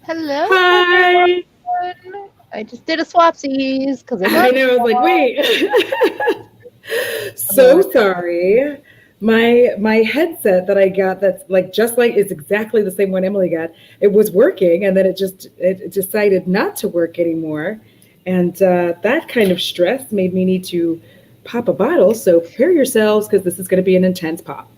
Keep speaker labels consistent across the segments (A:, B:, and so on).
A: Hello,
B: Hi.
A: everyone. I just did a swapsies because it
B: I
A: worked.
B: know. I was like, wait. So
A: Uh,
B: sorry. My headset that I got that's like just like it's exactly the same one Emily got. It was working, and then it decided not to work anymore, and that kind of stress made me need to pop a bottle. So prepare yourselves because this is going to be an intense pop.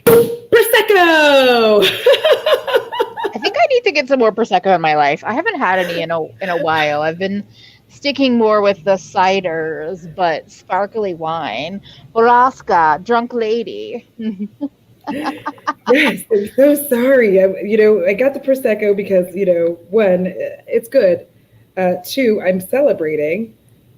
B: Prosecco.
A: I think I need to get some more prosecco in my life. I haven't had any in a while. I've been sticking more with the ciders, but sparkly wine. Borrasca, drunk lady.
B: Yes, I'm so sorry. I got the prosecco because one, it's good. Two, I'm celebrating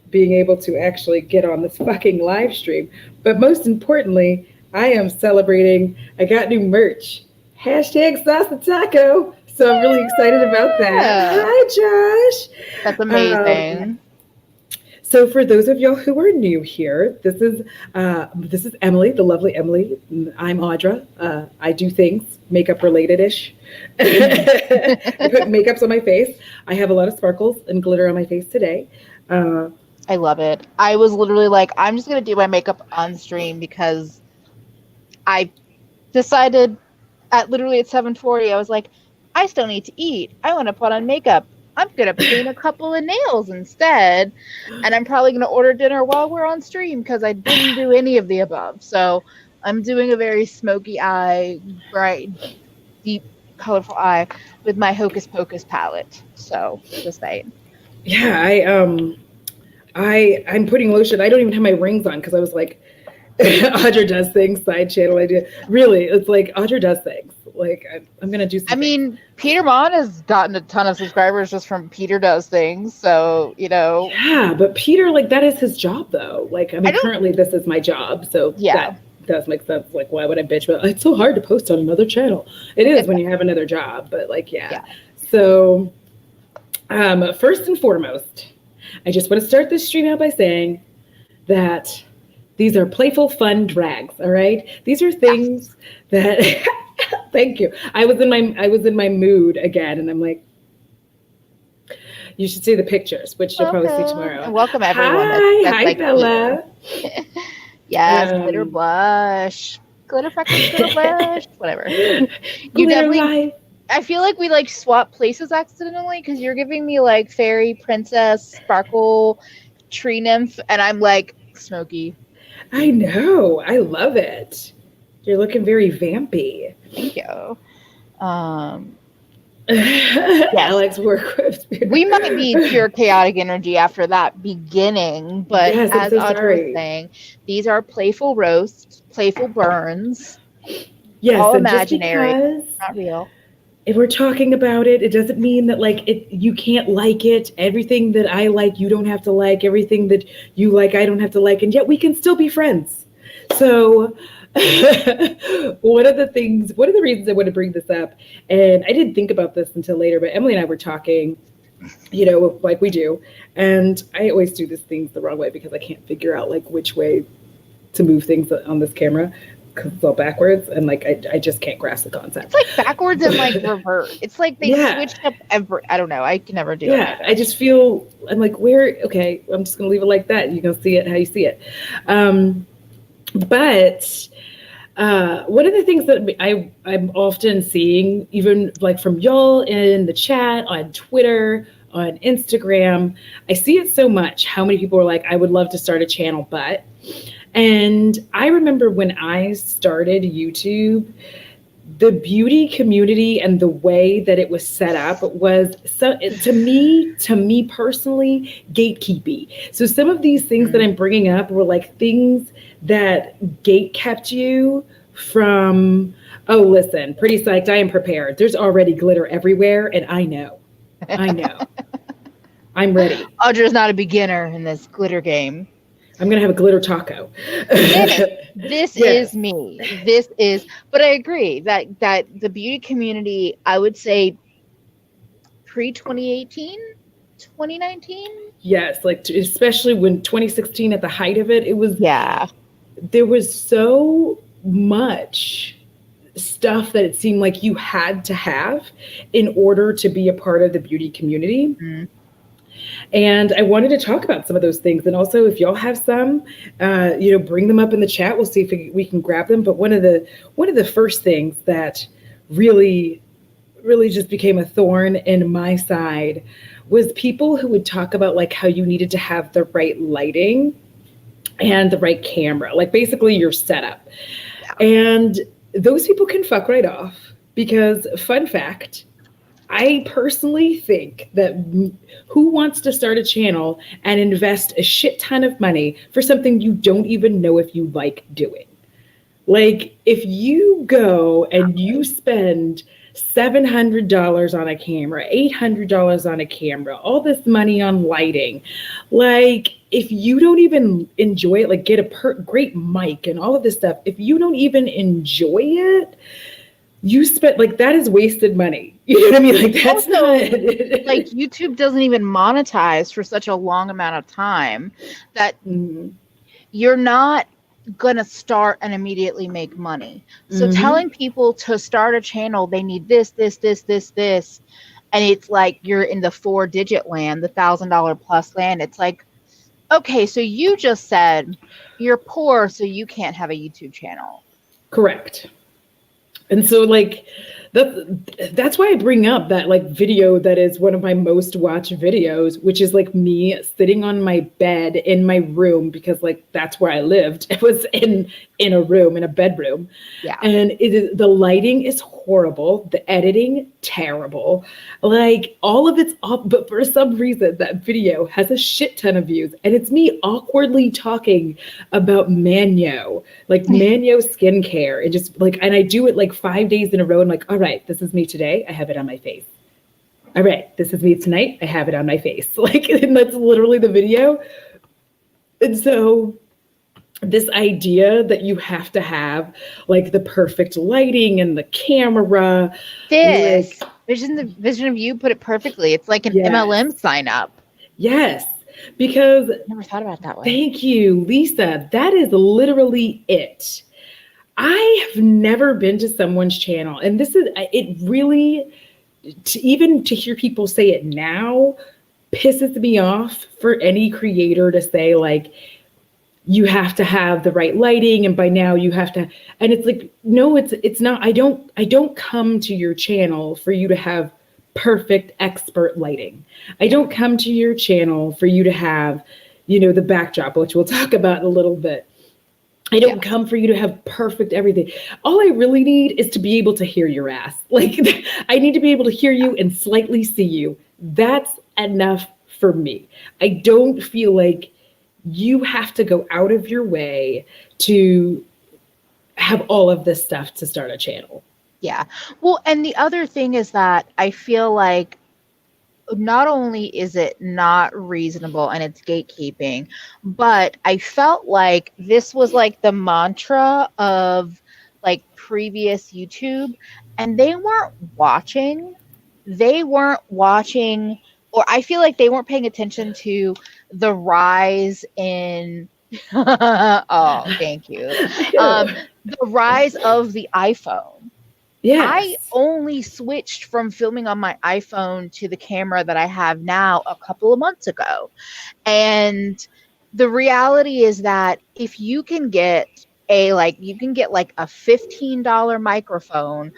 B: being able to actually get on this fucking live stream. But most importantly, I am celebrating. I got new merch. Hashtag Salsa Taco. So I'm really excited about that.
A: Yeah,
B: Hi,
A: that's
B: Josh.
A: amazing.
B: So for those of y'all who are new here, this is Emily, the lovely Emily. I'm Audra. I do things makeup related ish. I put makeups on my face. I have a lot of sparkles and glitter on my face today. Uh,
A: I love it. I was literally like, I'm just gonna do my makeup on stream because I decided at 7:40, I was like, I still need to eat. I want to put on makeup. I'm gonna paint a couple of nails instead, and I'm probably gonna order dinner while we're on stream because I didn't do any of the above. So I'm doing a very smoky eye, bright, deep, colorful eye with my Hocus Pocus palette. So just saying.
B: yeah, I'm putting lotion. I don't even have my rings on because I was like, Audra does things. Side channel idea. Really, it's like Audra does things. Like I'm gonna do
A: I
B: some things.
A: mean, Peter Mon has gotten a ton of subscribers just from Peter Does Things. So,
B: Yeah, but Peter, like, that is his job, though. Like, I
A: I
B: mean,
A: don't,
B: currently this is my job, so
A: yeah,
B: that does make sense. Like, why would I bitch about it's so hard to post on another channel? It is when you have another job, but like, yeah.
A: yeah.
B: So, first and foremost, I just want to start this stream out by saying that these are playful, fun drags. All right, these are
A: Yes.
B: things that. Thank you. I was in my mood again, and I'm like, you should see the pictures, which you'll probably see
A: Welcome
B: tomorrow.
A: and welcome everyone. That's
B: Hi,
A: like here.
B: Bella.
A: Yes, glitter
B: Um,
A: blush, glitter freckles, glitter blush, whatever. You
B: glitter
A: definitely.
B: life.
A: I feel like we like swap places accidentally because you're giving me like fairy, princess, sparkle, tree nymph, and I'm like smoky.
B: I know. I love it. You're looking very vampy.
A: Thank you. Um, yes,
B: Alex Workquist.
A: we might be pure chaotic energy after that beginning, but
B: Yes, I'm
A: as
B: so
A: Audra was
B: sorry.
A: saying, these are playful roasts, playful burns,
B: Yes,
A: all
B: and just
A: imaginary,
B: because
A: not real.
B: if we're talking about it, it doesn't mean that like it you can't like it. Everything that I like, you don't have to like. Everything that you like, I don't have to like, and yet we can still be friends. So one of the reasons I want to bring this up, and I didn't think about this until later, but Emily and I were talking, like we do, and I always do these things the wrong way because I can't figure out like which way to move things on this camera because it's all backwards, and like I just can't grasp the
A: It's
B: concept.
A: like backwards and like revert. It's like they
B: Yeah,
A: switched up every. I don't know. I can never do it
B: yeah, I
A: either.
B: just feel I'm like, where? Okay, I'm just gonna leave it like that. You can see it how you see it. But one of the things that I'm often seeing, even like from y'all in the chat, on Twitter, on Instagram, I see it so much. How many people are like, I would love to start a channel, but. And I remember when I started YouTube, the beauty community and the way that it was set up was so to me personally gatekeepy. So some of these things that
A: Mm.
B: I'm bringing up were like things that gate kept you from, oh listen, pretty psyched, I am prepared, there's already glitter everywhere, and I know I'm ready.
A: Audra's not a beginner in this glitter game.
B: I'm gonna have a glitter taco.
A: Finished. This
B: Yes.
A: is me. This is. But I agree that the beauty community, I would say, pre 2018, 2019.
B: Yes, like especially when 2016 at the height of it,
A: Yeah.
B: there was so much stuff that it seemed like you had to have in order to be a part of the beauty community.
A: Mm.
B: And I wanted to talk about some of those things. And also, if y'all have some, bring them up in the chat. We'll see if we can grab them. But one of the first things that really, really just became a thorn in my side was people who would talk about like how you needed to have the right lighting and the right camera, like basically your setup.
A: Yeah.
B: And those people can fuck right off because, fun fact, I personally think that who wants to start a channel and invest a shit ton of money for something you don't even know if you like doing? Like, if you go and you spend $700 on a camera, $800 on a camera, all this money on lighting, like, if you don't even enjoy it, like get a great mic and all of this stuff, if you don't even enjoy it, you spent like that is wasted money. You know what I mean? Like that's
A: Also,
B: not
A: like YouTube doesn't even monetize for such a long amount of time that you're not gonna start and immediately make money. So telling people to start a channel, they need this, and it's like you're in the 4-digit land, the $1,000 plus land. It's like, okay, so you just said you're poor, so you can't have a YouTube channel.
B: Correct. And so like that's why I bring up that like video that is one of my most watched videos, which is like me sitting on my bed in my room because like that's where I lived. It was in a room, in a bedroom.
A: Yeah.
B: And the lighting is horrible, the editing terrible. Like all of it's off, but for some reason that video has a shit ton of views and it's me awkwardly talking about Manyo, like Manyo skincare. And just like, and I do it like 5 days in a row. And like, all right, this is me today. I have it on my face. All right, this is me tonight. I have it on my face. Like, and that's literally the video. And so this idea that you have to have like the perfect lighting and the camera.
A: This like, vision of you put it perfectly. It's like an MLM sign up.
B: Yes. Because
A: I never thought about it that way.
B: Thank you, Lisa. That is literally it. I have never been to someone's channel, and this is it really even to hear people say it now pisses me off for any creator to say like you have to have the right lighting and by now you have to, and it's like no, it's not. I don't come to your channel for you to have perfect expert lighting. I don't come to your channel for you to have, the backdrop, which we'll talk about in a little bit. I don't come for you to have perfect everything. All I really need is to be able to hear your ass. Like I need to be able to hear you and slightly see you. That's enough for me. I don't feel like you have to go out of your way to have all of this stuff to start a channel.
A: Yeah. Well, and the other thing is that I feel like not only is it not reasonable and it's gatekeeping, but I felt like this was like the mantra of like previous YouTube, and they weren't watching, or I feel like they weren't paying attention to the rise in oh, thank you. The rise of the iPhone. Yes. I only switched from filming on my iPhone to the camera that I have now a couple of months ago. And the reality is that if you can get a $15 microphone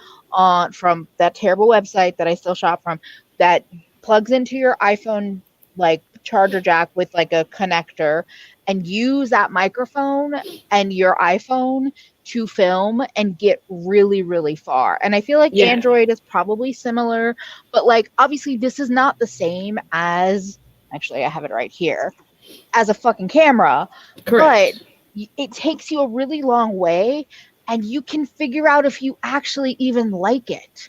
A: from that terrible website that I still shop from that plugs into your iPhone like charger jack with like a connector and use that microphone and your iPhone to film and get really, really far. And I feel like Android is probably similar, but like obviously this is not the same as, actually I have it right here, as a fucking camera. Correct. But it takes you a really long way and you can figure out if you actually even like it.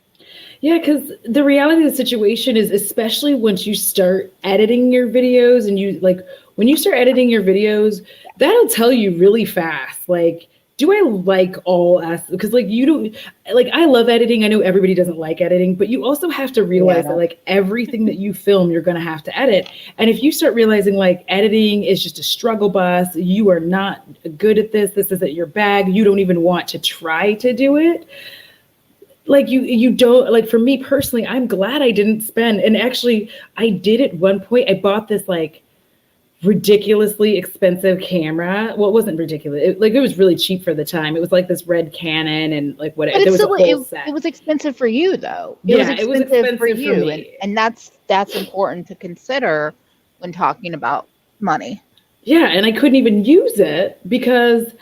B: Yeah, because the reality of the situation is, especially once you start editing your videos and when you start editing your videos, that'll tell you really fast, like, do I like all aspects? Because like you don't, like I love editing. I know everybody doesn't like editing, but you also have to realize that like everything that you film, you're going to have to edit. And if you start realizing like editing is just a struggle bus, you are not good at this. This isn't your bag. You don't even want to try to do it. like you don't like, for me personally, I'm glad I didn't spend. And actually I did at one point, I bought this like ridiculously expensive camera. Well, it wasn't ridiculous. It was really cheap for the time. It was like this red Canon and like
A: But
B: whatever. There
A: it's
B: was a
A: still
B: whole
A: it
B: set.
A: was expensive for you though. It was
B: Yeah, it was
A: expensive for
B: expensive for
A: you,
B: me.
A: and that's important to consider when talking about money.
B: Yeah, and I couldn't even use it because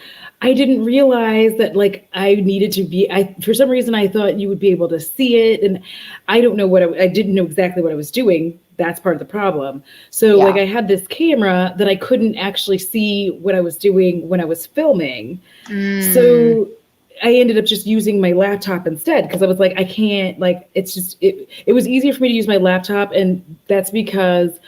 B: I didn't realize that like I needed to be. I For some reason I thought you would be able to see it, and I don't know what I didn't know exactly what I was doing. That's part of the problem. So like
A: Yeah.
B: I had this camera that I couldn't actually see what I was doing when I was filming.
A: Mm,
B: So I ended up just using my laptop instead because I was like, I can't, like, it's just it was easier for me to use my laptop, and that's because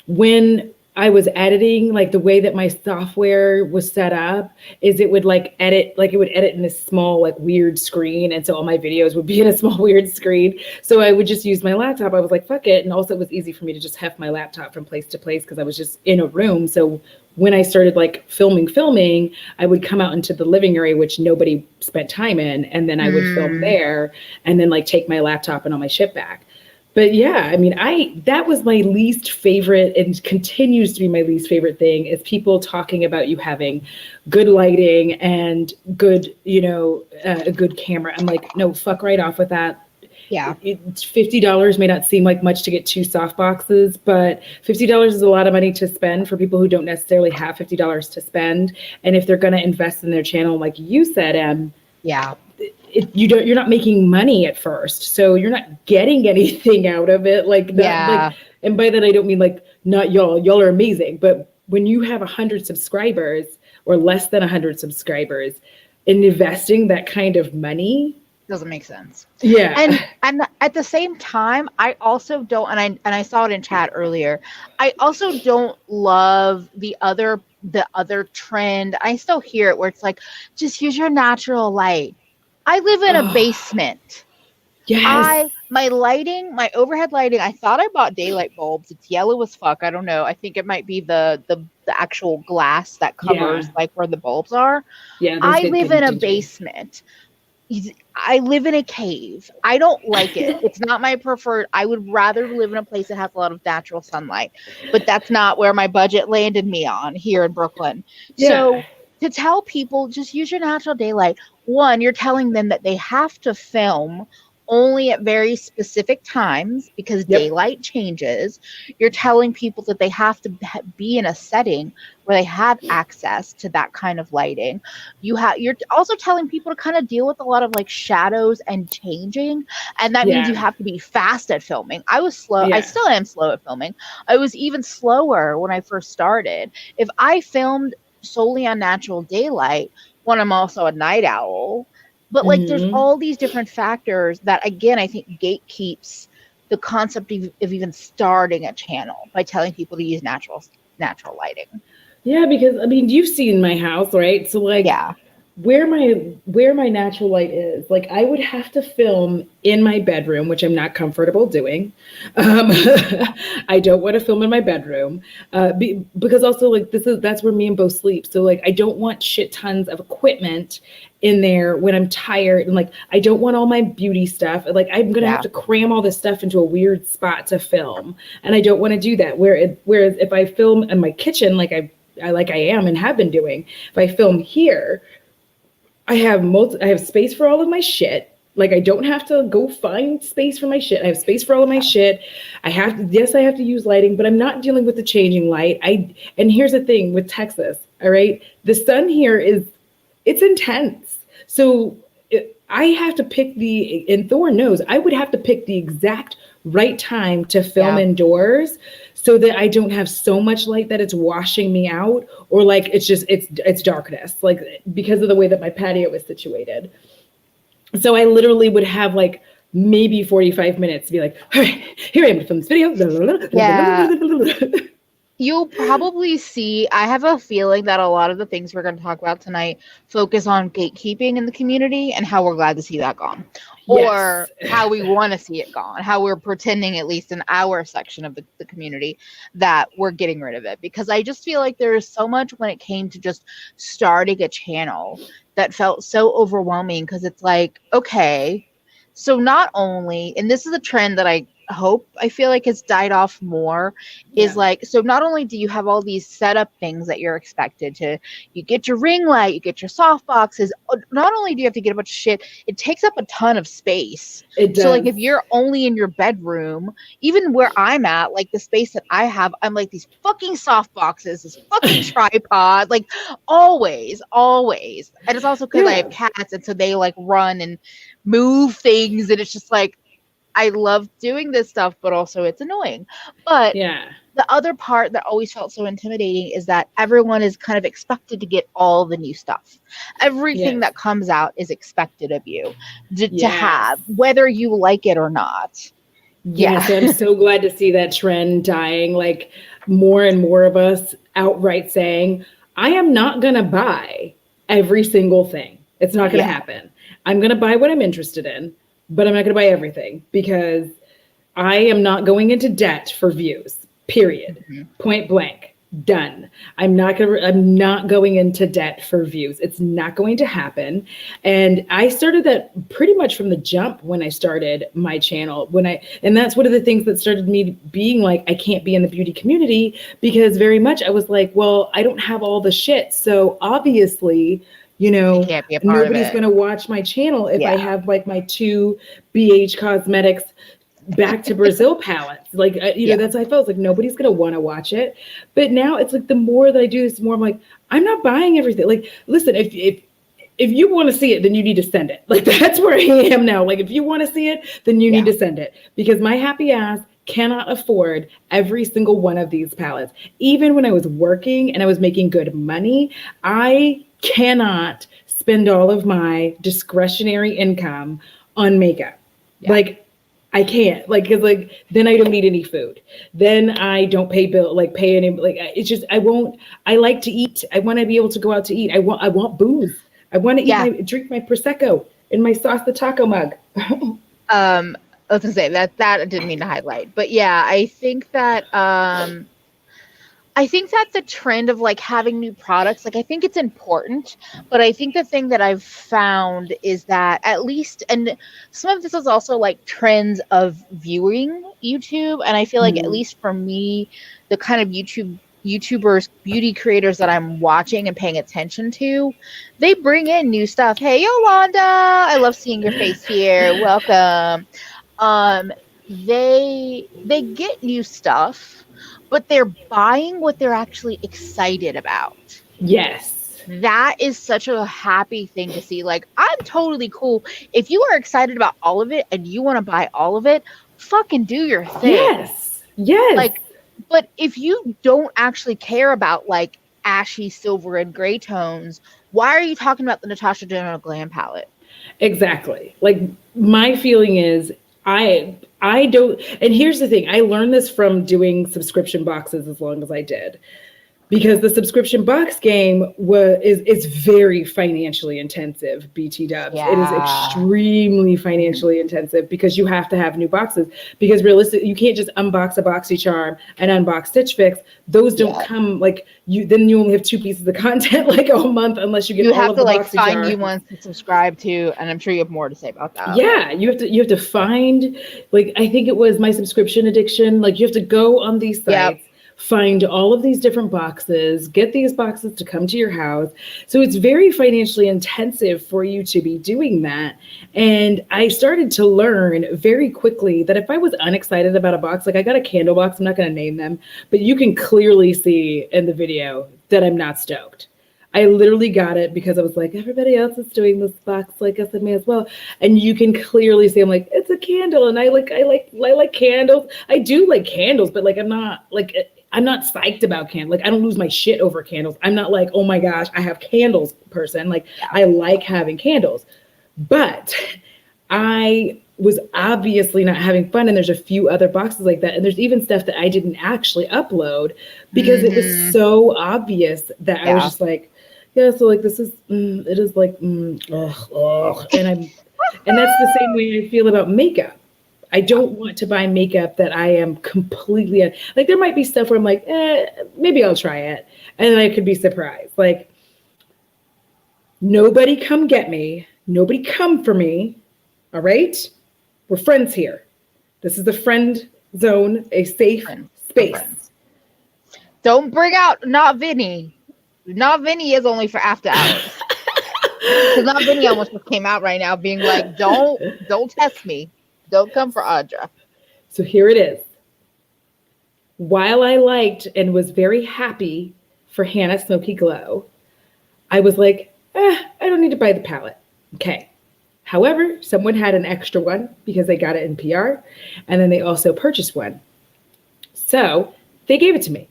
B: when I was editing, like the way that my software was set up is it would like edit, like it would edit in this small, like weird screen. And so all my videos would be in a small, weird screen. So I would just use my laptop. I was like, fuck it. And also it was easy for me to just heft my laptop from place to place because I was just in a room. So when I started like filming, I would come out into the living area, which nobody spent time in. And then I would film
A: mm,
B: there and then like take my laptop and all my shit back. But yeah, I mean, that was my least favorite and continues to be my least favorite thing is people talking about you having good lighting and good, a good camera. I'm like, no, fuck right off with that.
A: yeah.
B: $50 may not seem like much to get two soft boxes, but $50 is a lot of money to spend for people who don't necessarily have $50 to spend. And if they're going to invest in their channel, like you said,
A: Yeah.
B: you're not making money at first, so you're not getting anything out of it, like that, like.
A: Yeah.
B: And by that I don't mean like, not y'all are amazing, but when you have 100 subscribers or less than 100 subscribers, investing that kind of money.
A: Doesn't make sense.
B: Yeah.
A: And at the same time, I also don't, and I saw it in chat earlier. I also don't love the other trend. I still hear it where it's like, just use your natural light. I live in a
B: Oh,
A: basement.
B: yes.
A: My overhead lighting, I thought I bought daylight bulbs. It's yellow as fuck. I don't know. I think it might be the actual glass that
B: Yeah.
A: covers like where the bulbs are.
B: Yeah, those
A: I
B: get
A: live
B: getting
A: in a
B: dingy.
A: basement. I live in a cave. I don't like it. It's not my preferred. I would rather live in a place that has a lot of natural sunlight, but that's not where my budget landed me on here in Brooklyn.
B: Yeah.
A: So to tell people just use your natural daylight, one, you're telling them that they have to film only at very specific times because
B: Yep.
A: daylight changes. You're telling people that they have to be in a setting where they have access to that kind of lighting. You're also telling people to kind of deal with a lot of like shadows and changing, and that means you
B: Yeah.
A: have to be fast at filming. I was slow. I
B: Yeah.
A: still am slow at filming. I was even slower when I first started. If I filmed solely on natural daylight, when I'm also a night owl, but like there's
B: Hmm.
A: all these different factors that again I think gatekeeps the concept of even starting a channel by telling people to use natural lighting.
B: Yeah, because I mean, you've seen my house, right? So like,
A: Yeah.
B: where my natural light is, like I would have to film in my bedroom, which I'm not comfortable doing. um, I don't want to film in my bedroom, because also like that's where me and Bo sleep, so like I don't want shit tons of equipment in there when I'm tired, and like I don't want all my beauty stuff, like I'm gonna have
A: Yeah.
B: to cram all this stuff into a weird spot to film, and I don't want to do that. Whereas if I film in my kitchen, like I am and have been doing, if I film here, I have space for all of my shit. Like I don't have to go find space for my shit. I have space for all of my shit. I have to use lighting, but I'm not dealing with the changing light. And here's the thing with Texas, all right? The sun here it's intense. So I have to pick and Thor knows, I would have to pick the exact right time to film
A: Yeah.
B: indoors so that I don't have so much light that it's washing me out, or like it's darkness, like because of the way that my patio is situated. So I literally would have like maybe 45 minutes to be like, all right, here I am to film this video.
A: Yeah. You'll probably see, I have a feeling that a lot of the things we're going to talk about tonight focus on gatekeeping in the community and how we're glad to see that gone.
B: Yes.
A: Or how we want to see it gone, how we're pretending, at least in our section of the community, that we're getting rid of it. Because I just feel like there is so much when it came to just starting a channel that felt so overwhelming because it's like, okay, so not only, and this is a trend that I feel like has died off more, is
B: Yeah.
A: like, so not only do you have all these setup things that you're expected to, you get your ring light, you get your soft boxes, not only do you have to get a bunch of shit, it takes up a ton of space.
B: It
A: So like
B: does.
A: if you're only in your bedroom, even where I'm at, like the space that I have, I'm like these fucking soft boxes, this fucking tripod, like always. And it's also because I have
B: Yeah.
A: cats, and so they like run and move things, and it's just like I love doing this stuff, but also it's annoying. But
B: Yeah.
A: the other part that always felt so intimidating is that everyone is kind of expected to get all the new stuff. Everything
B: Yes.
A: that comes out is expected of you to
B: Yes.
A: have, whether you like it or not.
B: Yes,
A: Yeah.
B: and I'm so glad to see that trend dying. Like more and more of us outright saying, I am not going to buy every single thing. It's not going to
A: Yeah.
B: happen. I'm going to buy what I'm interested in, but I'm not going to buy everything because I am not going into debt for views. Period.
A: Mhm.
B: Point blank. Done. I'm not going into debt for views. It's not going to happen. And I started that pretty much from the jump when I started my channel. And that's one of the things that started me being like, I can't be in the beauty community because very much I was like, well, I don't have all the shit. So obviously,
A: I can't be a part of
B: nobody's
A: it.
B: going to watch my channel if I
A: Yeah.
B: have like my 2 BH Cosmetics back to Brazil palettes. Like,
A: Yeah.
B: that's how I felt. It's like nobody's going to want to watch it. But now it's like the more that I do this, the more I'm like, I'm not buying everything. Like, listen, if you want to see it, then you need to send it. Like, that's where I am now. Like, if you want to see it, then you need to send it because my happy ass cannot afford every single one of these palettes. Even when I was working and I was making good money, I cannot spend all of my discretionary income on makeup.
A: Yeah.
B: Like, I can't, like, cause like then I don't need any food. Then I don't pay any, like it's just I won't. I like to eat. I want to be able to go out to eat. I want booze. I want to
A: Yeah.
B: drink my prosecco in my sauce the taco mug.
A: I was gonna say that I didn't mean to highlight, but yeah, I think that's a trend of like having new products. Like I think it's important, but I think the thing that I've found is that at least, and some of this is also like trends of viewing YouTube, and I feel like at
B: Mhm.
A: least for me, the kind of YouTubers, beauty creators that I'm watching and paying attention to, they bring in new stuff. Hey, Yolanda, I love seeing your face here. Welcome. Um, they get new stuff, but they're buying what they're actually excited about.
B: Yes.
A: That is such a happy thing to see. Like, I'm totally cool. If you are excited about all of it and you want to buy all of it, fucking do your thing.
B: Yes. Yes.
A: Like, but if you don't actually care about like ashy silver and gray tones, why are you talking about the Natasha Denona Glam palette?
B: Exactly. Like my feeling is I don't, and here's the thing, I learned this from doing subscription boxes as long as I did. Because the subscription box game is very financially intensive, BT dubs. It is
A: Yeah.
B: extremely financially intensive because you have to have new boxes. Because realistically, you can't just unbox a BoxyCharm and unbox Stitch Fix. Those don't
A: Yeah.
B: come like you. Then you only have 2 pieces of content like a month unless you get
A: You
B: all
A: have
B: of
A: to
B: the
A: like find new
B: BoxyCharms.
A: ones to subscribe to, and I'm sure you have more to say about that.
B: Yeah, you have to find, like, I think it was my subscription addiction. Like you have to go on these
A: Yep.
B: sites, find all of these different boxes, get these boxes to come to your house. So it's very financially intensive for you to be doing that. And I started to learn very quickly that if I was unexcited about a box, like I got a candle box, I'm not going to name them, but you can clearly see in the video that I'm not stoked. I literally got it because I was like, everybody else is doing this box, so I guess I may as well. And you can clearly see, I'm like, it's a candle, and I like candles. I do like candles, but like I'm not psyched about candles. Like I don't lose my shit over candles. I'm not like, oh my gosh, I have candles person. Like
A: Yeah.
B: I like having candles, but I was obviously not having fun. And there's a few other boxes like that. And there's even stuff that I didn't actually upload because it was
A: Mm-hmm.
B: so obvious that I was
A: Yeah.
B: just like, yeah, so like this is, it is like, ugh, ugh. And that's the same way I feel about makeup. I don't want to buy makeup that I am completely, like there might be stuff where I'm like, maybe I'll try it. And then I could be surprised. Like, Nobody come get me. Nobody come for me. All right? We're friends here. This is the friend zone, a safe
A: Friends. We're
B: space.
A: friends. Don't bring out not Vinny. Not Vinny is only for after hours. Because not Vinny almost just came out right now being like, don't test me. Don't come for Audra.
B: So here it is. While I liked and was very happy for Hannah Smoky Glow, I was like, I don't need to buy the palette. Okay. However, someone had an extra one because they got it in PR, and then they also purchased one. So they gave it to me.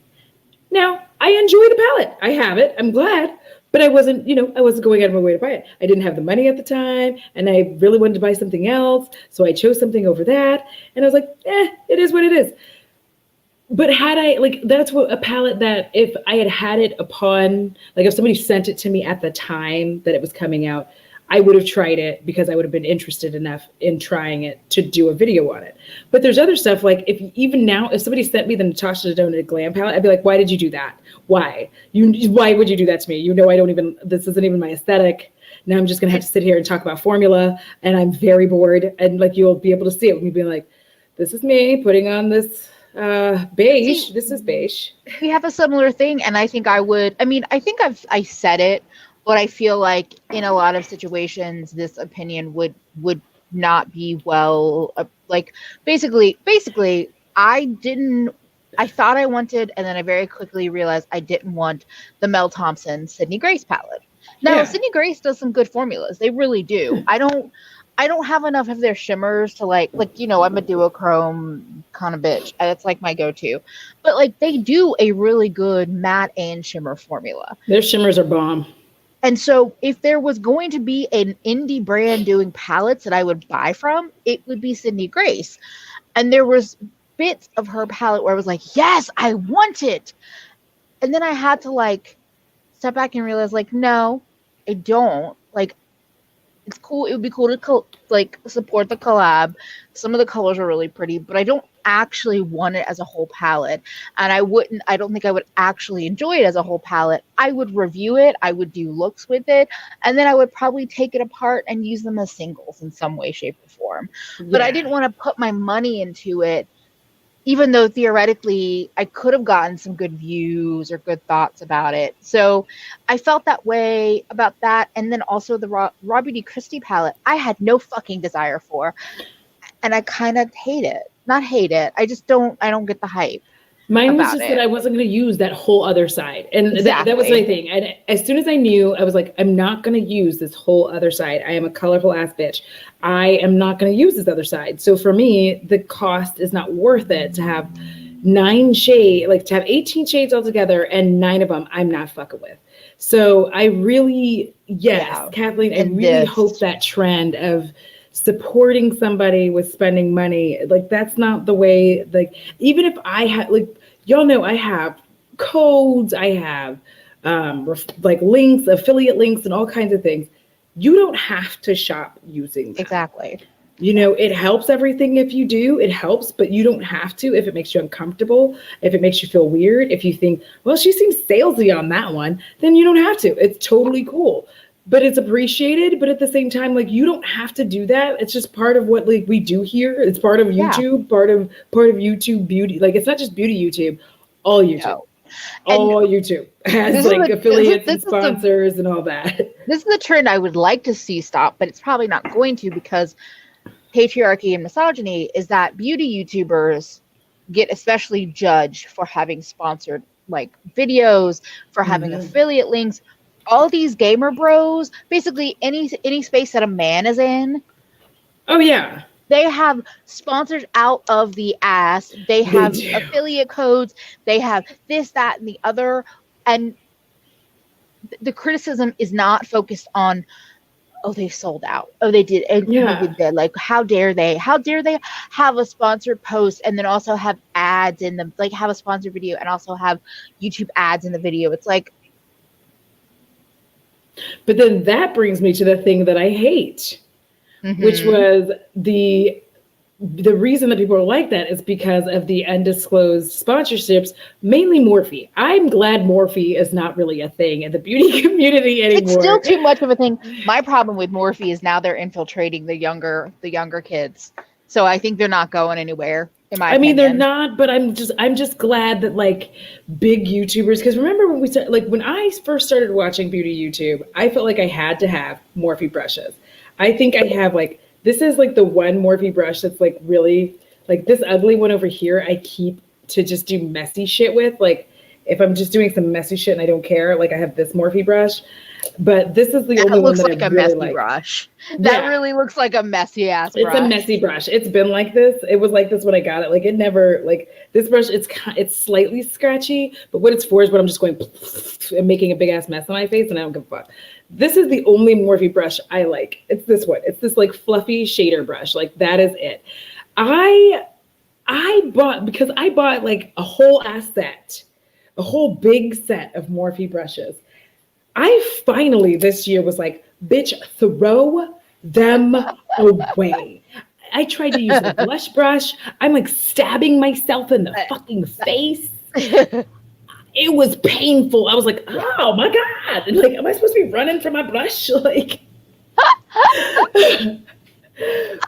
B: Now, I enjoy the palette. I have it. I'm glad. But I wasn't going out of my way to buy it. I didn't have the money at the time, and I really wanted to buy something else. So I chose something over that. And I was like, it is what it is. But had I, like, that's what a palette that if I had it upon, like, if somebody sent it to me at the time that it was coming out, I would have tried it because I would have been interested enough in trying it to do a video on it. But there's other stuff, like, even now, if somebody sent me the Natasha Denona Glam palette, I'd be like, why did you do that? Why? Why would you do that to me? This isn't even my aesthetic. Now I'm just going to have to sit here and talk about formula, and I'm very bored. And, like, you'll be able to see it with me being like, this is me putting on this beige.
A: See,
B: this is beige.
A: we have a similar thing, and I think I said it, but I feel like in a lot of situations this opinion would not be well, like basically I thought I wanted, and then I very quickly realized I didn't want the Mel Thompson Sydney Grace palette. Now,
B: Yeah.
A: Sydney Grace does some good formulas. They really do. I don't have enough of their shimmers to like I'm a duochrome kind of bitch. It's like my go-to. But like they do a really good matte and shimmer formula.
B: Their shimmers are bomb.
A: And so if there was going to be an indie brand doing palettes that I would buy from, it would be Sydney Grace. And there was bits of her palette where I was like, yes, I want it. And then I had to like step back and realize like, no, I don't. Like, it's cool. It would be cool to like support the collab. Some of the colors are really pretty, but I don't actually want it as a whole palette. And I don't think I would actually enjoy it as a whole palette. I would review it. I would do looks with it. And then I would probably take it apart and use them as singles in some way, shape, or form. Yeah. But I didn't want to put my money into it, even though theoretically I could have gotten some good views or good thoughts about it. So I felt that way about that. And then also the Robbie D. Christie palette, I had no fucking desire for. And I kind of hate it. Not hate it. I don't get the hype.
B: Mine was just that I wasn't going to use that whole other side. And that was my thing. And as soon as I knew, I was like, I'm not going to use this whole other side. I am a colorful ass bitch. I am not going to use this other side. So for me, the cost is not worth it to have 18 shades altogether, and 9 of them I'm not fucking with. So I really, Kathleen, I really hope that trend of supporting somebody with spending money, like that's not the way, like even if I had, like, y'all know I have codes, I have like links, affiliate links, and all kinds of things. You don't have to shop using that.
A: Exactly.
B: You know, it helps everything if you do, it helps, but you don't have to if it makes you uncomfortable, if it makes you feel weird, if you think, well, she seems salesy on that one, then you don't have to. It's totally cool. But it's appreciated, but at the same time, like, you don't have to do that. It's just part of what, like, we do here. It's part of YouTube, part of YouTube beauty. Like, it's not just beauty YouTube, all YouTube. No. All YouTube has like affiliates and sponsors and all that.
A: This is the trend I would like to see stop, but it's probably not going to, because patriarchy and misogyny is that beauty YouTubers get especially judged for having sponsored like videos, for having affiliate links. All these gamer bros, basically any space that a man is in.
B: Oh yeah.
A: They have sponsors out of the ass. They have affiliate codes. They have this, that, and the other. And the criticism is not focused on, oh, they sold out. Oh, they did. And they did that. Like, how dare they? How dare they have a sponsored post and then also have ads in them? Like, have a sponsored video and also have YouTube ads in the video. It's like.
B: But then that brings me to the thing that I hate, which was the the reason that people are like that is because of the undisclosed sponsorships, mainly Morphe. I'm glad Morphe is not really a thing in the beauty community
A: It's still
B: anymore.
A: too much of a thing. My problem with Morphe is now they're infiltrating the younger kids. So I think they're not going anywhere, in my
B: I mean, they're
A: opinion.
B: not, but I'm just glad that like big YouTubers. Because remember when we started, like when I first started watching beauty YouTube, I felt like I had to have Morphe brushes. I think I have like this is like the one Morphe brush that's like really like this ugly one over here. I keep to just do messy shit with. Like if I'm just doing some messy shit and I don't care, like I have this Morphe brush. But this is the only
A: That
B: one
A: looks
B: that I
A: like a
B: really
A: messy
B: like.
A: brush. That
B: Yeah,
A: really looks like a messy ass
B: it's a
A: brush.
B: messy brush. It's been like this. It was like this when I got it. Like it never like this brush. It's slightly scratchy, but what it's for is when I'm just going and making a big ass mess on my face, and I don't give a fuck. This is the only Morphe brush I like. It's this one. It's this like fluffy shader brush. Like that is it. I I bought because I bought like a whole ass set, a whole big set of Morphe brushes. I finally this year was like, bitch, throw them away. I tried to use a blush brush. I'm like stabbing myself in the fucking face. It was painful. I was like, oh my God. And like, am I supposed to be running from my blush? Like,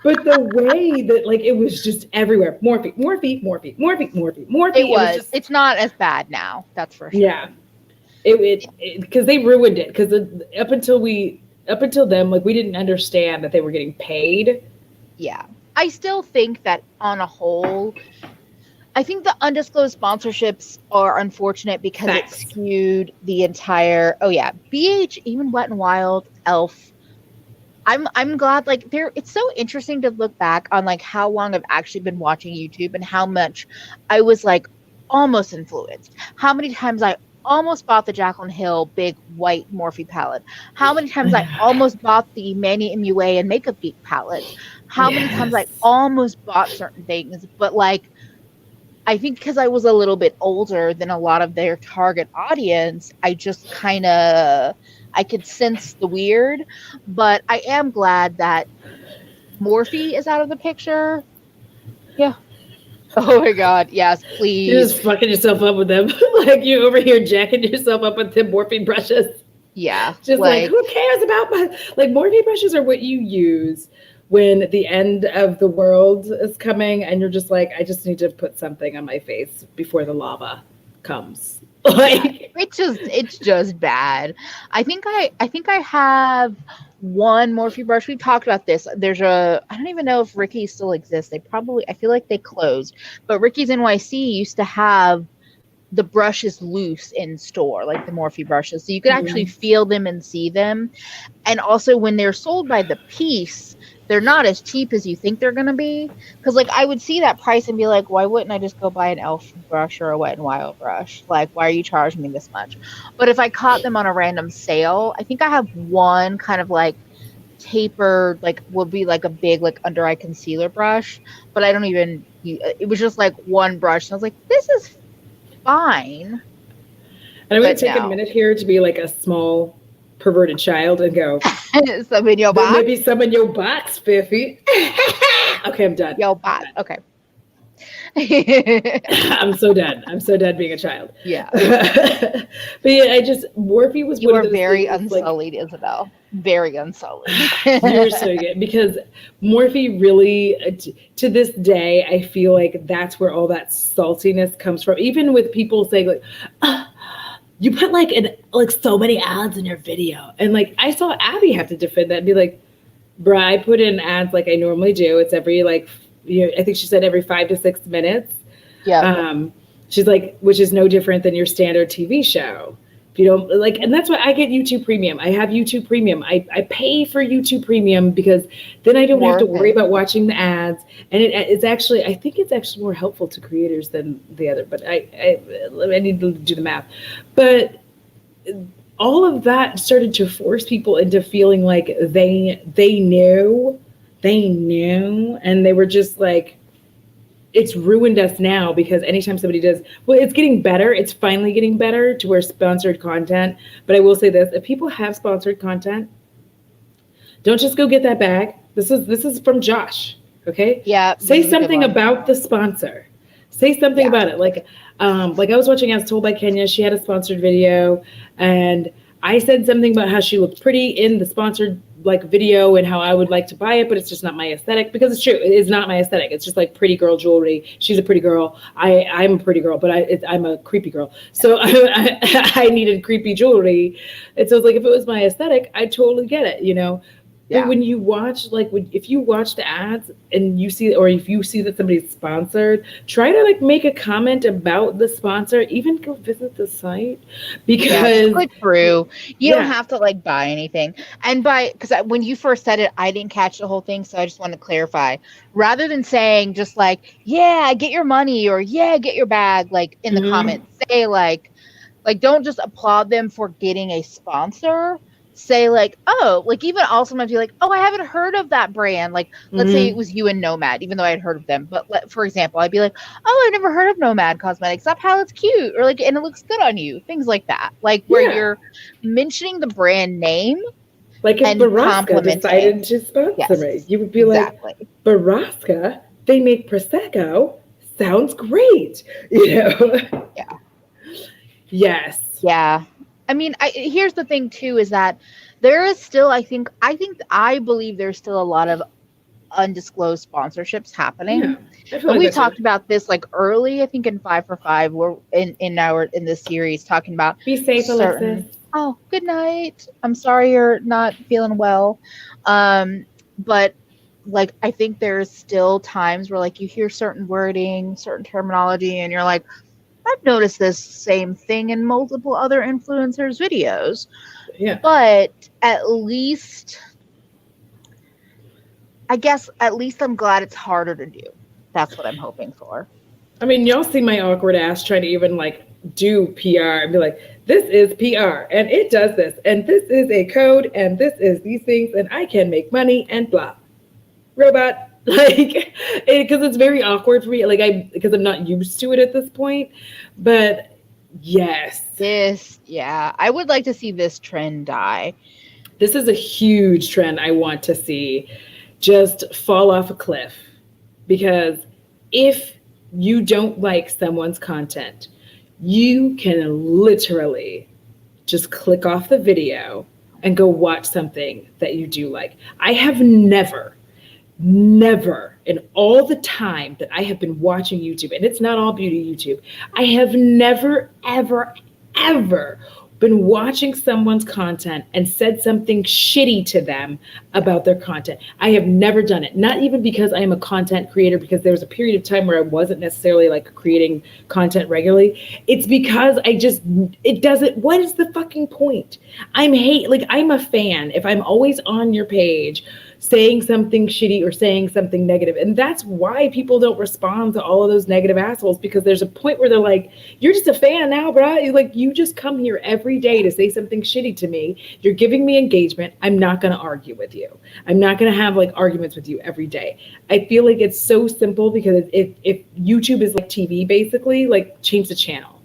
B: but the way that like it was just everywhere. Morphe, Morphe, Morphe, Morphe, Morphe, Morphe.
A: It
B: It was
A: was.
B: just,
A: It's not as bad now, that's for
B: yeah.
A: sure.
B: Because they ruined it. Because up until then, like we didn't understand that they were getting paid.
A: Yeah. I still think that on a whole, I think the undisclosed sponsorships are unfortunate because it
B: Facts.
A: skewed the entire. Oh yeah, BH, even Wet and Wild, Elf. I'm glad like there. It's so interesting to look back on like how long I've actually been watching YouTube and how much I was like almost influenced. How many times I almost bought the Jaclyn Hill big white Morphe palette. How many times I almost bought the Manny MUA and Makeup Geek palettes. How many times I
B: Yes.
A: almost bought certain things, but like I think because I was a little bit older than a lot of their target audience, I just kind of I could sense the weird, but I am glad that Morphe is out of the picture. Yeah. Oh my God. Yes,
B: You're
A: please.
B: just fucking yourself up with them. Like you over here jacking yourself up with them Morphe brushes.
A: Yeah.
B: Just like,
A: Like,
B: who cares about my like Morphe brushes are what you use when the end of the world is coming and you're just like, I just need to put something on my face before the lava comes.
A: yeah,
B: Like
A: it's just bad. I think I have one Morphe brush. We talked about this. There's a I don't even know if Ricky's still exists. They probably I feel like they closed. But Ricky's NYC used to have the brushes loose in store, like the Morphe brushes. So you could actually feel them and see them. And also when they're sold by the piece, they're not as cheap as you think they're going to be. Because like I would see that price and be like, why wouldn't I just go buy an Elf brush or a Wet and Wild brush? Like, why are you charging me this much? But if I caught them on a random sale, I think I have one kind of like tapered, like would be like a big like under eye concealer brush. But I don't even. It was just like one brush, and I was like, this is fine.
B: and I'm gonna
A: But
B: take a
A: no,
B: minute here to be like a small perverted child and go,
A: some in your
B: there may be
A: box.
B: some in your box, Fifi. Okay, I'm done.
A: Yo,
B: I'm
A: box.
B: done.
A: Okay.
B: I'm so done. I'm so done being a child.
A: Yeah.
B: But yeah, I just Morphe was
A: You
B: one of
A: are
B: those
A: very
B: things like
A: unsullied, Isabel. Very unsullied.
B: you're so good because Morphe really to this day I feel like that's where all that saltiness comes from. Even with people saying like, you put like so many ads in your video, and like I saw Abby have to defend that and be like, bruh, I put in ads like I normally do. It's every like I think she said every 5 to 6 minutes.
A: Yep.
B: She's like, which is no different than your standard TV show. If you don't like, and that's why I get YouTube Premium. I have YouTube Premium. I pay for YouTube Premium because then I don't have to
A: Worth
B: worry
A: it.
B: about watching the ads. And it's actually, I think it's actually more helpful to creators than the other. But I need to do the math. But all of that started to force people into feeling like they knew, and they were just like, it's ruined us now because anytime somebody does, well, it's getting better. It's finally getting better to where sponsored content. But I will say this: if people have sponsored content, don't just go get that bag. This is from Josh. Okay,
A: Yeah, this
B: say
A: is a good
B: something
A: one.
B: about the sponsor. Say something
A: Yeah.
B: about it. Like I was watching As Told by Kenya. She had a sponsored video, and I said something about how she looked pretty in the sponsored like video and how I would like to buy it, but it's just not my aesthetic, because it's true. It is not my aesthetic. It's just like pretty girl jewelry. She's a pretty girl. I'm a pretty girl, but I'm a creepy girl. So I needed creepy jewelry. And so it's like, if it was my aesthetic, I totally get it, you know. But
A: Yeah.
B: when you watch, if you watch the ads and you see, or if you see that somebody's sponsored, try to like make a comment about the sponsor. Even go visit the site,
A: Yeah, just
B: because
A: click through. You don't
B: yeah,
A: have to like buy anything. And because when you first said it, I didn't catch the whole thing, so I just want to clarify. Rather than saying just like, "Yeah, get your money," or "Yeah, get your bag," like in the
B: hmm
A: comments, say like don't just applaud them for getting a sponsor. Say like, oh, like even also sometimes be like, oh, I haven't heard of that brand. Like, let's say it
B: hmm
A: was you and Nomad, even though I had heard of them. But for example, I'd be like, oh, I've never heard of Nomad Cosmetics. That palette's cute, or like, and it looks good on you. Things like that, like where
B: yeah.
A: you're mentioning the brand name
B: Like if
A: and
B: Baraska
A: complimenting.
B: decided to sponsor
A: Yes,
B: me, you would be like,
A: exactly.
B: Baraska, they make prosecco. Sounds great, you know.
A: Yeah,
B: Yes.
A: yeah. I mean, here's the thing too: is that there is still, I believe there's still a lot of undisclosed sponsorships
B: Yeah,
A: happening.
B: I feel
A: And
B: like
A: we
B: that too.
A: talked about this like early, I think in 5 for 5, we're in this series talking about
B: Be safe, Alexis.
A: certain. Oh, good night. I'm sorry you're not feeling well. But like I think there's still times where like you hear certain wording, certain terminology, and you're like, I've noticed this same thing in multiple other influencers' videos.
B: Yeah.
A: But at least I guess at least I'm glad it's harder to do. That's what I'm hoping for.
B: I mean, y'all see my awkward ass trying to even like do PR and be like, this is PR and it does this and this is a code and this is these things and I can make money and blah. Robot. Like, because it's very awkward for me. Because I'm not used to it at this point. But yes,
A: Yeah, I would like to see this trend die.
B: this is a huge trend I want to see just fall off a cliff. Because if you don't like someone's content, you can literally just click off the video and go watch something that you do like. I have never in all the time that I have been watching YouTube, and it's not all beauty YouTube, I have never, ever, ever been watching someone's content and said something shitty to them about their content. I have never done it. Not even because I am a content creator, because there was a period of time where I wasn't necessarily like creating content regularly. It's because it doesn't, what is the fucking point? I'm a fan if I'm always on your page saying something shitty or saying something negative. And that's why people don't respond to all of those negative assholes, because there's a point where they're like, you're just a fan now, bro. Like, you just come here every day to say something shitty to me. You're giving me engagement. I'm not going to argue with you. I'm not going to have like arguments with you every day. I feel like it's so simple, because if YouTube is like TV, basically, like, change the channel.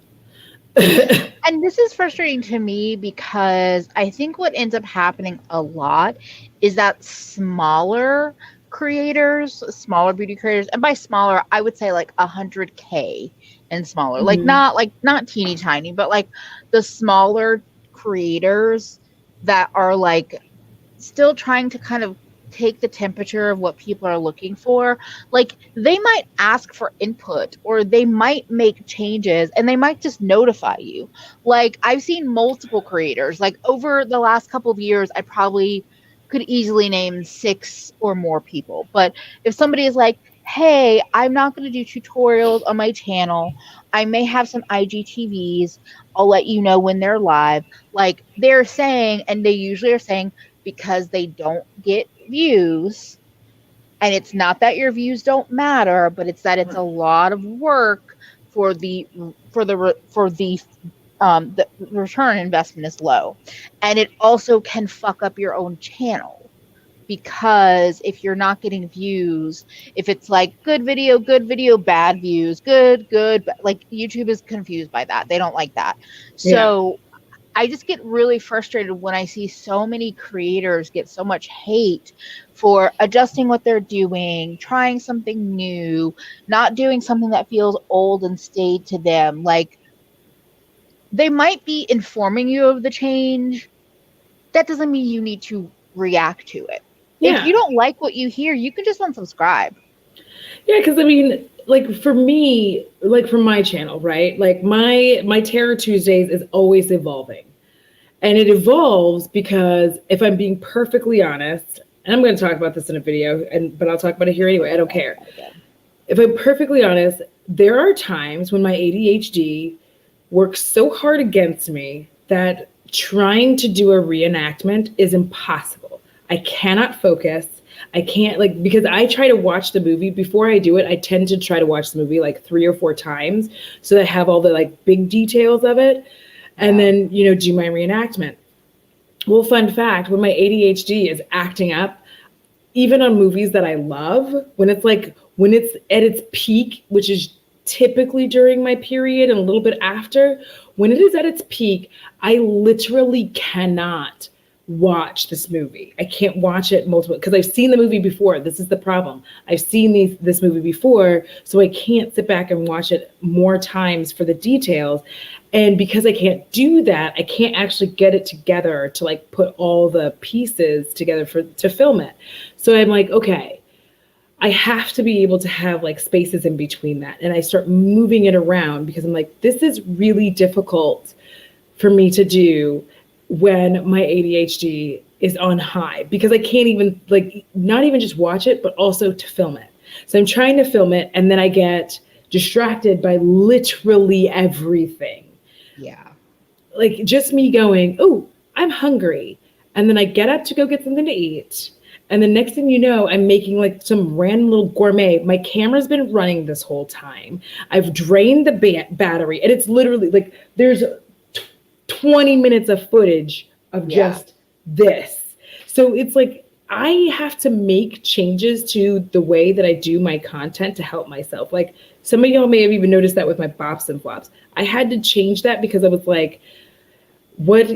A: And this is frustrating to me because I think what ends up happening a lot is that smaller creators, smaller beauty creators, and by smaller, I would say like 100K and smaller,
B: Mhm.
A: like not teeny tiny, but like the smaller creators that are like still trying to kind of take the temperature of what people are looking for. Like they might ask for input or they might make changes and they might just notify you. Like I've seen multiple creators, like over the last couple of years, I probably could easily name 6 or more people. But if somebody is like, hey, I'm not going to do tutorials on my channel, I may have some IGTVs, I'll let you know when they're live. Like they're saying, and they usually are saying, because they don't get views, and it's not that your views don't matter, but it's that it's a lot of work for the return investment is low, and it also can fuck up your own channel, because if you're not getting views, if it's like good video, bad views, good, like YouTube is confused by that. They don't like that.
B: Yeah.
A: So I just get really frustrated when I see so many creators get so much hate for adjusting what they're doing, trying something new, not doing something that feels old and stayed to them. Like, they might be informing you of the change. That doesn't mean you need to react to it. If you
B: Yeah.
A: don't like what you hear, you can just unsubscribe.
B: Yeah, because I mean, like for me, like for my channel, right? Like my Terror Tuesdays is always evolving. And it evolves because if I'm being perfectly honest, and I'm going to talk about this in a video, but I'll talk about it here anyway. I don't care. If I'm perfectly honest, there are times when my ADHD works so hard against me that trying to do a reenactment is impossible. I cannot focus. I can't, like, because I try to watch the movie before I do it. I tend to try to watch the movie like 3 or 4 times so that I have all the like big details of it, and then, you know, do my reenactment. Well, fun fact, when my ADHD is acting up, even on movies that I love, when it's at its peak, which is typically during my period and a little bit after, when it is at its peak, I literally cannot watch this movie. I can't watch it multiple because I've seen the movie before. This is the problem. I've seen this movie before, so I can't sit back and watch it more times for the details. And because I can't do that, I can't actually get it together to like put all the pieces together to film it. So I'm like, okay, I have to be able to have like spaces in between that. And I start moving it around because I'm like, this is really difficult for me to do when my ADHD is on high because I can't even like not even just watch it, but also to film it. So I'm trying to film it and then I get distracted by literally everything.
A: Yeah.
B: Like just me going, oh, I'm hungry. And then I get up to go get something to eat. And the next thing you know, I'm making like some random little gourmet. My camera's been running this whole time. I've drained the battery. And it's literally like there's 20 minutes of footage of just this. So it's like I have to make changes to the way that I do my content to help myself. Like some of y'all may have even noticed that with my bops and flops. I had to change that because I was like, what,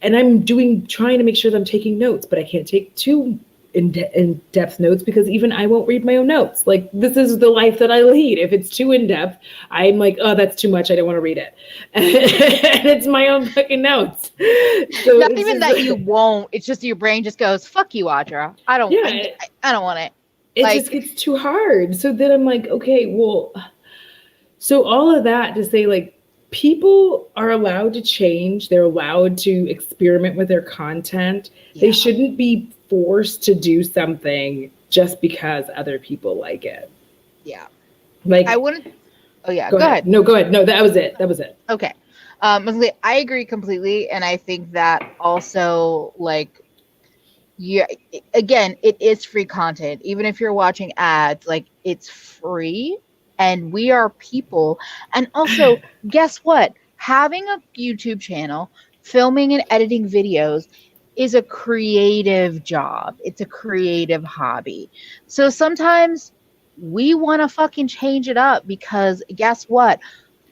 B: and I'm trying to make sure that I'm taking notes, but I can't take too in-depth notes because even I won't read my own notes. Like this is the life that I lead. If it's too in-depth, I'm like, oh, that's too much. I don't want to read it. And it's my own fucking notes. So
A: not even that you won't. It's just your brain just goes, fuck you, Audra. I don't want it.
B: It just gets too hard. So then I'm like, okay, well, so all of that to say like, people are allowed to change. They're allowed to experiment with their content. Yeah. They shouldn't be forced to do something just because other people like it.
A: Yeah.
B: Like
A: I wouldn't. Oh yeah. Go ahead.
B: No, go ahead. No, that was it.
A: Okay. I agree completely. And I think that also like, yeah, again, it is free content. Even if you're watching ads, like it's free. And we are people. And also, guess what? Having a YouTube channel, filming and editing videos is a creative job. It's a creative hobby. So sometimes we want to fucking change it up because guess what?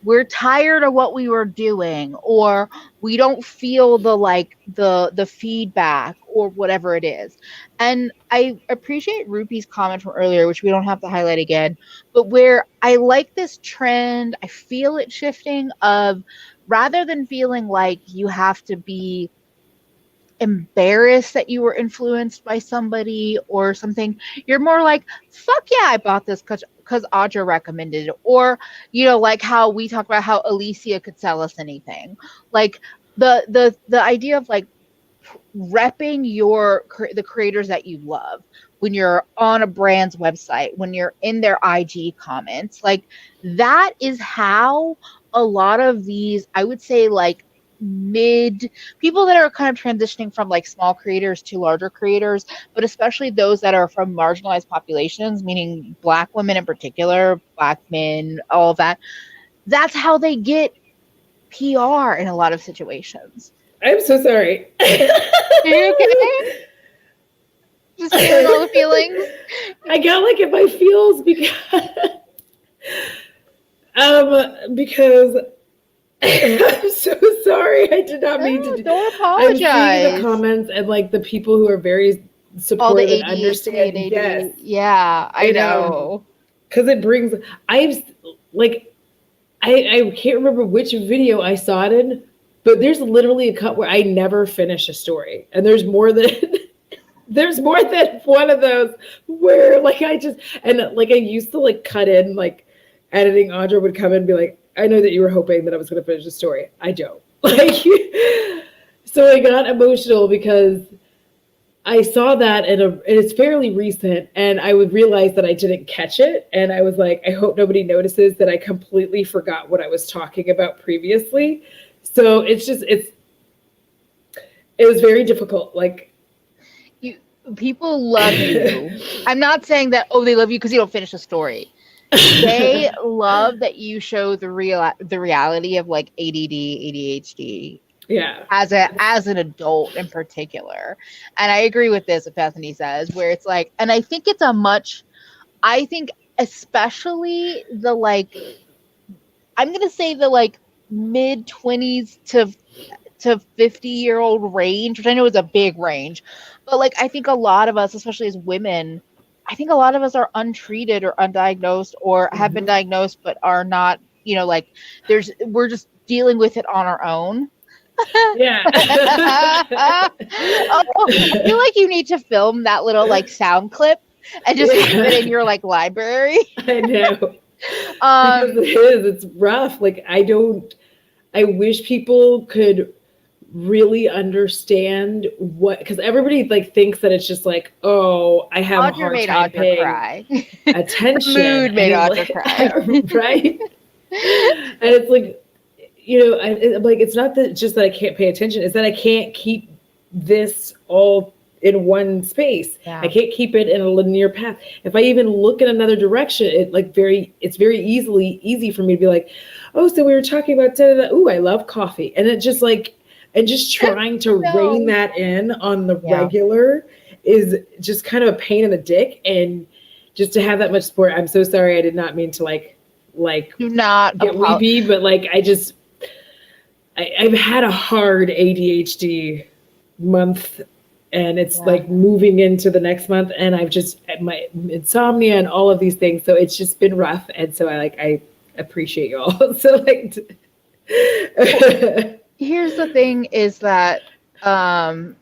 A: We're tired of what we were doing, or we don't feel the feedback or whatever it is. And I appreciate Rupi's comment from earlier, which we don't have to highlight again, but where I like this trend, I feel it shifting of rather than feeling like you have to be embarrassed that you were influenced by somebody or something, you're more like, fuck yeah, I bought this because Audra recommended it. Or, you know, like how we talk about how Alicia could sell us anything. Like the idea of like repping the creators that you love when you're on a brand's website, when you're in their IG comments, like that is how a lot of these, I would say, like mid people that are kind of transitioning from like small creators to larger creators, but especially those that are from marginalized populations, meaning Black women in particular, Black men, all of that. That's how they get PR in a lot of situations.
B: I'm so sorry.
A: Are you okay? Just feeling all the feelings.
B: I got like in my feels because I'm so sorry. I did not mean to
A: No,
B: do.
A: don't
B: I'm seeing the
A: apologize.
B: comments and like the people who are very
A: All the
B: supportive and
A: ADHD and
B: understand. Yes,
A: AD. Yeah, I know.
B: because it brings. I've like I can't remember which video I saw it in, but there's literally a cut where I never finish a story, and there's more than there's more than one of those where like I just and like I used to like cut in like editing. Audra would come in and be like, I know that you were hoping that I was going to finish the story. I don't. Like, so I got emotional because I saw that and it's fairly recent, and I would realize that I didn't catch it, and I was like, I hope nobody notices that I completely forgot what I was talking about previously. So it was very difficult. Like,
A: You people love you. I'm not saying that they love you because you don't finish a story. They love that you show the reality of like ADD, ADHD
B: yeah,
A: as an adult in particular. And I agree with this, what Bethany says, where it's like, and I think it's I think especially the like, I'm gonna say the like mid 20s to 50-year-old range, which I know is a big range, but like I think a lot of us, especially as women, I think a lot of us are untreated or undiagnosed or have been
B: mm-hmm.
A: diagnosed but are not, like we're just dealing with it on our own.
B: Yeah.
A: Oh, I feel like you need to film that little like sound clip and just have it in
B: Yeah.
A: your like library.
B: I know. Because
A: Um,
B: it's rough. Like, I wish people could really understand because everybody like thinks that it's just like, oh, I have a
A: Audra
B: hard
A: made
B: time
A: Audra
B: paying
A: cry. Her
B: attention.
A: mood
B: And
A: made
B: it's
A: Audra cry.
B: like, right? And it's like, I'm like, it's not that just that I can't pay attention, it's that I can't keep this all in one space. I
A: Yeah.
B: can't keep it in a linear path. If I even look in another direction, it's very easy for me to be like, oh, so we were talking about da, da, da. Ooh, I love coffee. And it just like, and just trying to rein
A: No.
B: that in on the
A: Yeah.
B: regular is just kind of a pain in the dick. And just to have that much support, I'm so sorry. I did not mean to like
A: Do not
B: get weepy, but like I've had a hard ADHD month, and it's
A: Yeah.
B: like moving into the next month, and I've just my insomnia and all of these things, so it's just been rough. And so I appreciate you all. So like,
A: Here's the thing is that and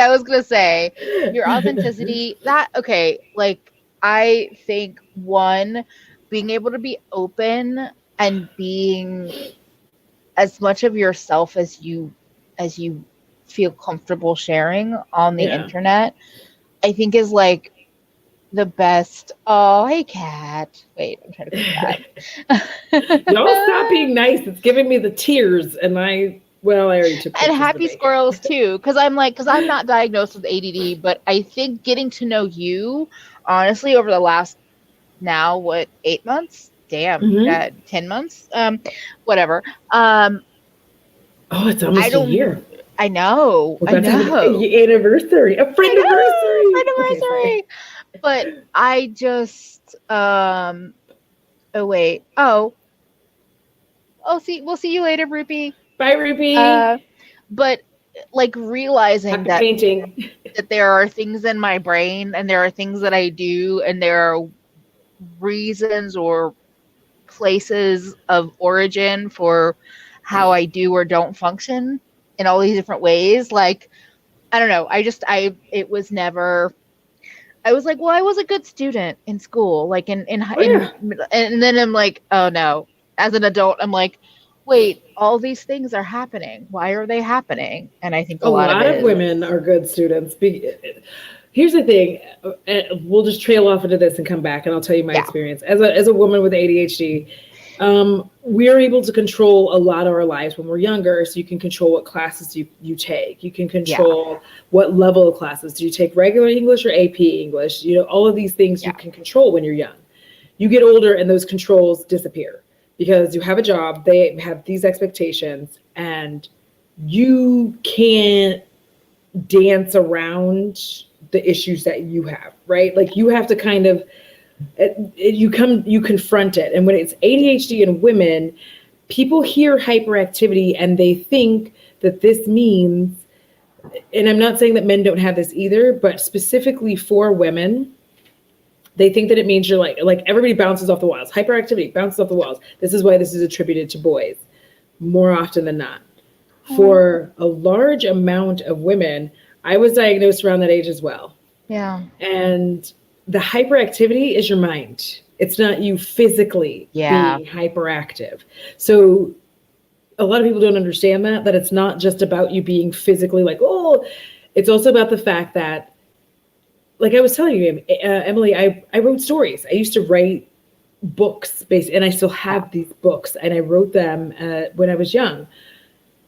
A: I was gonna say your authenticity, that okay, like I think one, being able to be open and being as much of yourself as you feel comfortable sharing on the
B: yeah.
A: internet, I think is like the best. Oh, hey cat. Wait, I'm trying to pick
B: Y'all stop
A: that.
B: being nice. It's giving me the tears, and I already took
A: And
B: pictures of
A: happy
B: it.
A: squirrels too, because I'm not diagnosed with ADD, but I think getting to know you honestly over the last, now what, 8 months, damn,
B: Mm-hmm.
A: 10 months, whatever,
B: Oh, it's
A: I
B: almost a
A: don't,
B: year.
A: I know,
B: We're
A: I
B: about to have an
A: know,
B: anniversary, a
A: I
B: friend
A: know, friend
B: anniversary. Okay,
A: anniversary,
B: sorry.
A: but I just oh wait, see, we'll see you later, Ruby.
B: Bye, Ruby.
A: uh but like realizing
B: Happy painting.
A: that there are things in my brain and there are things that I do and there are reasons or places of origin for how I do or don't function in all these different ways. Like, I don't know. It was never, I was like, well, I was a good student in school, like
B: Oh yeah.
A: and then I'm like, oh no, as an adult, I'm like, wait, all these things are happening. Why are they happening? And I think a
B: A
A: lot of
B: lot
A: it
B: of
A: is,
B: women are good students. Here's the thing. We'll just trail off into this and come back, and I'll tell you my
A: yeah,
B: experience as a woman with ADHD. We are able to control a lot of our lives when we're younger. So you can control what classes you take. You can
A: yeah,
B: control what level of classes. Do you take regular English or AP English? All of these things you
A: yeah,
B: can control when you're young. You get older and those controls disappear because you have a job, they have these expectations, and you can't dance around the issues that you have, right? Like you have to kind of you confront it. And when it's ADHD in women, people hear hyperactivity and they think that this means, and I'm not saying that men don't have this either, but specifically for women, they think that it means you're like everybody bounces off the walls. Hyperactivity bounces off the walls. This is why this is attributed to boys more often than not. For a large amount of women, I was diagnosed around that age as well.
A: Yeah.
B: And the hyperactivity is your mind. It's not you physically being hyperactive. So a lot of people don't understand that it's not just about you being physically like, oh, it's also about the fact that, like I was telling you, Emily, I wrote stories. I used to write books, and I still have these books, and I wrote them when I was young.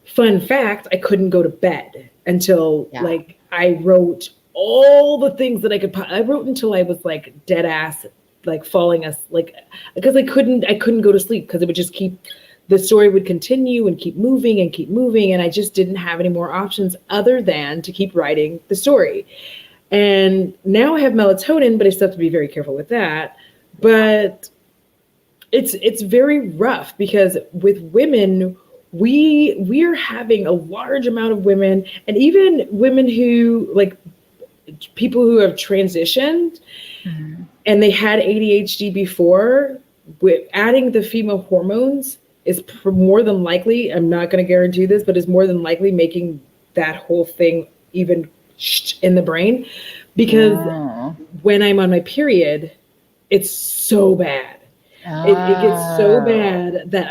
B: Fun fact, I couldn't go to bed until like I wrote all the things that I wrote until I was like dead ass, like falling us, like, because I couldn't go to sleep because it would just the story would continue and keep moving. And I just didn't have any more options other than to keep writing the story. And now I have melatonin, but I still have to be very careful with that. But it's very rough because with women, we're having a large amount of women, and even women who, like, people who have transitioned and they had ADHD before, with adding the female hormones is more than likely, I'm not going to guarantee this, but is more than likely making that whole thing even in the brain, because when I'm on my period, it's so bad. It gets so bad that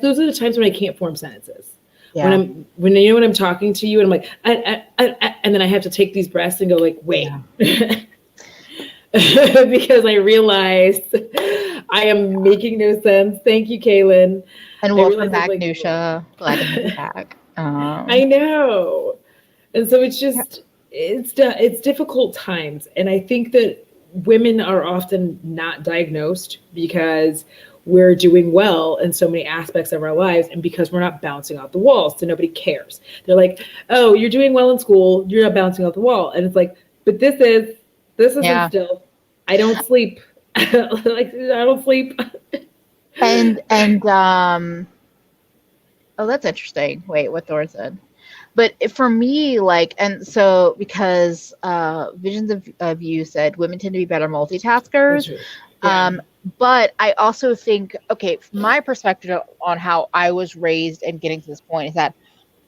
B: those are the times when I can't form sentences. Yeah. When you know, when I'm talking to you and I'm like, and then I have to take these breaths and go like, wait, because I realized I am making no sense. Thank you, Kaylin.
A: And welcome back, like, Nusha. Glad to have you back.
B: I know. And so it's just, it's difficult times. And I think that women are often not diagnosed because we're doing well in so many aspects of our lives, and because we're not bouncing off the walls, so nobody cares. They're like, oh, you're doing well in school, you're not bouncing off the wall. And it's like, but this isn't still. I don't sleep. Like, I don't sleep.
A: And oh, that's interesting. Wait, what Thor said. But for me, like, and so because Visions of You said women tend to be better multitaskers. But I also think, okay, from my perspective on how I was raised and getting to this point is that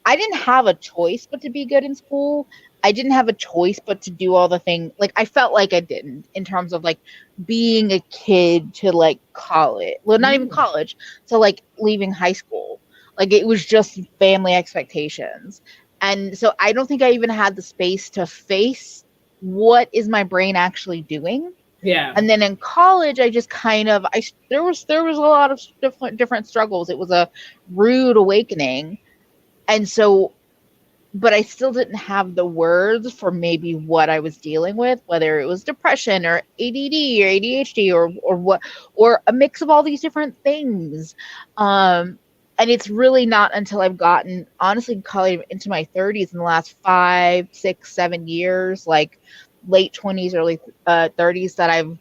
A: I didn't have a choice but to be good in school. I didn't have a choice but to do all the things. Like, I felt like I didn't, in terms of like being a kid to like college. Well, not even college, to like leaving high school. Like, it was just family expectations. And so I don't think I even had the space to face what is my brain actually doing.
B: Yeah.
A: And then in college, I just kind of, there was a lot of different struggles. It was a rude awakening. And so, but I still didn't have the words for maybe what I was dealing with, whether it was depression or ADD or ADHD or what, or a mix of all these different things. And it's really not until I've gotten, honestly, college into my 30s in the last 5, 6, 7 years, like late 20s, early 30s, that I've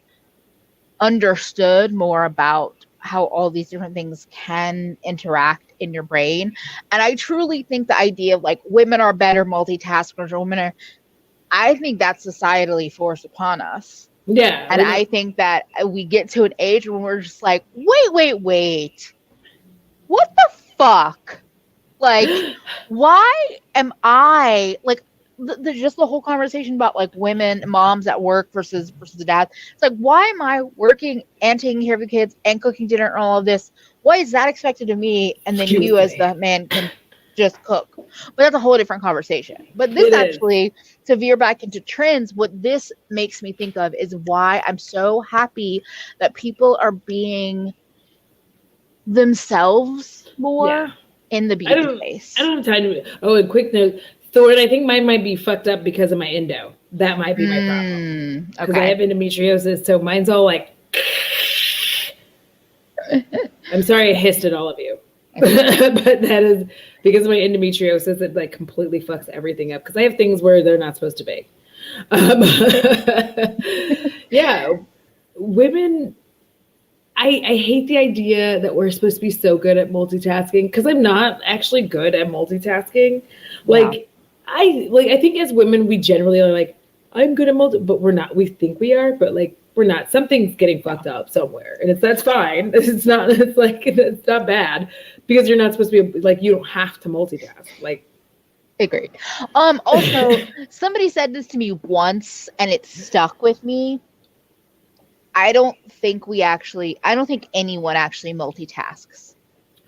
A: understood more about how all these different things can interact in your brain. And I truly think the idea of like women are better multitaskers, or I think that's societally forced upon us.
B: Yeah.
A: And I think that we get to an age when we're just like, wait. What the fuck? Like, why am I, like, just the whole conversation about like women, moms at work versus the dad. It's like, why am I working and taking care of the kids and cooking dinner and all of this? Why is that expected of me? And then you as the man can just cook. But that's a whole different conversation. But this actually, to veer back into trends, what this makes me think of is why I'm so happy that people are being themselves more in the beauty space.
B: I don't have time to. Oh, a quick note. Thorn, I think mine might be fucked up because of my endo. That might be my problem. Because I have endometriosis, so mine's all like. I'm sorry I hissed at all of you. But that is because of my endometriosis. It like completely fucks everything up because I have things where they're not supposed to be. Um, yeah, women. I hate the idea that we're supposed to be so good at multitasking because I'm not actually good at multitasking.
A: Yeah.
B: I think as women we generally are like I'm good at but we're not. We think we are, but like we're not. Something's getting
A: Yeah.
B: fucked up somewhere, and that's fine. It's not. It's like it's not bad because you're not supposed to be like you don't have to multitask. Like
A: Agreed. Also, somebody said this to me once and it stuck with me. I don't think anyone actually multitasks.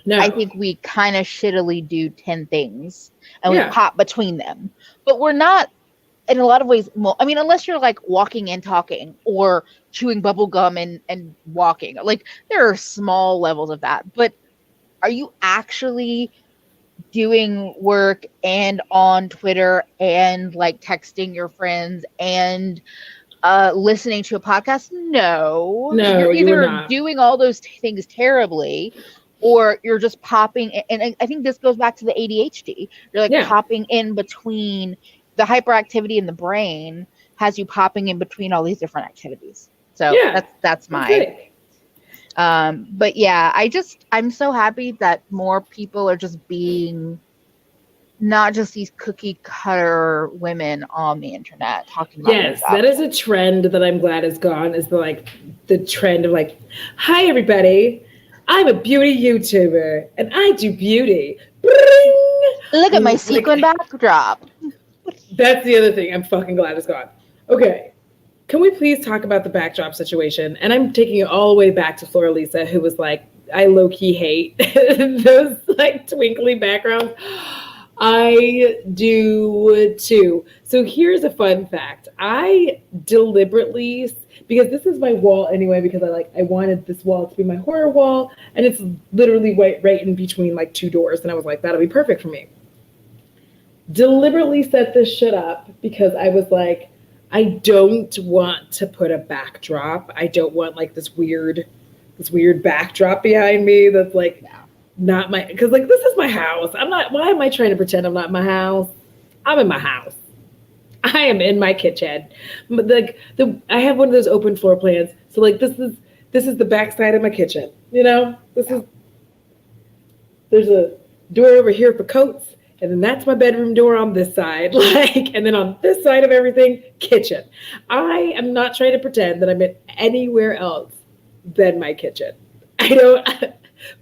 A: I
B: no,
A: think we kind of shittily do 10 things and we
B: yeah,
A: pop between them. But we're not, in a lot of ways, I mean, unless you're like walking and talking or chewing bubble gum and walking, like there are small levels of that. But are you actually doing work and on Twitter and like texting your friends and listening to a podcast? No,
B: no,
A: you're
B: you were
A: either
B: not.
A: doing all those things terribly or you're just popping. And I think this goes back to the ADHD. You're like
B: Yeah,
A: popping in between the hyperactivity in the brain has you popping in between all these different activities. So
B: yeah,
A: that's
B: that's
A: my
B: it.
A: but yeah, I'm so happy that more people are just being not just these cookie cutter women on the internet talking about
B: Yes, that
A: makeup.
B: is a trend that I'm glad is gone. Is the trend of like, hi everybody, I'm a beauty YouTuber and I do beauty.
A: Look at my
B: Bring!
A: sequin
B: Like
A: backdrop.
B: that's the other thing. I'm fucking glad it's gone. Okay, can we please talk about the backdrop situation? And I'm taking it all the way back to Flora Lisa, who was like, I low key hate those like twinkly backgrounds. I do too. So here's a fun fact. I deliberately, because this is my wall anyway, because I wanted this wall to be my horror wall, and it's literally right in between like two doors, and I was like, that'll be perfect for me. Deliberately set this shit up because I was like, I don't want to put a backdrop. I don't want like this weird backdrop behind me that's like
A: Yeah.
B: not my because like this is my house. I'm not why am I trying to pretend I'm not in my house? I'm in my house. I am in my kitchen. But like I have one of those open floor plans. So like this is the backside of my kitchen. You know? This
A: Yeah.
B: is there's a door over here for coats, and then that's my bedroom door on this side. Like, and then on this side of everything, kitchen. I am not trying to pretend that I'm in anywhere else than my kitchen. I don't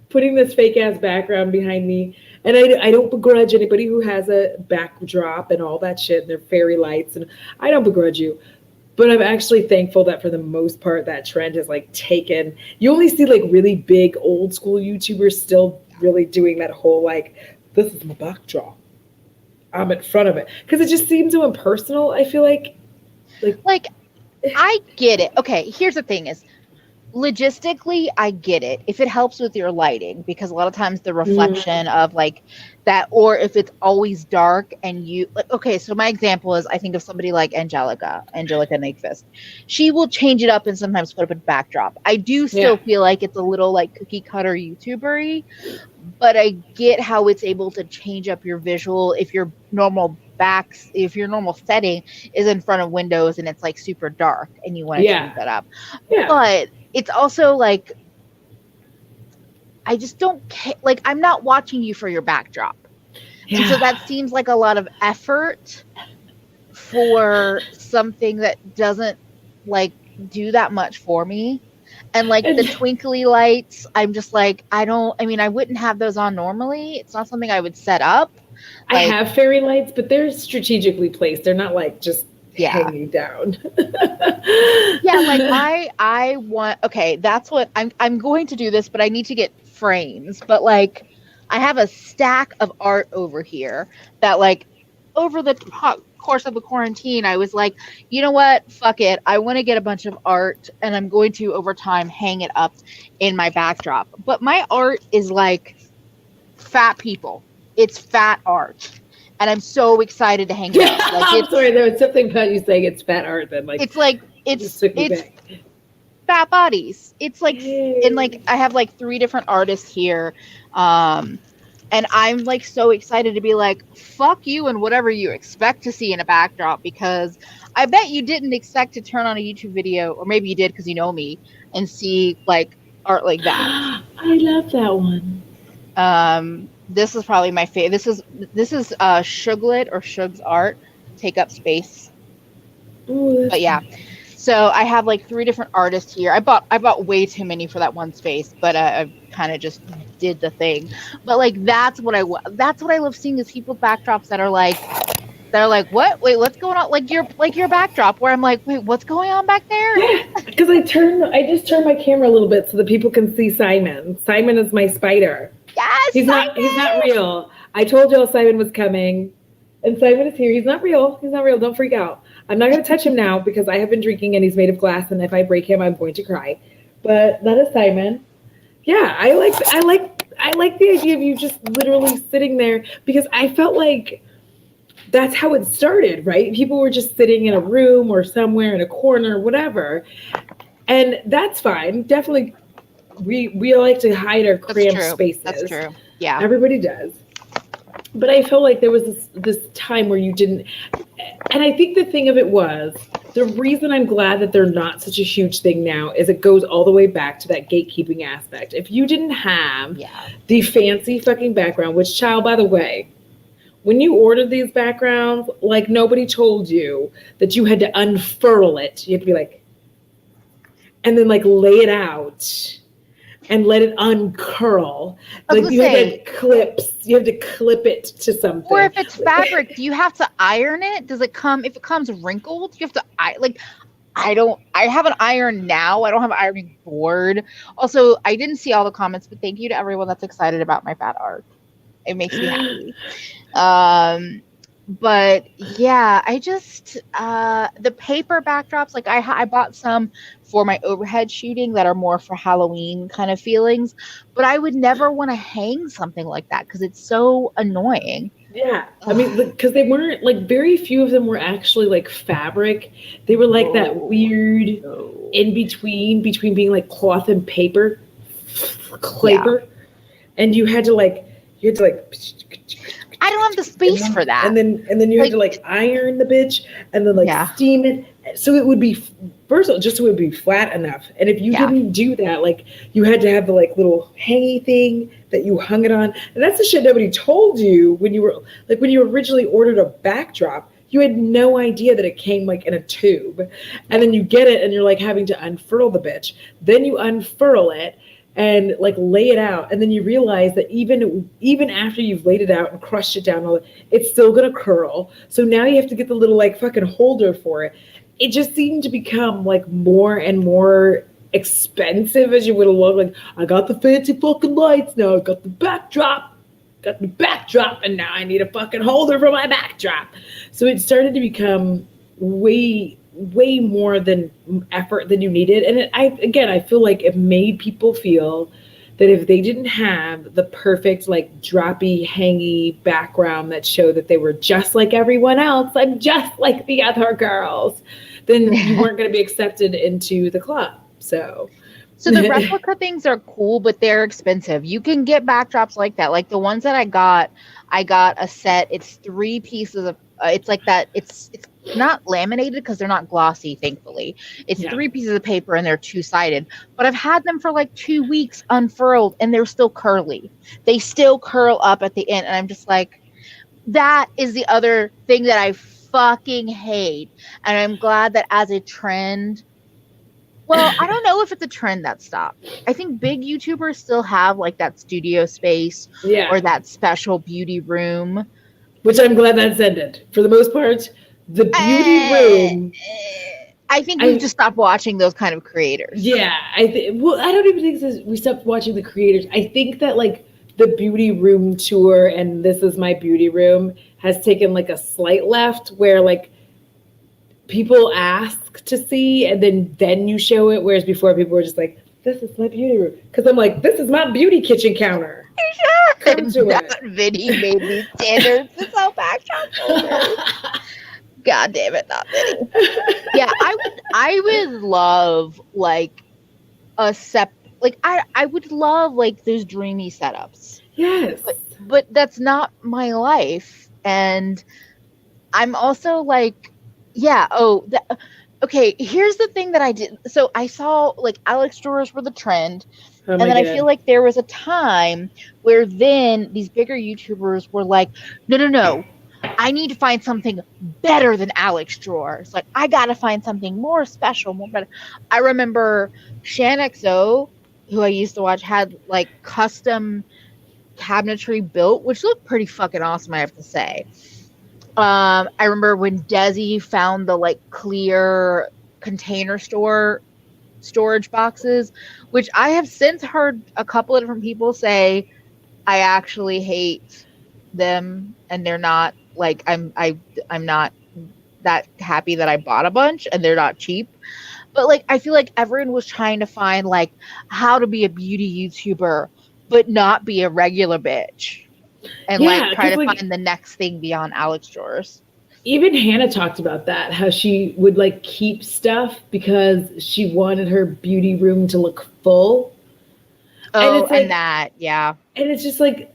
B: putting this fake ass background behind me. And I don't begrudge anybody who has a backdrop and all that shit and their fairy lights. And I don't begrudge you. But I'm actually thankful that for the most part, that trend has like taken. You only see like really big old school YouTubers still really doing that whole like, this is my backdrop. I'm in front of it because it just seems so impersonal. I feel like
A: Like I get it. Okay, here's the thing is logistically I get it if it helps with your lighting because a lot of times the reflection of like that or if it's always dark and you like okay so my example is I think of somebody like Angelica Nakefist. She will change it up and sometimes put up a backdrop. I do still
B: yeah,
A: feel like it's a little like cookie cutter YouTubery, but I get how it's able to change up your visual if your normal setting is in front of windows and it's like super dark and you want to change
B: yeah,
A: that up.
B: yeah,
A: But it's also like I just don't care. Like I'm not watching you for your backdrop. And so that
B: yeah.
A: seems like a lot of effort for something that doesn't like do that much for me. And like the
B: And
A: twinkly lights, I'm just like, I mean, I wouldn't have those on normally. It's not something I would set up.
B: I
A: Like,
B: have fairy lights, but they're strategically placed. They're not like just
A: yeah.
B: hanging down.
A: Yeah, like I want okay, that's what I'm going to do this, but I need to get frames. But like I have a stack of art over here that like over the course of the quarantine I was like, "You know what? Fuck it. I want to get a bunch of art and I'm going to over time hang it up in my backdrop." But my art is like fat people. It's fat art. And I'm so excited to hang it up. Like
B: I'm sorry, there was something about you saying it's fat art that like
A: it's like
B: it just took me
A: it's
B: back.
A: fat bodies. It's like and like
B: Yay.
A: I have like three different artists here. Um And I'm like so excited to be like, fuck you and whatever you expect to see in a backdrop, because I bet you didn't expect to turn on a YouTube video, or maybe you did because you know me, and see like art like that.
B: I love that one.
A: This is probably my favorite. This is Shuglet or Shug's art. Take up space.
B: Oh, that's
A: But yeah.
B: nice.
A: So I have like 3 different artists here. I bought way too many for that one space, but I kind of just did the thing. But like that's what I love seeing, is people's backdrops that are like, what? Wait, what's going on? Like your backdrop where I'm like, wait, what's going on back there?
B: Yeah, because I just turned my camera a little bit so that people can see Simon. Simon is my spider.
A: Yes,
B: He's not
A: Simon!
B: real. I told y'all Simon was coming, and Simon is here. He's not real. He's not real. Don't freak out. I'm not going to touch him now because I have been drinking and he's made of glass, and if I break him, I'm going to cry. But that is Simon. Yeah, I like the idea of you just literally sitting there, because I felt like that's how it started, right? People were just sitting in a room or somewhere in a corner, whatever. And that's fine. Definitely, we like to hide our
A: That's
B: cramped
A: true. That's
B: spaces.
A: true. Yeah.
B: Everybody does. But I felt like there was this time where you didn't. And I think the thing of it was, the reason I'm glad that they're not such a huge thing now is it goes all the way back to that gatekeeping aspect. If you didn't have
A: Yeah.
B: the fancy fucking background, which, child, by the way, when you ordered these backgrounds, like, nobody told you that you had to unfurl it. You had to be like, and then like lay it out and let it uncurl.
A: I was
B: Like,
A: gonna
B: you had
A: say,
B: like clips. You have to clip it to something.
A: or if it's fabric, do you have to iron it? Does it come, if it comes wrinkled, you have to I have an iron now. I don't have an ironing board. Also, I didn't see all the comments, but thank you to everyone that's excited about my bad art. It makes me happy. But yeah, I just the paper backdrops, like I bought some for my overhead shooting that are more for Halloween kind of feelings, but I would never want to hang something like that because it's so annoying.
B: Yeah, I mean, because they weren't like, very few of them were actually like fabric. They were like that weird in between being like cloth and paper, claper, and you had to like
A: I don't have the space for that.
B: and then you had to like iron the bitch and then like steam it, so it would be, first of all, just so it would be flat enough. And if you didn't do that, like, you had to have the like little hangy thing that you hung it on. And that's the shit nobody told you when you originally ordered a backdrop. You had no idea that it came like in a tube, and then you get it and you're like having to unfurl the bitch. Then you unfurl it and like lay it out, and then you realize that even after you've laid it out and crushed it down, it's still gonna curl. So now you have to get the little like fucking holder for it. It just seemed to become like more and more expensive as you would look. Like, I got the fancy fucking lights, now I got the backdrop, and now I need a fucking holder for my backdrop. So it started to become way more than effort than you needed. And I feel like it made people feel that if they didn't have the perfect like droppy hangy background that showed that they were just like everyone else, I'm just like the other girls, then you weren't going to be accepted into the club. So
A: the replica things are cool, but they're expensive. You can get backdrops like that. Like the ones that I got a set. It's 3 pieces of it's like that. It's not laminated because they're not glossy, thankfully. It's 3 pieces of paper and they're 2-sided. But I've had them for like 2 weeks unfurled and they're still curly. They still curl up at the end, and I'm just like, that is the other thing that I fucking hate. And I'm glad that as a trend, well, I don't know if it's a trend that stopped. I think big YouTubers still have like that studio space or that special beauty room.
B: Which I'm glad that's ended. For the most part, the beauty room.
A: I think we've just stopped watching those kind of creators.
B: Yeah, I don't even think we stopped watching the creators. I think that like the beauty room tour and This Is My Beauty Room has taken like a slight left, where like people ask to see and then you show it, whereas before people were just like, this is my beauty room. Because I'm like, this is my beauty kitchen counter. Come to
A: that Vinny made me standards. It's all backdrop. God damn it, not Vinny. Yeah, I would love like I would love like those dreamy setups.
B: Yes.
A: but that's not my life. And I'm also like, yeah, okay, here's the thing that I did. So I saw like Alex drawers were the trend.
B: Oh
A: And
B: my
A: then I feel
B: God.
A: like there was a time where then these bigger YouTubers were like, no, no, no. I need to find something better than Alex drawers. Like I gotta find something more special, more better. I remember ShanXO, who I used to watch, had like custom cabinetry built, which looked pretty fucking awesome, I have to say. I remember when Desi found the like clear container storage boxes, which I have since heard a couple of different people say I actually hate them, and they're not like I'm not that happy that I bought a bunch, and they're not cheap. But like I feel like everyone was trying to find like how to be a beauty YouTuber but not be a regular bitch, and like
B: Yeah,
A: try
B: because
A: to
B: like
A: find the next thing beyond Alex drawers.
B: even Hannah talked about that, how she would like keep stuff because she wanted her beauty room to look full. And
A: Oh,
B: it's
A: and
B: like,
A: that, yeah.
B: and it's just like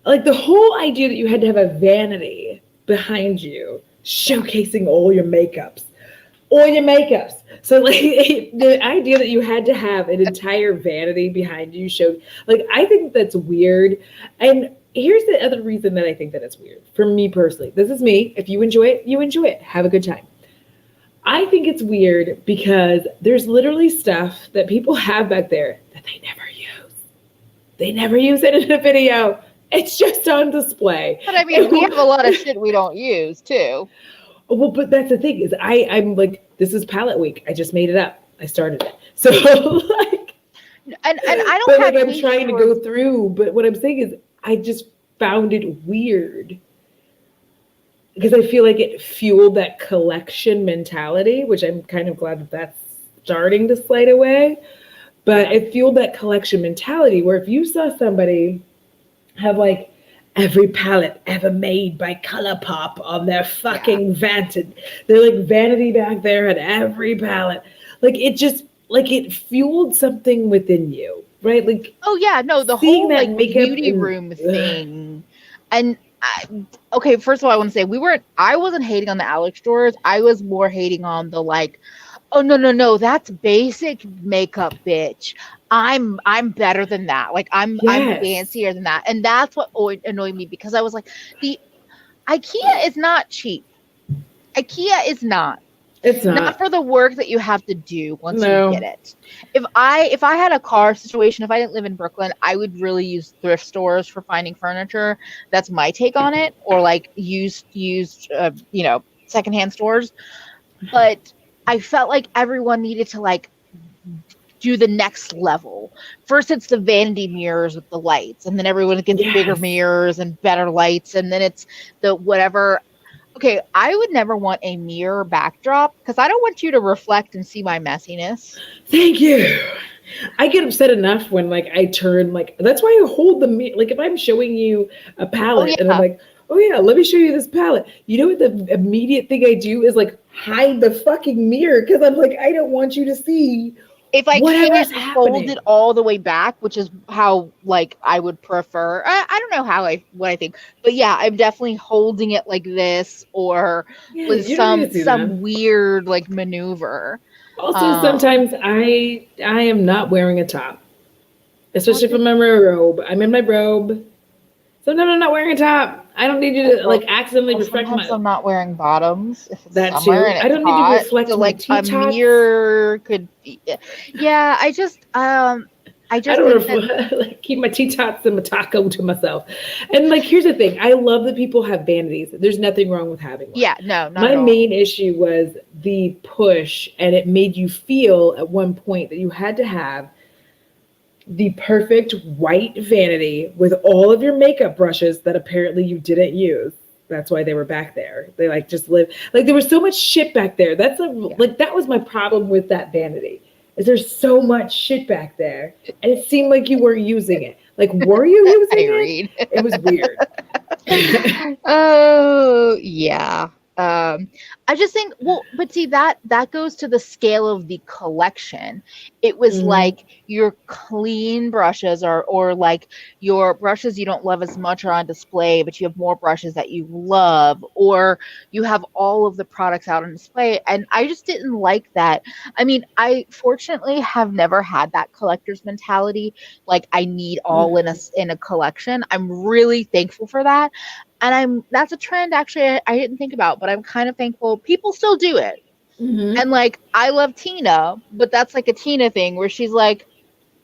B: the whole idea that you had to have a vanity behind you
A: Yeah.
B: showcasing all your makeups. So like the idea that you had to have an entire vanity behind you showed, like, I think that's weird. And here's the other reason that I think that it's weird for me personally. This is me. If you enjoy it, you enjoy it. Have a good time. I think it's weird because there's literally stuff that people have back there that they never use. They never use it in a video. It's just on display.
A: But I mean, we have a lot of shit we don't use too.
B: Well, but that's the thing is I'm like, this is palette week. I just made it up. I started it. So like,
A: And I
B: but
A: don't
B: like
A: have
B: I'm
A: hate
B: trying to
A: towards.
B: go through. But what I'm saying is I just found it weird because I feel like it fueled that collection mentality, which I'm kind of glad that that's starting to slide away. But
A: Yeah.
B: it fueled that collection mentality where if you saw somebody have like every palette ever made by ColourPop on their
A: Yeah.
B: fucking vanity, their like vanity back there had every palette, like it just like it fueled something within you, right? Like
A: Oh yeah, no, the
B: seeing
A: whole
B: that
A: like
B: makeup
A: beauty
B: and
A: room thing. And okay, first of all, I want to say I wasn't hating on the Alex drawers. I was more hating on the like, oh no, no, no, that's basic makeup, bitch. I'm better than that. Like I'm
B: yes,
A: fancier than that. And that's what annoyed me, because I was like, the IKEA is not cheap. IKEA is not.
B: it's
A: Not
B: not.
A: for the work that you have to do once you get
B: No,
A: it. If I had a car situation, if I didn't live in Brooklyn, I would really use thrift stores for finding furniture. That's my take on it, or like used secondhand stores. But I felt like everyone needed to like do the next level. First, it's the vanity mirrors with the lights, and then everyone gets bigger
B: yes.
A: mirrors and better lights, and then it's the whatever. Okay, I would never want a mirror backdrop because I don't want you to reflect and see my messiness.
B: Thank you. I get upset enough when like I turn like that's why I hold the like if I'm showing you a
A: Oh
B: palette and I'm
A: yeah,
B: like, oh yeah, let me show you this palette. You know what the immediate thing I do is like hide the fucking mirror because I'm like I don't want you to see
A: if I
B: whatever's
A: can't fold it
B: happening.
A: all the way back, which is how like I would prefer. I don't know what I think, but yeah, I'm definitely holding it like this, or
B: Yeah,
A: with
B: you don't need to see that.
A: some weird like maneuver.
B: Also,
A: Um,
B: sometimes I am not wearing a top,
A: oh,
B: especially if I'm in my robe. I'm in my robe. Sometimes I'm not wearing a top. I don't need you to like accidentally reflect
A: sometimes
B: my
A: I'm not wearing bottoms if it's
B: that
A: summer
B: too.
A: and
B: I
A: it's
B: don't need to
A: hot. So
B: reflect my
A: like a
B: T-tots.
A: mirror could be, yeah, I
B: I
A: just
B: don't
A: think that
B: like keep my T-tots and my taco to myself. And like, here's the thing: I love that people have vanities. There's nothing wrong with having one.
A: yeah, no, not at
B: My
A: all.
B: main issue was the push, and it made you feel at one point that you had to have the perfect white vanity with all of your makeup brushes that apparently you didn't use. That's why they were back there. They like just live like there was so much shit back there. That's a
A: Yeah.
B: like that was my problem with that vanity. Is there's so much shit back there, and it seemed like you weren't using it. Like, were you using
A: I
B: it?
A: read.
B: It was weird.
A: Oh, yeah. I just think, well, but see that goes to the scale of the collection. It was
B: Mm-hmm.
A: like your clean brushes or like your brushes you don't love as much are on display, but you have more brushes that you love, or you have all of the products out on display. And I just didn't like that. I mean, I fortunately have never had that collector's mentality. Like I need all in a collection. I'm really thankful for that. And that's a trend actually I didn't think about, but I'm kind of thankful people still do it.
B: Mm-hmm.
A: And like I love Tina, but that's like a Tina thing where she's like,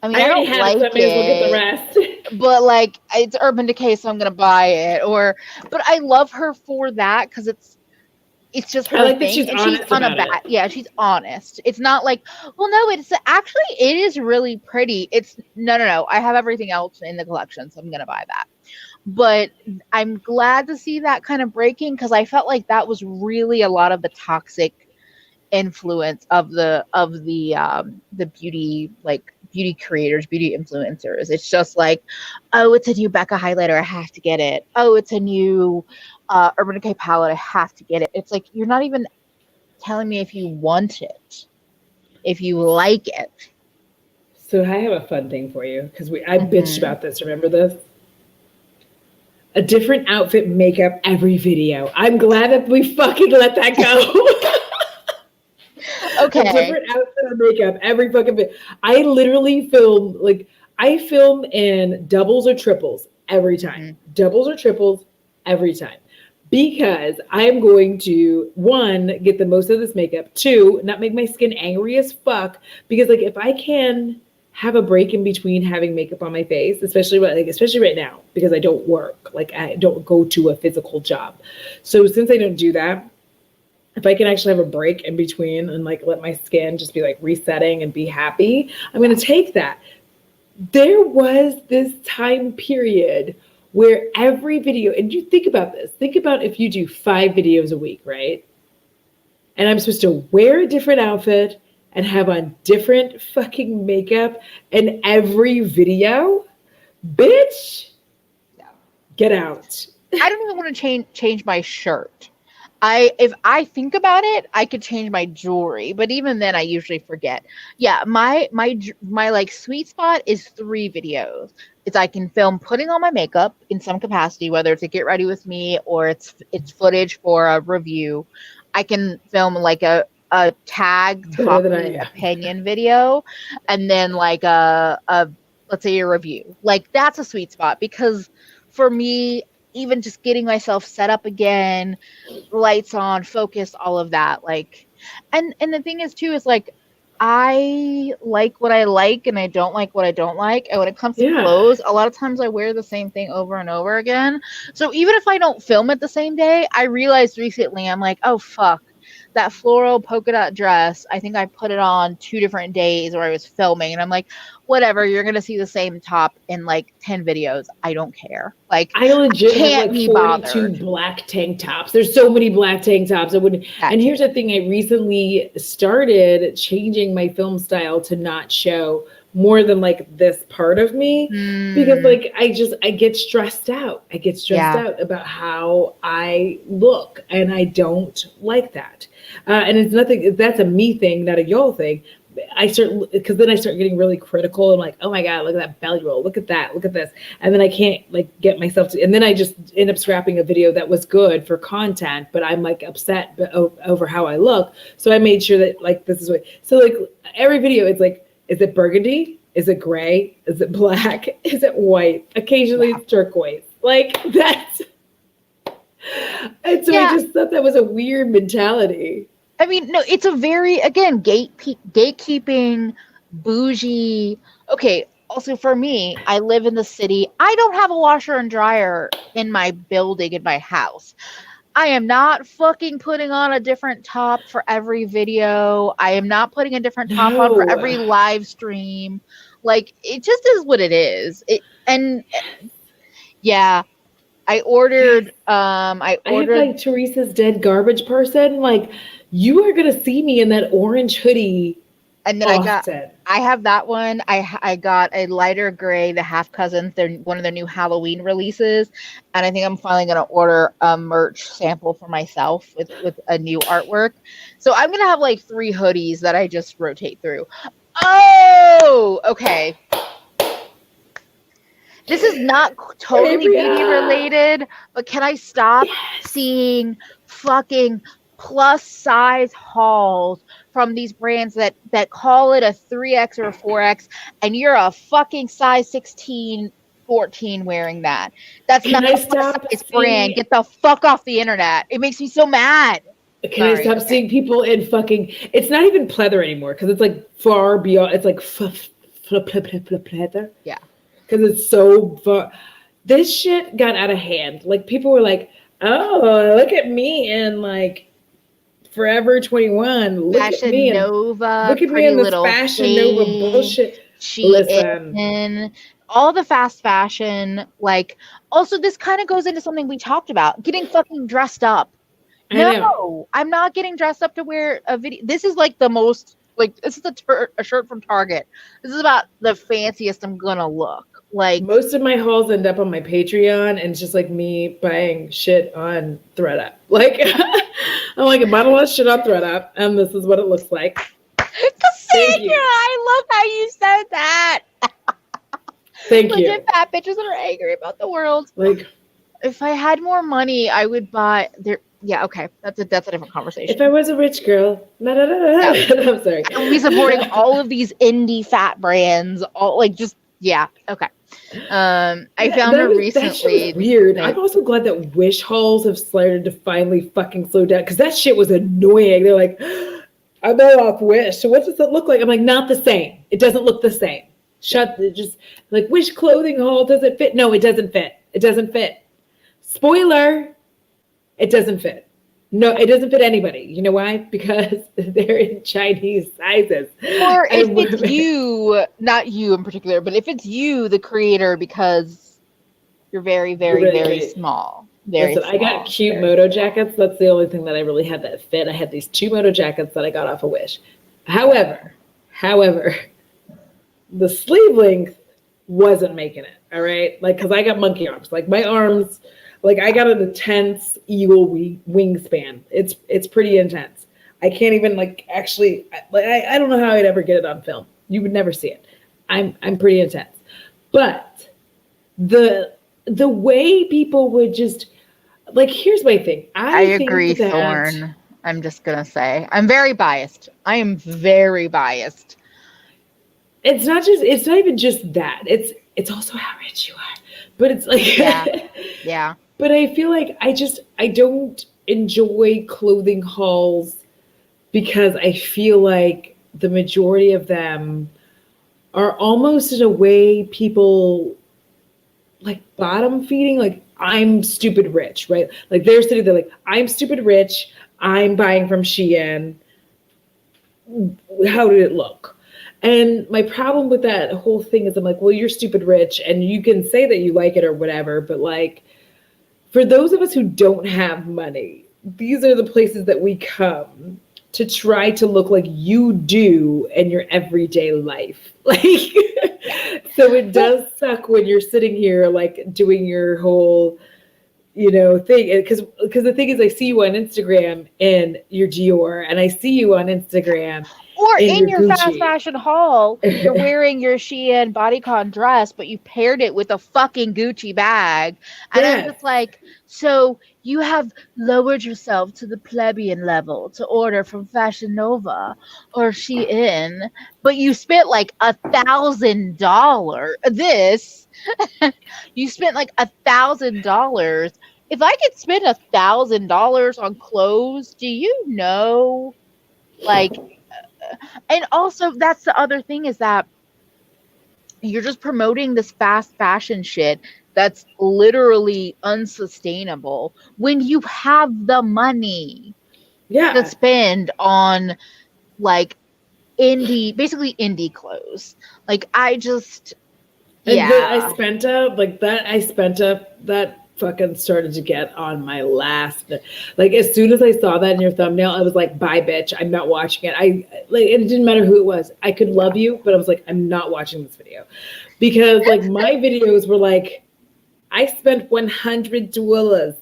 A: I mean,
B: I
A: I
B: already
A: don't
B: have it, so I
A: like
B: may as well get the
A: it,
B: rest.
A: but like it's Urban Decay, so I'm gonna buy it. Or, but I love her for that because it's just
B: I
A: her
B: like that
A: thing,
B: she's
A: and she's
B: honest
A: on a
B: about
A: bat.
B: it.
A: Yeah, she's honest. It's not like, well, no, it's actually it is really pretty. It's no, no, no. I have everything else in the collection, so I'm gonna buy that. But I'm glad to see that kind of breaking because I felt like that was really a lot of the toxic influence of the beauty, like beauty creators, beauty influencers. It's just like, oh, it's a new Becca highlighter, I have to get it. Oh, it's a new Urban Decay palette, I have to get it. It's like you're not even telling me if you want it, if you like it.
B: So I have a fun thing for you because I bitched
A: Mm-hmm.
B: about this. Remember this? A different outfit makeup every video. I'm glad that we fucking let that go. A
A: Okay.
B: different outfit or makeup every fucking video. I literally film like I film in doubles or triples every time.
A: Mm-hmm.
B: Doubles or triples every time. Because I'm going to one, get the most of this makeup, two, not make my skin angry as fuck. Because like if I can have a break in between having makeup on my face, especially right now, because I don't work, like I don't go to a physical job. So since I don't do that, if I can actually have a break in between and like let my skin just be like resetting and be happy, I'm going to take that. There was this time period where every video, and you think about this, think about if you do 5 videos a week, right? And I'm supposed to wear a different outfit and have on different fucking makeup in every video, bitch,
A: Yeah.
B: get out.
A: I don't even want to change my shirt. I if I think about it, I could change my jewelry, but even then I usually forget. Yeah, my like sweet spot is 3 videos. It's I can film putting on my makeup in some capacity, whether it's a get ready with me or it's footage for a review. I can film like a tag
B: Better than I
A: talking
B: am.
A: opinion video, and then like a let's say a review. Like that's a sweet spot because for me, even just getting myself set up again, lights on, focus, all of that. Like, and the thing is too is like I like what I like and I don't like what I don't like. And when it comes to
B: Yeah.
A: clothes, a lot of times I wear the same thing over and over again. So even if I don't film it the same day, I realized recently I'm like, oh fuck, that floral polka dot dress, I think I put it on 2 different days where I was filming, and I'm like, whatever, you're gonna see the same top in like 10 videos. I don't care. Like
B: I
A: I
B: legit have
A: can't
B: like
A: be
B: 42
A: bothered.
B: black tank tops. There's so many black tank tops. I wouldn't.
A: That
B: And
A: too.
B: here's the thing: I recently started changing my film style to not show more than like this part of me, because
A: Mm,
B: like I get stressed out. I get stressed
A: yeah.
B: out about how I look, and I don't like that. And it's nothing. That's a me thing, not a y'all thing. I start because then I start getting really critical and like, oh my god, look at that belly roll, look at that, look at this, and then I can't like get myself to, and then I just end up scrapping a video that was good for content, but I'm like upset over how I look. So I made sure that like this is what. So like every video, it's like, is it burgundy? Is it gray? Is it black? Is it white? Occasionally
A: Yeah.
B: it's turquoise. Like that's. And so I
A: Yeah.
B: just thought that was a weird mentality.
A: I mean, no, it's a very, again, gatekeeping, bougie. Okay. Also, for me, I live in the city. I don't have a washer and dryer in my building, in my house. I am not fucking putting on a different top for every video. I am not putting a different top on for
B: No.
A: every live stream. Like, it just is what it is. And yeah,
B: Yes.
A: I
B: I have
A: ordered
B: like Teresa's dead garbage person. Like, you are gonna see me in that orange hoodie
A: And then
B: often.
A: I have that one. I got a lighter gray, the Half Cousins. They're one of their new Halloween releases, and I think I'm finally gonna order a merch sample for myself with a new artwork. So I'm gonna have like 3 hoodies that I just rotate through. Oh, okay. This is not totally beauty related, but can I stop seeing fucking plus size hauls from these brands that call it a 3X or a 4X and you're a fucking size 16, 14 wearing that? That's
B: Can
A: not
B: I
A: a
B: stop
A: plus size
B: seeing?
A: brand. Get the fuck off the internet. It makes me so mad.
B: Can I stop seeing people in fucking? It's not even pleather anymore because it's like far beyond. It's like pleather.
A: Yeah.
B: Because it's so far. This shit got out of hand. Like people were like, "Oh, look at me in like Forever 21. Look at
A: Fashion
B: me and
A: Nova,
B: look at me
A: Pretty
B: in this
A: Little
B: Fashion Nova
A: Thing,
B: bullshit." Listen,
A: Shein, all the fast fashion. Like, also, this kind of goes into something we talked about: getting fucking dressed up.
B: I know.
A: No, I'm not getting dressed up to wear a video. This is like the most like this is a shirt from Target. This is about the fanciest I'm gonna look. Like
B: Most of my hauls end up on my Patreon, and it's just like me buying shit on ThreadUp. Like, I'm like, I bought a lot of shit on ThreadUp, and this is what it looks like.
A: Cassandra, I love how you said that.
B: Thank you.
A: Legit fat bitches that are angry about the world.
B: Like,
A: if I had more money, I would buy there. Yeah, okay, that's a different conversation.
B: if I was a rich girl, no. I'm sorry.
A: I would be supporting all of these indie fat brands. All like just yeah, okay. I found her recently.
B: That weird. I'm also glad that Wish hauls have started to finally fucking slow down because that shit was annoying. They're like, I bought off Wish. So what does it look like? I'm like, not the same. It doesn't look the same. Just like Wish clothing haul doesn't fit. No, it doesn't fit. It doesn't fit. Spoiler, it doesn't fit. No, it doesn't fit anybody. You know why? Because they're in Chinese sizes.
A: Or if it's you, not you in particular, but if it's you, the creator, because you're very, very, very small.
B: Listen, I got cute moto jackets. That's the only thing that I really had that fit. I had these 2 moto jackets that I got off of Wish. However, the sleeve length wasn't making it. All right, like because I got monkey arms. Like my arms. Like I got an intense eagle wingspan. It's pretty intense. I can't even like actually. I don't know how I'd ever get it on film. You would never see it. I'm pretty intense. But the way people would just like here's my thing. I
A: agree, Thorne. I'm just gonna say I'm very biased. I am very biased.
B: It's not even just that. It's also how rich you are. But it's like
A: yeah.
B: But I feel like I don't enjoy clothing hauls because I feel like the majority of them are almost in a way people like bottom feeding, like I'm stupid rich, right? Like they're sitting there like, I'm stupid rich, I'm buying from Shein. How did it look? And my problem with that whole thing is I'm like, well, you're stupid rich and you can say that you like it or whatever, but like for those of us who don't have money, these are the places that we come to try to look like you do in your everyday life. Like, so it does suck when you're sitting here like doing your whole, thing. Because the thing is, I see you on Instagram in your Dior, and I see you on Instagram.
A: Or in your fast fashion haul, you're wearing your Shein bodycon dress, but you paired it with a fucking Gucci bag. And I'm just like, so you have lowered yourself to the plebeian level to order from Fashion Nova or Shein, but you spent like $1,000. You spent like $1,000. If I could spend $1,000 on clothes, do you know, like, and also that's the other thing is that you're just promoting this fast fashion shit that's literally unsustainable when you have the money to spend on like basically indie clothes. Like I spent up that
B: fucking started to get on my last. Like as soon as I saw that in your thumbnail, I was like, "Bye, bitch! I'm not watching it." I like, and it didn't matter who it was. I could love you, but I was like, "I'm not watching this video," because like my videos were like, I spent $100.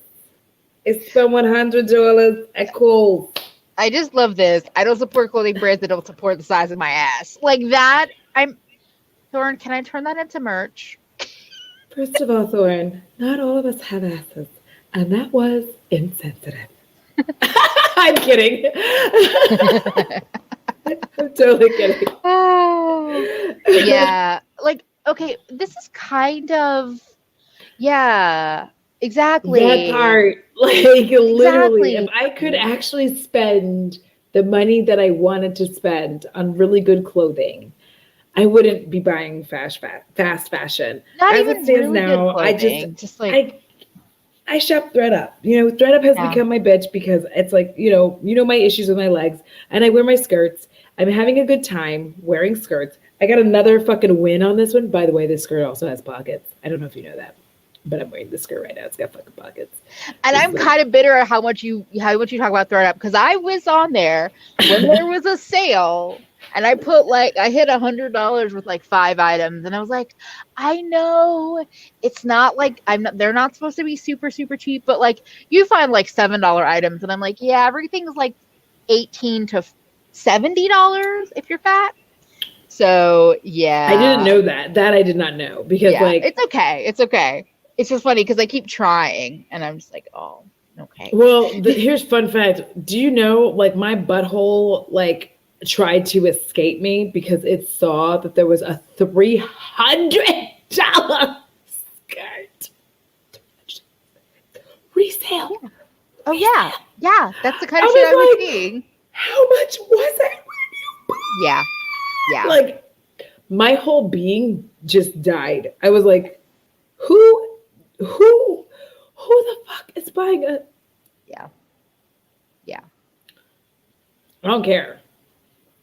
B: I spent $100 at Kohl's.
A: I just love this. I don't support clothing brands that don't support the size of my ass. Like that. Thorn, can I turn that into merch?
B: First of all, Thorn, not all of us have asses, and that was insensitive. I'm kidding. I'm totally kidding.
A: Yeah. Like, okay, this is kind of, yeah, exactly.
B: That part, like literally,
A: Exactly.
B: if I could actually spend the money that I wanted to spend on really good clothing, I wouldn't be buying fast fashion.
A: Not
B: As
A: even
B: it stands
A: really
B: now,
A: good clothing. Just like
B: I shop ThredUp. You know, ThredUp has
A: Yeah.
B: become my bitch because it's like, you know my issues with my legs, and I wear my skirts. I'm having a good time wearing skirts. I got another fucking win on this one. By the way, this skirt also has pockets. I don't know if you know that, but I'm wearing this skirt right now. It's got fucking pockets.
A: And
B: It's
A: I'm
B: like-
A: kind of bitter at how much you talk about ThredUp because I was on there when there was a sale and I hit $100 with like 5 items and I was like, I know it's not like they're not supposed to be super super cheap, but like you find like $7 items and I'm like, yeah, everything's like $18 to $70 if you're fat. So yeah,
B: I didn't know that. That I did not know because like
A: it's okay. It's okay. It's just funny because I keep trying and I'm just like, oh, okay.
B: Well, here's fun fact. Do you know, like, my butthole, like, tried to escape me because it saw that there was a $300 skirt resale.
A: Oh yeah, yeah. That's the kind of
B: I
A: shit I
B: was
A: was
B: like,
A: seeing.
B: How much was it?
A: Yeah, yeah.
B: Like, my whole being just died. I was like, who the fuck is buying a?
A: Yeah.
B: I don't care.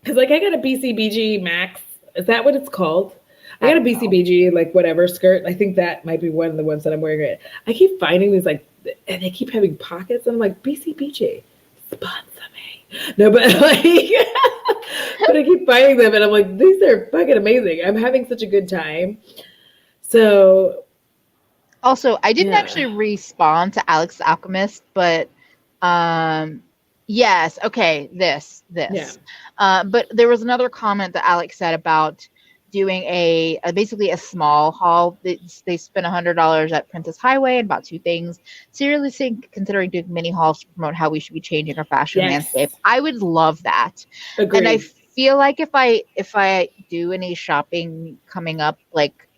B: Because, like, I got a BCBG Max. Is that what it's called? I got a BCBG, like, whatever skirt. I think that might be one of the ones that I'm wearing. Right. I keep finding these, like, and they keep having pockets. And I'm like, BCBG, sponsor me. No, but, like, but I keep finding them. And I'm like, these are fucking amazing. I'm having such a good time. So.
A: Also, I didn't actually respond to Alex the Alchemist, but yes, okay, this.
B: Yeah.
A: But there was another comment that Alex said about doing basically a small haul. They spent $100 at Princess Highway and bought 2 things. Seriously considering doing mini hauls to promote how we should be changing our fashion landscape. I would love that.
B: Agreed.
A: And I feel like if I do any shopping coming up, like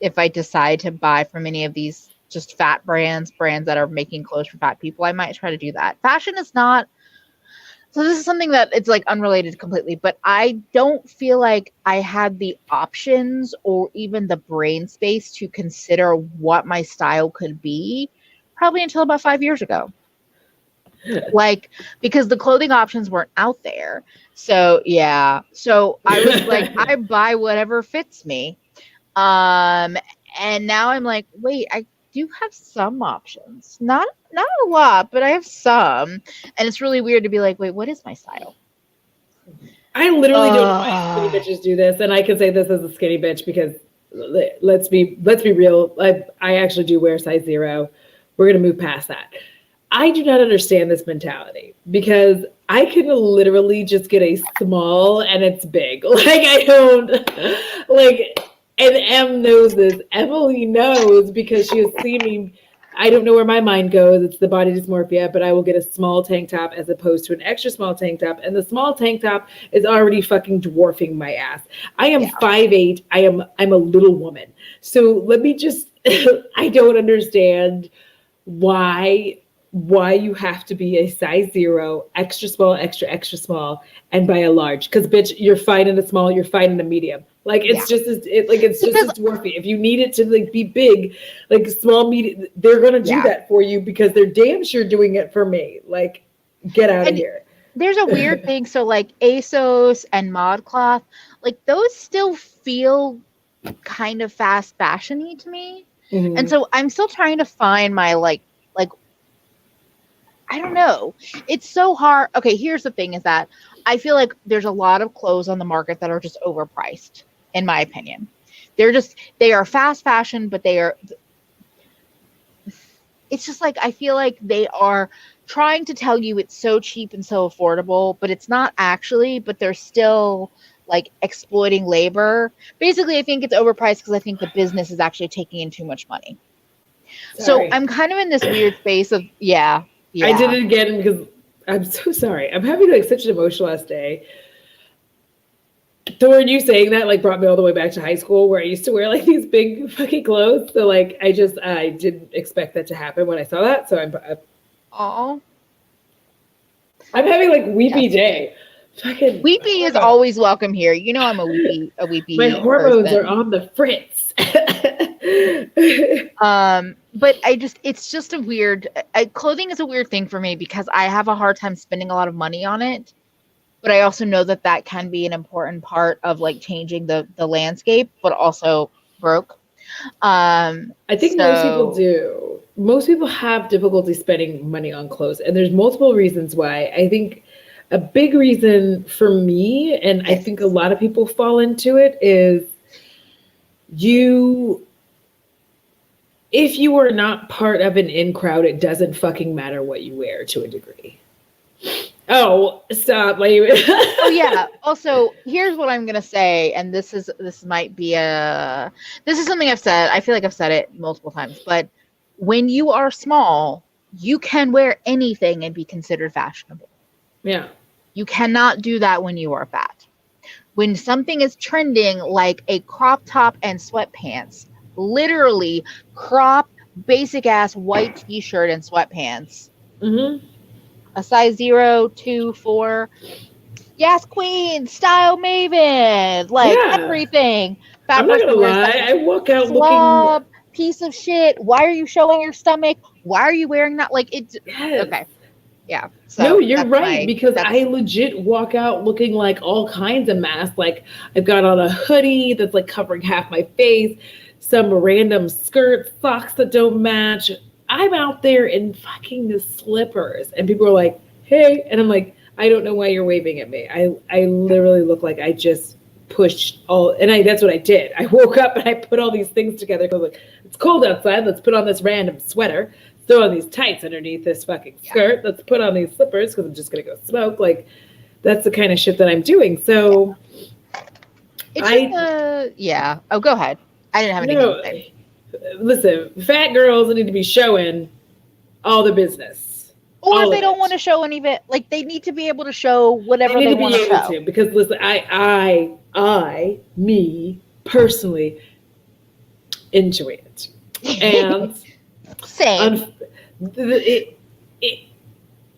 A: if I decide to buy from any of these just fat brands that are making clothes for fat people, I might try to do that. Fashion is not. So this is something that it's like unrelated completely, but I don't feel like I had the options or even the brain space to consider what my style could be probably until about 5 years ago. Like, because the clothing options weren't out there. So yeah. So I was like, I buy whatever fits me. And now I'm like, wait, I do have some options. Not a lot, but I have some. And it's really weird to be like, wait, what is my style?
B: I literally don't know why skinny bitches do this, and I can say this as a skinny bitch because let's be real. I actually do wear size 0. We're gonna move past that. I do not understand this mentality because I can literally just get a small and it's big. Like I don't like. And Em knows this. Emily knows because she has seen me. I don't know where my mind goes. It's the body dysmorphia, but I will get a small tank top as opposed to an extra small tank top. And the small tank top is already fucking dwarfing my ass. I am 5'8". I'm a little woman. So let me just, I don't understand why you have to be a size 0, extra small, extra small, and buy a large. Because bitch, you're fine in a small, you're fine in a medium. Like it's just as just as dwarfy. If you need it to like be big, like small, medium, they're gonna do that for you because they're damn sure doing it for me. Like, get out of here.
A: There's a weird thing. So like ASOS and ModCloth, like those still feel kind of fast fashion-y to me. And so I'm still trying to find my like I don't know. It's so hard. Okay, here's the thing is that I feel like there's a lot of clothes on the market that are just overpriced, in my opinion. They are fast fashion, but it's just like I feel like they are trying to tell you it's so cheap and so affordable, but it's not actually, but they're still like exploiting labor. Basically, I think it's overpriced because I think the business is actually taking in too much money. So
B: Sorry.
A: I'm kind of in this weird space of yeah.
B: I did it again because I'm so sorry. I'm having like such an emotional last day. Thorne, you saying that like brought me all the way back to high school where I used to wear like these big fucking clothes. So like I didn't expect that to happen when I saw that. So
A: Oh,
B: I'm having like weepy day. Fucking
A: weepy is always welcome here. You know I'm a weepy
B: my hormones
A: person.
B: are on the fritz.
A: But it's just a weird clothing is a weird thing for me because I have a hard time spending a lot of money on it. But I also know that can be an important part of like changing the landscape, but also broke.
B: I think most people do. Most people have difficulty spending money on clothes, and there's multiple reasons why. I think a big reason for me, and I think a lot of people fall into it, is if you are not part of an in crowd, it doesn't fucking matter what you wear to a degree. Oh, stop.
A: Oh yeah. Also, here's what I'm gonna say, and this is something I've said. I feel like I've said it multiple times, but when you are small, you can wear anything and be considered fashionable.
B: Yeah.
A: You cannot do that when you are fat. When something is trending like a crop top and sweatpants, literally crop basic ass white t-shirt and sweatpants.
B: Mm-hmm.
A: A size 0, 2, 4. Yes, queen, style maven, like everything. Fat
B: I'm not gonna lie. I walk out looking
A: piece of shit. Why are you showing your stomach? Why are you wearing that? Like it's okay. Yeah. So
B: no, you're right because I legit walk out looking like all kinds of masks. Like I've got on a hoodie that's like covering half my face, some random skirt, socks that don't match. I'm out there in fucking the slippers, and people are like, "Hey," and I'm like, "I don't know why you're waving at me. I literally look like I just pushed all, and that's what I did. I woke up and I put all these things together. I was like, it's cold outside. Let's put on this random sweater. Throw on these tights underneath this fucking skirt. Let's put on these slippers because I'm just gonna go smoke. Like, that's the kind of shit that I'm doing. So,
A: yeah. Oh, go ahead. I didn't have anything to say.
B: Listen, fat girls need to be showing all the business.
A: Or if they don't want to show any of it, like they need to be able to show whatever they want to show.
B: Because listen, me personally enjoy it, and
A: same.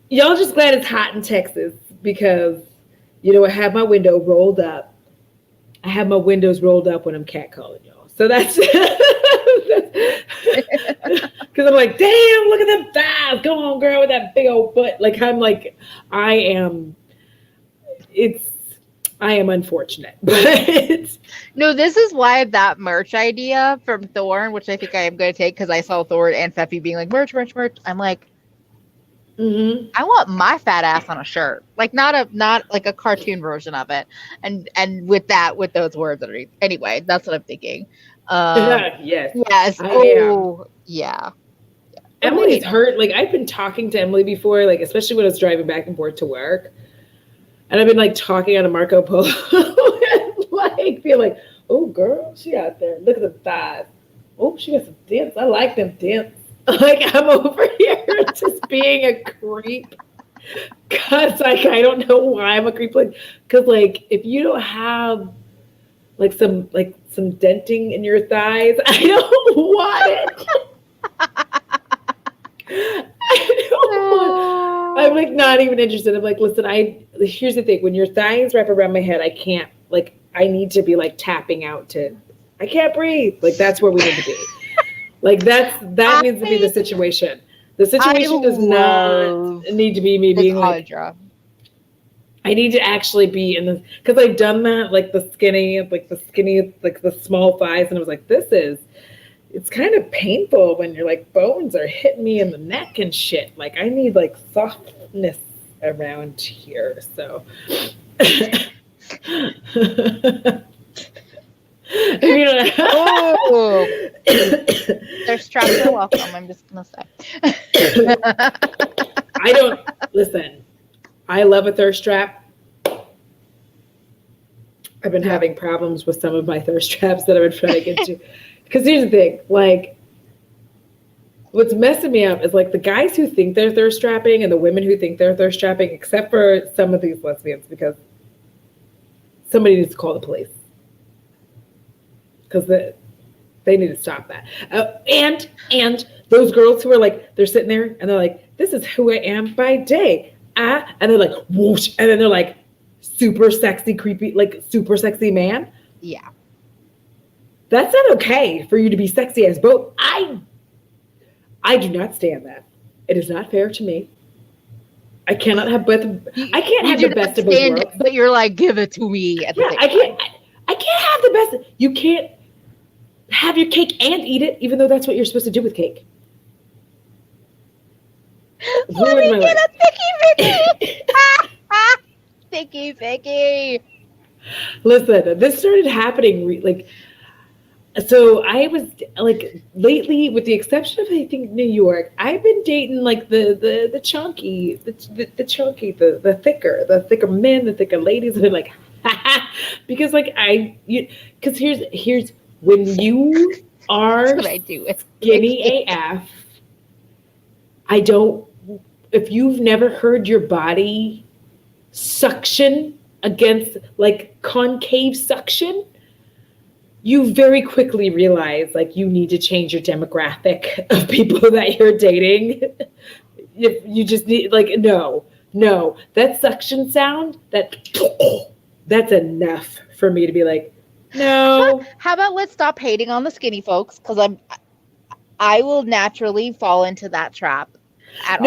B: Y'all just glad it's hot in Texas because I have my window rolled up. I have my windows rolled up when I'm catcalling y'all. So that's because I'm like, damn, look at them thighs. Go on, girl, with that big old butt. Like I am unfortunate. But
A: no, this is why that merch idea from Thorne, which I think I am going to take because I saw Thorne and Feffy being like merch. I'm like, I want my fat ass on a shirt, like not like a cartoon version of it, and with those words underneath. Anyway, that's what I'm thinking. Yes. Oh, yeah.
B: Emily's hurt. Like I've been talking to Emily before, like especially when I was driving back and forth to work, and I've been like talking on a Marco Polo, and like feel like, oh girl, she out there. Look at the thighs. Oh, she got some dents. I like them dents. Like I'm over here just being a creep. Cause like I don't know why I'm a creep. Like, cause like if you don't have like some denting in your thighs, I don't want it. I'm like not even interested. I'm like, listen, here's the thing. When your thighs wrap around my head, I can't like I need to be like tapping out to I can't breathe. Like that's where we need to be. Like that needs to be the situation. The situation does not need to be me being like
A: Audra.
B: I need to actually be in the because I've done that like the skinny, like the small thighs, and I was like, this is it's kind of painful when your like bones are hitting me in the neck and shit. Like I need like softness around here. So
A: Oh, their straps are welcome. I'm just gonna say.
B: I don't listen. I love a thirst trap. I've been having problems with some of my thirst traps that I've been trying to get to. Because here's the thing, like, what's messing me up is like the guys who think they're thirst trapping and the women who think they're thirst trapping, except for some of these lesbians, because somebody needs to call the police. Because they need to stop that. And those girls who are like, they're sitting there and they're like, this is who I am by day. And they're like, whoosh. And then they're like, super sexy, creepy, like super sexy man.
A: Yeah.
B: That's not okay for you to be sexy as both. I do not stand that. It is not fair to me. I cannot have both. I can't have the best of both worlds.
A: But you're like, give it to me.
B: Yeah, I can't have the best. You can't have your cake and eat it, even though that's what you're supposed to do with cake.
A: Let me get a thicky Vicky. Thicky.
B: Listen, this started happening like. So I was like lately, with the exception of I think New York, I've been dating like the chunky, the chunky, the thicker men, the thicker ladies, and they're like, because like because here's when you are skinny AF, if you've never heard your body suction against like concave suction, you very quickly realize like you need to change your demographic of people that you're dating. You just need like no, that suction sound, that's enough for me to be like, no.
A: How about let's stop hating on the skinny folks, because I will naturally fall into that trap.
B: I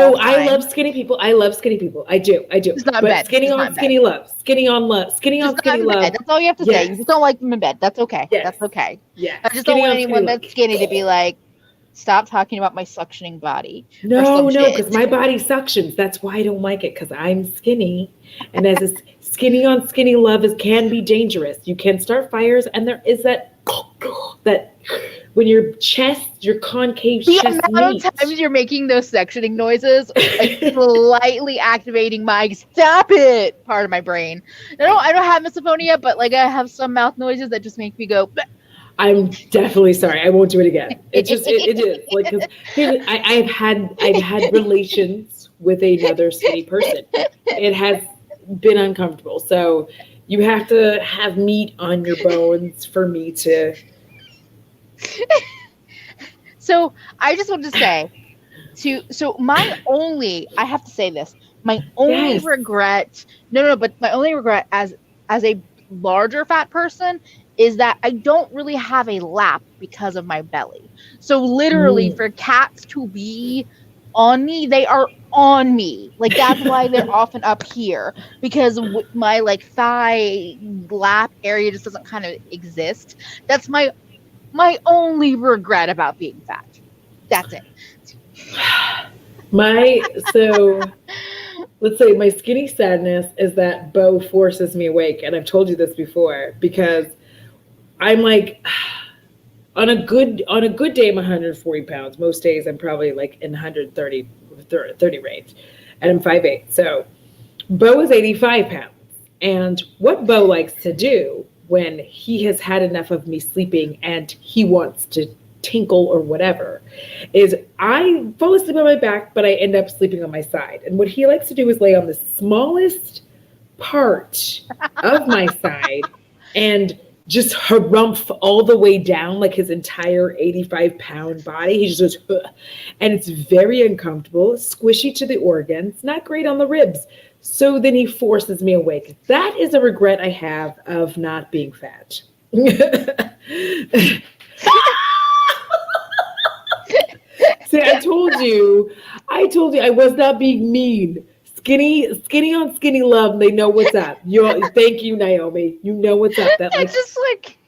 B: love skinny people. I do.
A: It's not
B: but
A: bad.
B: Skinny on skinny love. Skinny on love. Skinny on skinny love.
A: That's all you have to say. You just don't like them in bed. That's okay.
B: Yes.
A: That's okay.
B: Yeah.
A: I just don't want anyone that's skinny to be like, stop talking about my suctioning body.
B: No, because my body suctions. That's why I don't like it, because I'm skinny. And as a skinny on skinny love can be dangerous. You can start fires, and there is that when your concave chest meets. The amount
A: of times you're making those sectioning noises, like slightly activating my stop it part of my brain. I don't have misophonia, but like I have some mouth noises that just make me go. Bleh.
B: I'm definitely sorry. I won't do it again. It is like, because I've had relations with another skinny person. It has been uncomfortable. So you have to have meat on your bones for me to.
A: So I just want to say, I have to say this, my only regret, but my only regret as a larger fat person is that I don't really have a lap because of my belly. So literally for cats to be on me, they are on me. Like that's why they're often up here, because my like thigh lap area just doesn't kind of exist. That's my only regret about being fat. That's it.
B: So let's say my skinny sadness is that Bo forces me awake. And I've told you this before, because I'm like, on a good day, I'm 140 pounds. Most days I'm probably like in 130 range, and I'm 5'8". So Bo is 85 pounds. And what Bo likes to do when he has had enough of me sleeping and he wants to tinkle or whatever, is I fall asleep on my back, but I end up sleeping on my side. And what he likes to do is lay on the smallest part of my side and just harumph all the way down, like his entire 85-pound body. He just goes, huh. And it's very uncomfortable, squishy to the organs, not great on the ribs. So then he forces me awake. That is a regret I have of not being fat. See, I told you I was not being mean. Skinny on skinny love. They know what's up. Thank you, Naomi. You know what's up. That like
A: just like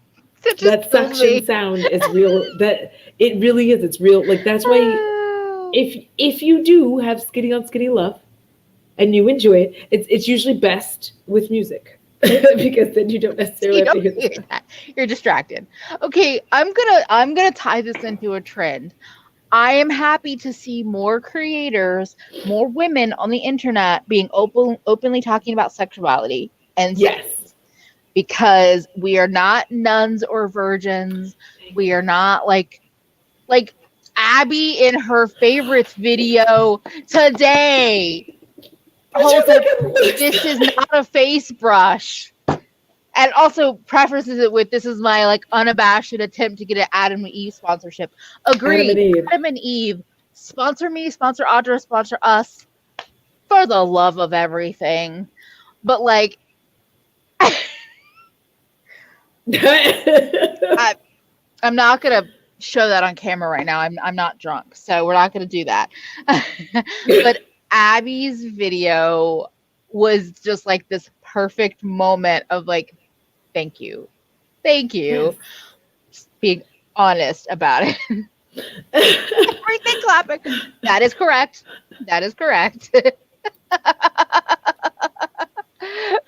A: That just
B: That
A: kills
B: suction
A: me.
B: sound is real. That it really is. It's real. Like that's why if you do have skinny on skinny love and you enjoy it, it's usually best with music because then you don't necessarily
A: You
B: have to
A: don't
B: hear the
A: hear
B: sound.
A: that. You're distracted. Okay, I'm gonna tie this into a trend. I am happy to see more creators, more women on the internet being openly talking about sexuality and sex,
B: Yes.
A: because we are not nuns or virgins. We are not like Abby in her favorites video today
B: But
A: holds
B: you're
A: up,
B: like
A: "This is not a face brush." And also prefaces it with, "This is my like unabashed attempt to get an Adam and Eve sponsorship."
B: Adam and
A: Agreed.
B: Eve.
A: Adam and Eve, sponsor me, sponsor Audra, sponsor us, for the love of everything. But like, I, I'm not gonna show that on camera right now. I'm not drunk, so we're not gonna do that. But Abby's video was just like this perfect moment of like, thank
B: Yes.
A: you, being honest about it. Everything clapping. That is correct. That is correct.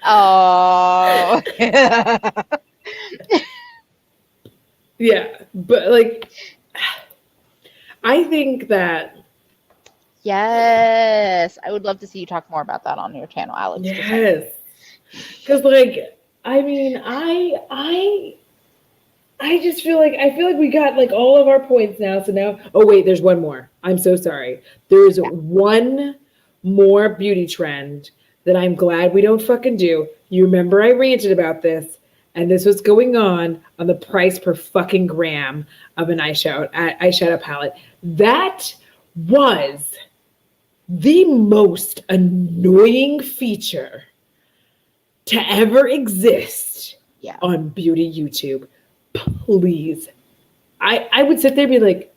A: Oh.
B: Yeah, but like I think that
A: Yes. I would love to see you talk more about that on your channel, Alex. Just saying.
B: yes, because like I mean I just feel like we got like all of our points now. So now, oh wait, there's one more. I'm so sorry. There's
A: Yeah.
B: one more beauty trend that I'm glad we don't fucking do. You remember I ranted about this, and this was going on the price per fucking gram of an eyeshadow palette. That was the most annoying feature to ever exist
A: Yeah.
B: on beauty YouTube. Please. I would sit there and be like,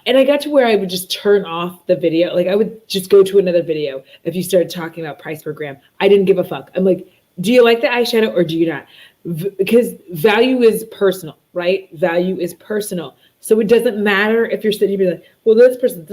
B: and I got to where I would just turn off the video. Like I would just go to another video if you started talking about price per gram. I didn't give a fuck. I'm like, do you like the eyeshadow or do you not? Because value is personal, right? Value is personal. So it doesn't matter if you're sitting here being like, well, this person,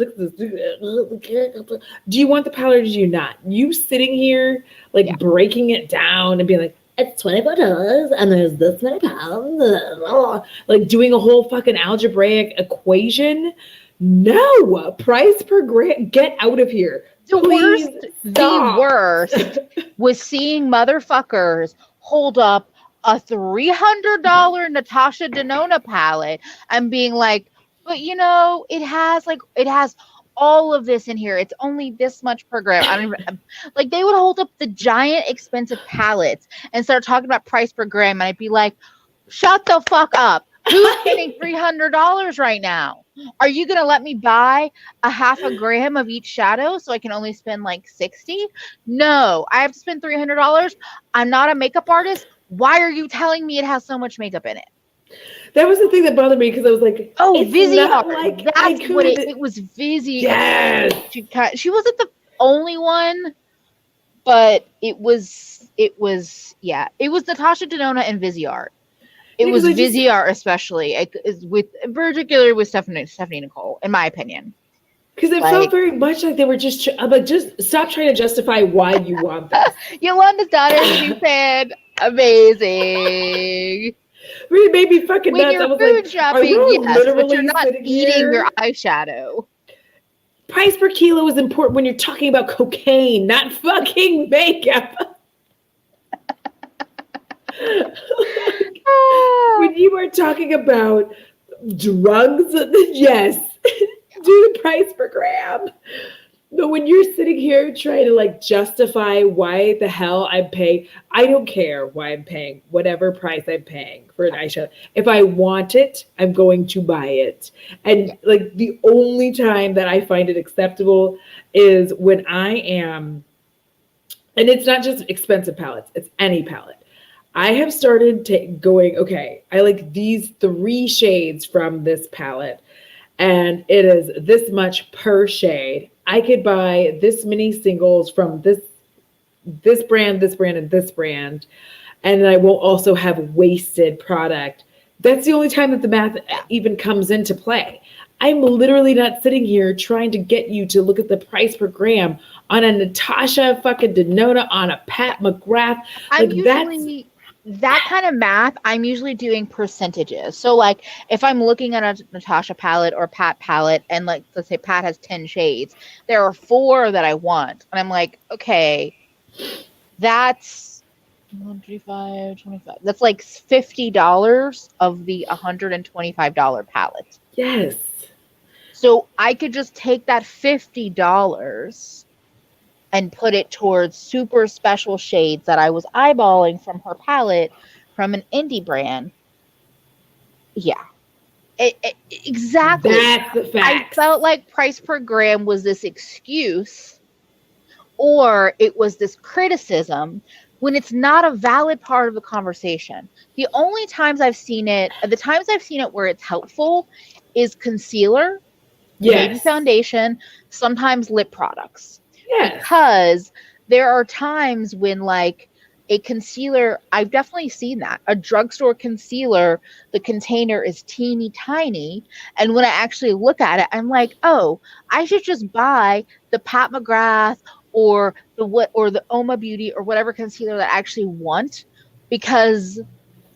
B: do you want the palette or do you not? You sitting here like
A: Yeah.
B: breaking it down and being like, it's $24 and there's this many pounds, like doing a whole fucking algebraic equation. No, price per gram, get out of here. Please
A: The
B: stop.
A: worst was seeing motherfuckers hold up a $300 Natasha Denona palette and being like, but you know, it has all of this in here. It's only this much per gram. I don't even, like, they would hold up the giant expensive palettes and start talking about price per gram, and I'd be like, shut the fuck up. Who's spending $300 right now? Are you gonna let me buy a half a gram of each shadow so I can only spend like 60? No, I have to spend $300. I'm not a makeup artist. Why are you telling me it has so much makeup in it?
B: That was the thing that bothered me because I was like,
A: Oh,
B: it's not
A: Viseart.
B: like I
A: That's what
B: could.
A: it was. Viseart.
B: Yes.
A: She wasn't the only one, but it was yeah, it was Natasha Denona and Viseart. It was Viseart especially. It is with particularly with Stephanie Nicole, in my opinion.
B: Because it felt very much like they were just. I'm like, just stop trying to justify why you want this.
A: Yolanda's daughter, she said, amazing.
B: Really made me fucking
A: When
B: nuts. I
A: you're
B: was
A: food
B: like, are
A: shopping,
B: we
A: yes, but you're
B: literally
A: not
B: sitting
A: eating
B: here?
A: your eyeshadow.
B: Price per kilo is important when you're talking about cocaine, not fucking makeup. When you are talking about drugs, yes, do the price per gram. But when you're sitting here trying to like justify why the hell I'm paying, I don't care why I'm paying whatever price I'm paying for an eyeshadow. If I want it, I'm going to buy it. And like the only time that I find it acceptable is when I am, and it's not just expensive palettes, it's any palette. I have started going, okay, I like these 3 shades from this palette, and it is this much per shade. I could buy this many singles from this brand, and this brand, and I won't also have wasted product That's the only time that the math even comes into play. I'm literally not sitting here trying to get you to look at the price per gram on a Natasha fucking Denona, on a Pat McGrath.
A: I'm
B: Like
A: usually that kind of math. I'm usually doing percentages. So like if I'm looking at a Natasha palette or Pat palette, and like let's say Pat has 10 shades, there are 4 that I want, and I'm like, okay, that's 135, 25. That's like $50 of the $125 palette.
B: Yes.
A: So I could just take that $50 and put it towards super special shades that I was eyeballing from her palette from an indie brand. Yeah. Exactly.
B: That's the fact.
A: I felt like price per gram was this excuse, or it was this criticism, when it's not a valid part of the conversation. The only times I've seen it, the times I've seen it where it's helpful is concealer, maybe foundation, sometimes lip products.
B: Yes.
A: Because there are times when like a concealer, I've definitely seen that. A drugstore concealer, the container is teeny tiny. And when I actually look at it, I'm like, oh, I should just buy the Pat McGrath or the Oma Beauty or whatever concealer that I actually want, because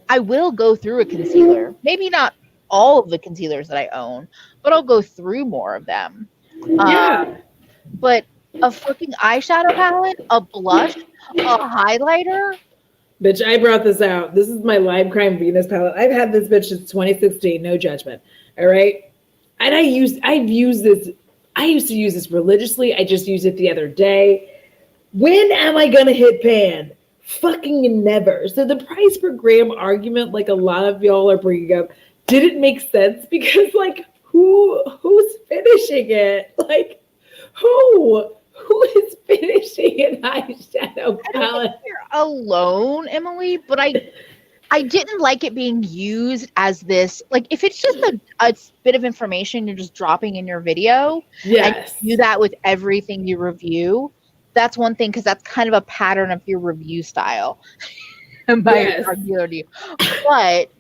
A: I will go through a concealer. Maybe not all of the concealers that I own, but I'll go through more of them.
B: Yeah.
A: But a fucking eyeshadow palette, a blush, a highlighter.
B: Bitch, I brought this out. This is my Lime Crime Venus palette. I've had this bitch since 2016, no judgment. All right. And I used to use this religiously. I just used it the other day. When am I gonna hit pan? Fucking never. So the price per gram argument, like a lot of y'all are bringing up, didn't make sense because like who's finishing it? Like who is finishing an eyeshadow palette?
A: I don't think you're alone, Emily, but I didn't like it being used as this, like if it's just a bit of information you're just dropping in your video,
B: yes,
A: and you do that with everything you review, that's one thing, because that's kind of a pattern of your review style.
B: Yes.
A: But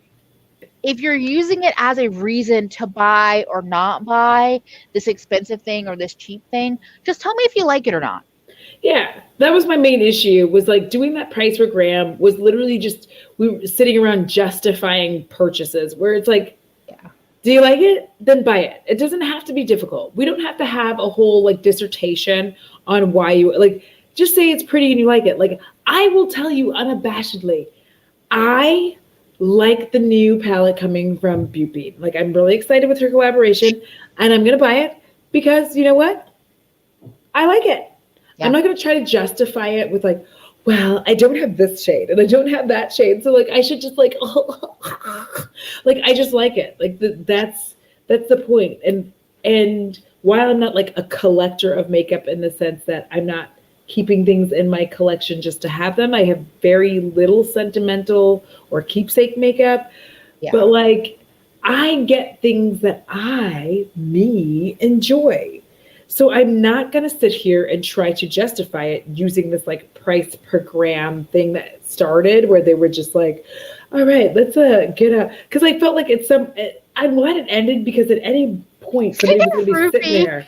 A: if you're using it as a reason to buy or not buy this expensive thing or this cheap thing, just tell me if you like it or not.
B: Yeah, that was my main issue, was like doing that price per gram was literally just, we were sitting around justifying purchases where it's like,
A: Yeah.
B: Do you like it? Then buy it. It doesn't have to be difficult. We don't have to have a whole like dissertation on why you like, just say it's pretty and you like it. Like I will tell you unabashedly, I like the new palette coming from Beauty. Like I'm really excited with her collaboration and I'm going to buy it because you know what? I like it. Yeah. I'm not going to try to justify it with like, well, I don't have this shade and I don't have that shade. So like, I should just like, like, I just like it. Like that's the point. And while I'm not like a collector of makeup in the sense that I'm not keeping things in my collection just to have them, I have very little sentimental or keepsake makeup, but like I get things that me enjoy. So I'm not going to sit here and try to justify it using this like price per gram thing that started where they were just like, all right, let's get a, because I felt like I'm glad it ended because at any point somebody was going to be sitting there.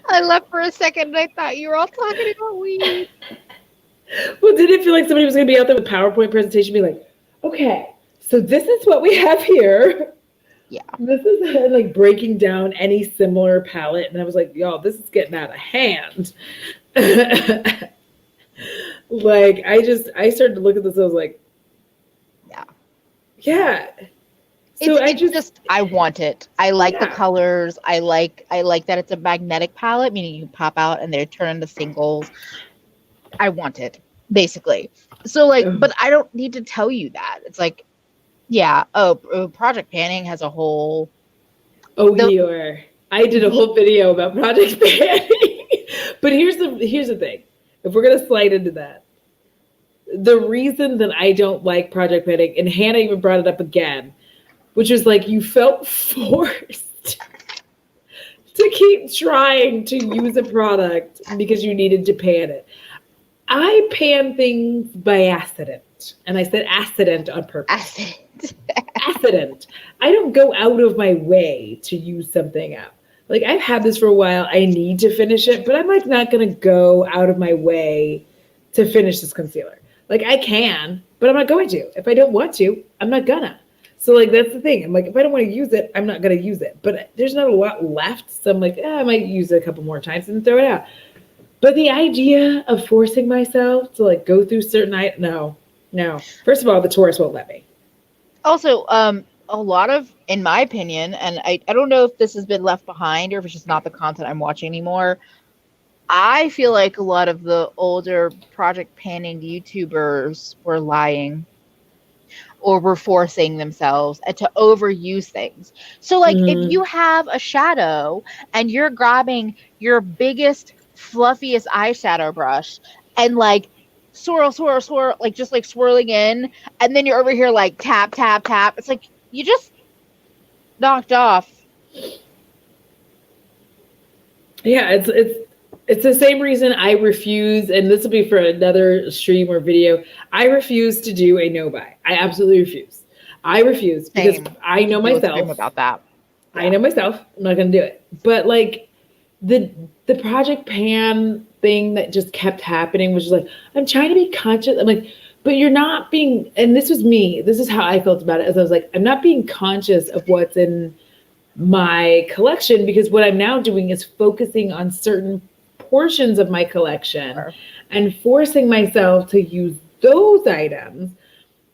A: I left for a second and I thought you were all talking about weed.
B: Well, did it feel like somebody was going to be out there with a PowerPoint presentation be like, okay, so this is what we have here. Yeah. This is like breaking down any similar palette. And I was like, y'all, this is getting out of hand. Like, I started to look at this. I was like, yeah. So
A: I want it. I like the colors. I like that it's a magnetic palette, meaning you pop out and they turn into singles. I want it, basically. So like, but I don't need to tell you that. It's like, Project Panning has a whole.
B: I did a whole video about Project Panning. But here's the thing. If we're gonna slide into that, the reason that I don't like Project Panning, and Hannah even brought it up again, which was like you felt forced to keep trying to use a product because you needed to pan it. I pan things by accident. And I said accident on purpose. accident. I don't go out of my way to use something up. Like I've had this for a while. I need to finish it, but I'm like not gonna go out of my way to finish this concealer. Like I can, but I'm not going to. If I don't want to, I'm not gonna. So like that's the thing. I'm like, if I don't want to use it, I'm not gonna use it. But there's not a lot left, so I'm like, I might use it a couple more times and throw it out. But the idea of forcing myself to like go through certain no, no. First of all, the tourist won't let me.
A: Also, a lot of, in my opinion, and I don't know if this has been left behind or if it's just not the content I'm watching anymore. I feel like a lot of the older project panning YouTubers were lying or were forcing themselves to overuse things. So, like, if you have a shadow and you're grabbing your biggest, fluffiest eyeshadow brush and like swirl, swirl, swirl, like just like swirling in, and then you're over here like tap, tap, tap. It's like you just knocked off.
B: Yeah, it's the same reason I refuse, and this will be for another stream or video. I refuse to do a no buy. I absolutely refuse. I refuse because I know myself
A: about that.
B: Yeah. I know myself. I'm not going to do it. But like the Project Pan thing that just kept happening was just like, I'm trying to be conscious. I'm like, but you're not being, and this was me. This is how I felt about it. As I was like, I'm not being conscious of what's in my collection because what I'm now doing is focusing on certain portions of my collection and forcing myself to use those items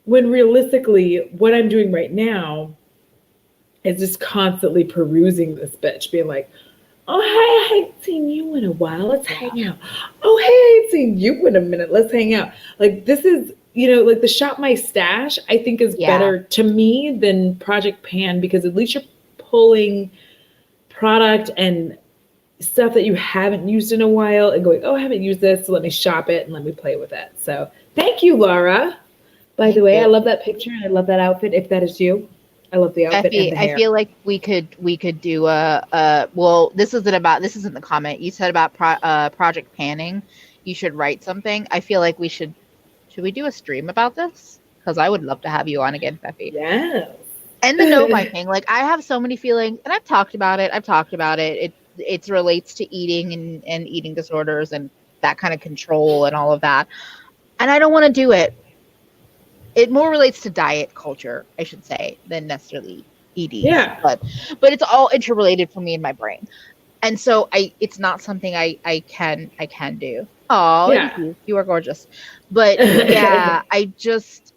B: when realistically what I'm doing right now is just constantly perusing this bitch, being like, oh, hey, I haven't seen you in a while. Let's hang out. Oh, hey, I ain't seen you in a minute. Let's hang out. Like this is, like the Shop My Stash, I think is better to me than Project Pan because at least you're pulling product and stuff that you haven't used in a while and going, oh, I haven't used this, so let me shop it and let me play with it. So thank you, Laura. By the way, I love that picture and I love that outfit. If that is you, I love the outfit and the hair.
A: I feel like we could do well, this isn't the comment. You said about Project Panning. You should write something. I feel like should we do a stream about this? Because I would love to have you on again, Feffy.
B: Yeah.
A: And the no buy thing. Like I have so many feelings and I've talked about it. It relates to eating and eating disorders and that kind of control and all of that. And I don't want to do it. It more relates to diet culture, I should say, than necessarily eating.
B: Yeah.
A: But it's all interrelated for me in my brain. And so it's not something I can do. Oh, yeah. Thank you. You are gorgeous. But yeah, I just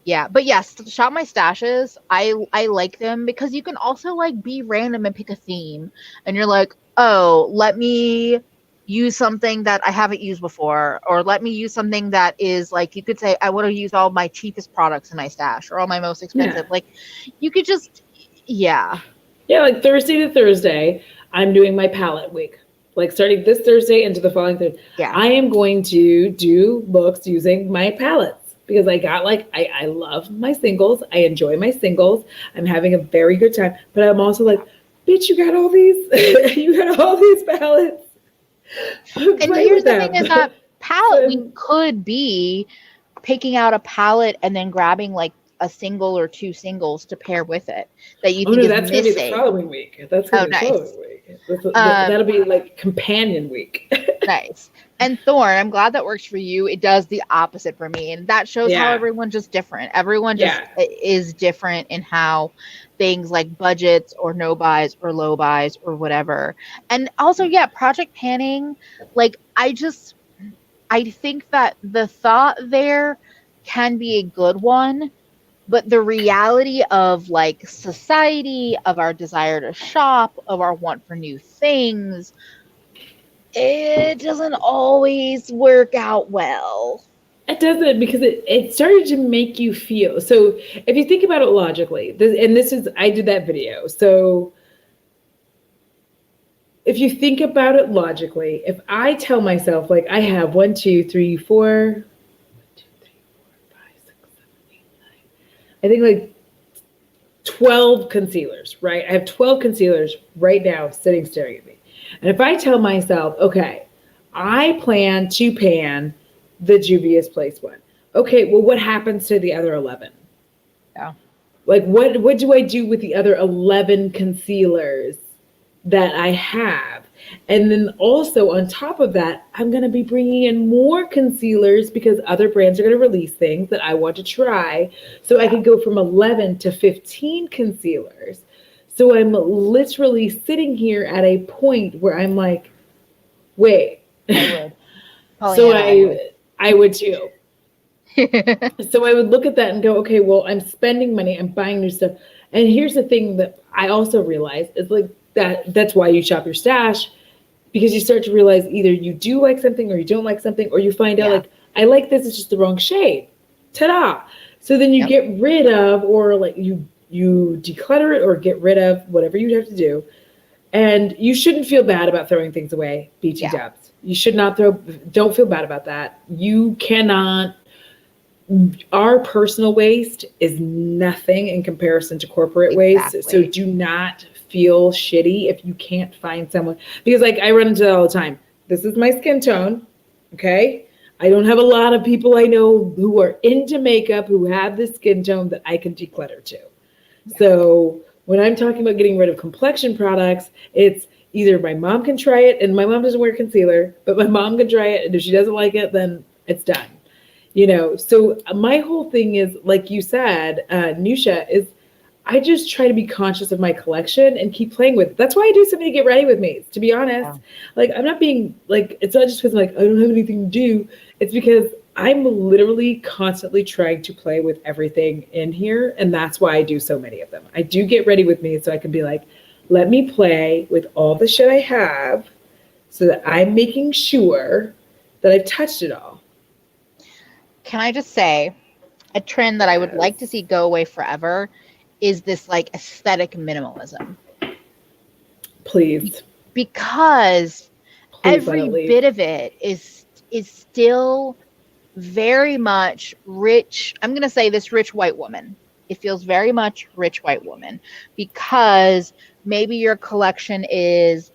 A: yeah, but yes, Shop My Stashes, I like them because you can also like be random and pick a theme and you're like, oh, let me use something that I haven't used before, or let me use something that is like, you could say, I want to use all my cheapest products in my stash or all my most expensive. Like you could just, yeah,
B: like Thursday to Thursday, I'm doing my palette week. Like starting this Thursday into the following Thursday, I am going to do looks using my palettes. Because I got I love my singles. I enjoy my singles. I'm having a very good time. But I'm also like, bitch, you got all these? You got all these palettes.
A: And here's the thing is that palette, we could be picking out a palette and then grabbing like a single or two singles to pair with it that you think is
B: that's
A: missing.
B: Gonna be the following week. That's gonna be the following week. That'll be like companion week.
A: Nice. And Thorn, I'm glad that works for you. It does the opposite for me. And that shows how everyone's just different. Everyone just is different in how things like budgets or no buys or low buys or whatever. And also, project panning, like I think that the thought there can be a good one, but the reality of like society, of our desire to shop, of our want for new things, it doesn't always work out well.
B: It doesn't, because it started to make you feel. So if you think about it logically, I did that video. So if you think about it logically, if I tell myself, like I have 1, 2, 3, 4, 5, 6, 7, 8, 9, I think like 12 concealers, right? I have 12 concealers right now sitting staring at me. And if I tell myself, okay, I plan to pan the Juvia's Place one. Okay, well, what happens to the other 11?
A: Yeah.
B: Like, what do I do with the other 11 concealers that I have? And then also on top of that, I'm going to be bringing in more concealers because other brands are going to release things that I want to try. So I
A: Yeah.
B: could go from 11 to 15 concealers. So I'm literally sitting here at a point where I'm like, wait.
A: I would.
B: So
A: Pollyanna, I would.
B: I would too. So I would look at that and go, okay, well, I'm spending money, I'm buying new stuff. And here's the thing that I also realized is like that's why you shop your stash, because you start to realize either you do like something or you don't like something, or you find out
A: Yeah.
B: like I like this, it's just the wrong shade. Ta-da. So then you
A: Yep.
B: get rid of, or like you declutter it or get rid of whatever you have to do. And you shouldn't feel bad about throwing things away, BT
A: Yeah.
B: dubs. You should not don't feel bad about that. You cannot, our personal waste is nothing in comparison to corporate waste. So
A: Exactly.
B: do not feel shitty if you can't find someone, because like I run into that all the time. This is my skin tone. Okay. I don't have a lot of people I know who are into makeup who have this skin tone that I can declutter to.
A: Yeah.
B: So when I'm talking about getting rid of complexion products, it's either my mom can try it, and my mom doesn't wear concealer, but my mom can try it, and if she doesn't like it, then it's done. So my whole thing is, like you said, Nusha, is I just try to be conscious of my collection and keep playing with it. That's why I do something to get ready with me, to be honest.
A: Yeah.
B: Like, I'm not being like, it's not just because I'm like, I don't have anything to do. It's because I'm literally constantly trying to play with everything in here. And that's why I do so many of them. I do get ready with me so I can be like, let me play with all the shit I have so that I'm making sure that I've touched it all.
A: Can I just say a trend that I would
B: Yes.
A: like to see go away forever is this like aesthetic minimalism.
B: Please.
A: Because
B: Please let
A: every
B: it leave.
A: bit of it is still very much rich. I'm going to say this rich white woman. It feels very much rich white woman because maybe your collection is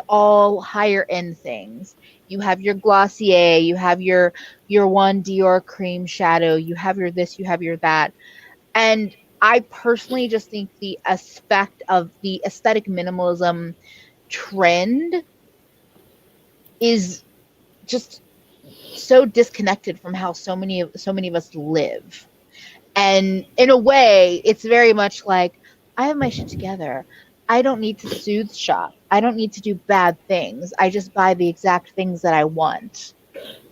A: all higher end things. You have your Glossier, you have your one Dior cream shadow, you have your this, you have your that. And I personally just think the aspect of the aesthetic minimalism trend is just so disconnected from how so many of us live. And in a way, it's very much like I have my shit together. I don't need to soothe shop. I don't need to do bad things. I just buy the exact things that I want.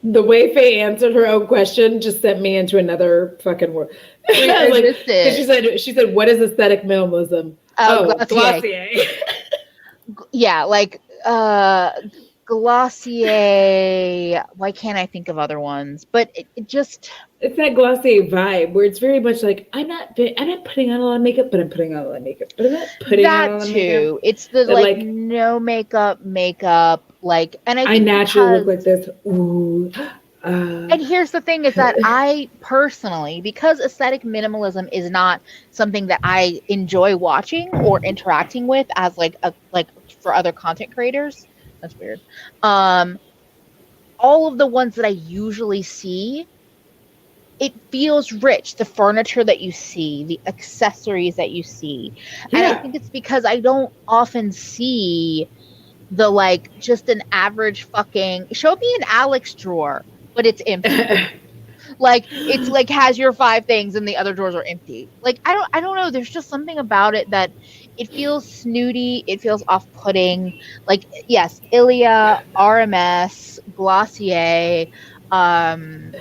B: The way Faye answered her own question just sent me into another fucking world.
A: Wait,
B: I
A: I
B: was like,
A: missed
B: because
A: it.
B: she said, what is aesthetic minimalism? Oh,
A: Glossier.
B: Glossier.
A: Yeah, like Glossier. Why can't I think of other ones? But it just
B: It's that Glossier vibe where it's very much like I'm not putting on a lot of makeup, but I'm putting on a lot of makeup, but I'm not putting on a
A: that
B: lot of makeup.
A: too. It's the
B: That
A: like
B: like
A: no makeup, like, and I
B: I
A: think
B: naturally look like
A: because,
B: this. Ooh.
A: and here's the thing is that I personally, because aesthetic minimalism is not something that I enjoy watching or interacting with as like for other content creators. That's weird. Um, all of the ones that I usually see, it feels rich. The furniture that you see, the accessories that you see. And I
B: Yeah.
A: think it's because I don't often see the like just an average fucking show me an Alex drawer, but it's empty. Like it's like has your five things and the other drawers are empty. Like I don't know. There's just something about it that it feels snooty. It feels off-putting. Like yes, Ilia, RMS, Glossier, um,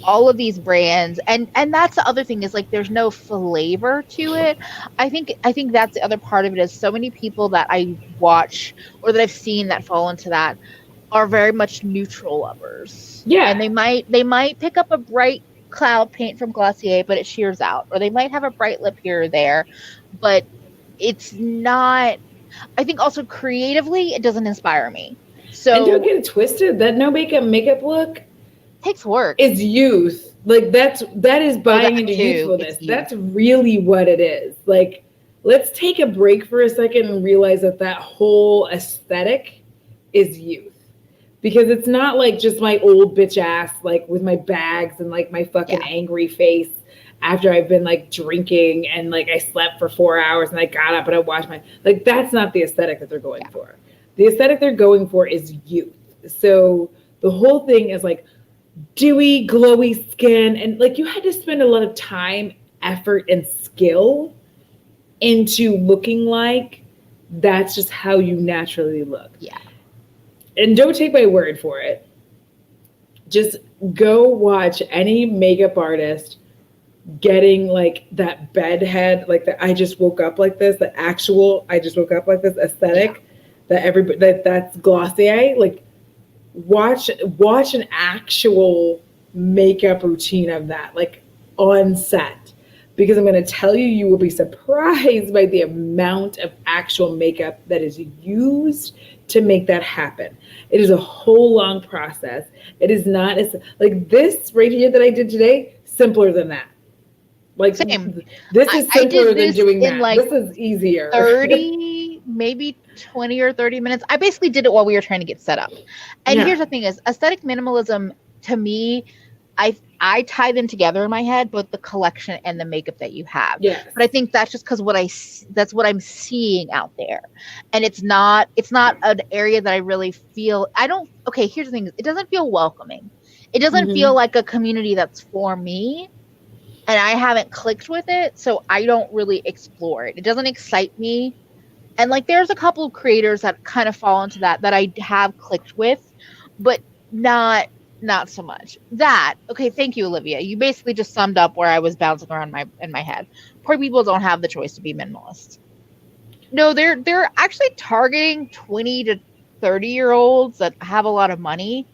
A: all of these brands, and that's the other thing is like there's no flavor to it. I think that's the other part of it is so many people that I watch or that I've seen that fall into that are very much neutral lovers. And
B: Yeah.
A: they might pick up a bright cloud paint from Glossier, but it shears out. Or they might have a bright lip here or there, but it's not. I think also creatively, it doesn't inspire me.
B: And don't
A: So
B: get it twisted. That no makeup look
A: it takes work.
B: is youth. Like that is
A: Oh,
B: buying
A: that
B: into
A: too. It's
B: youthfulness.
A: youth.
B: That's really what it is. Like, let's take a break for a second and realize that that whole aesthetic is youth. because it's not like just my old bitch ass, like with my bags and like my fucking
A: Yeah.
B: angry face after I've been like drinking and like I slept for 4 hours and I got up and I washed my, like, that's not the aesthetic that they're going for. The aesthetic they're going for is youth. So the whole thing is like dewy, glowy skin. And like you had to spend a lot of time, effort, and skill into looking like that's just how you naturally look.
A: Yeah.
B: And don't take my word for it. Just go watch any makeup artist getting like that bedhead, like the I just woke up like this, the actual I just woke up like this aesthetic that everybody that's Glossier. Like watch an actual makeup routine of that, like on set. Because I'm going to tell you, you will be surprised by the amount of actual makeup that is used to make that happen. It is a whole long process. It is not as like this right here that I did today, simpler than that. Like
A: Same.
B: This is simpler than doing that.
A: Like
B: this is easier.
A: 30, maybe 20 or 30 minutes. I basically did it while we were trying to get set up. And here's the thing is aesthetic minimalism to me, I tie them together in my head, both the collection and the makeup that you have.
B: Yes.
A: But I think that's just because that's what I'm seeing out there, and it's not an area that I really feel. Okay, here's the thing: it doesn't feel welcoming. It doesn't feel like a community that's for me, and I haven't clicked with it, so I don't really explore it. It doesn't excite me, and like there's a couple of creators that kind of fall into that I have clicked with, but not so much. Okay, thank you, Olivia. You basically just summed up where I was bouncing around in my head. Poor people don't have the choice to be minimalist. No, they're actually targeting 20 to 30-year-olds that have a lot of money.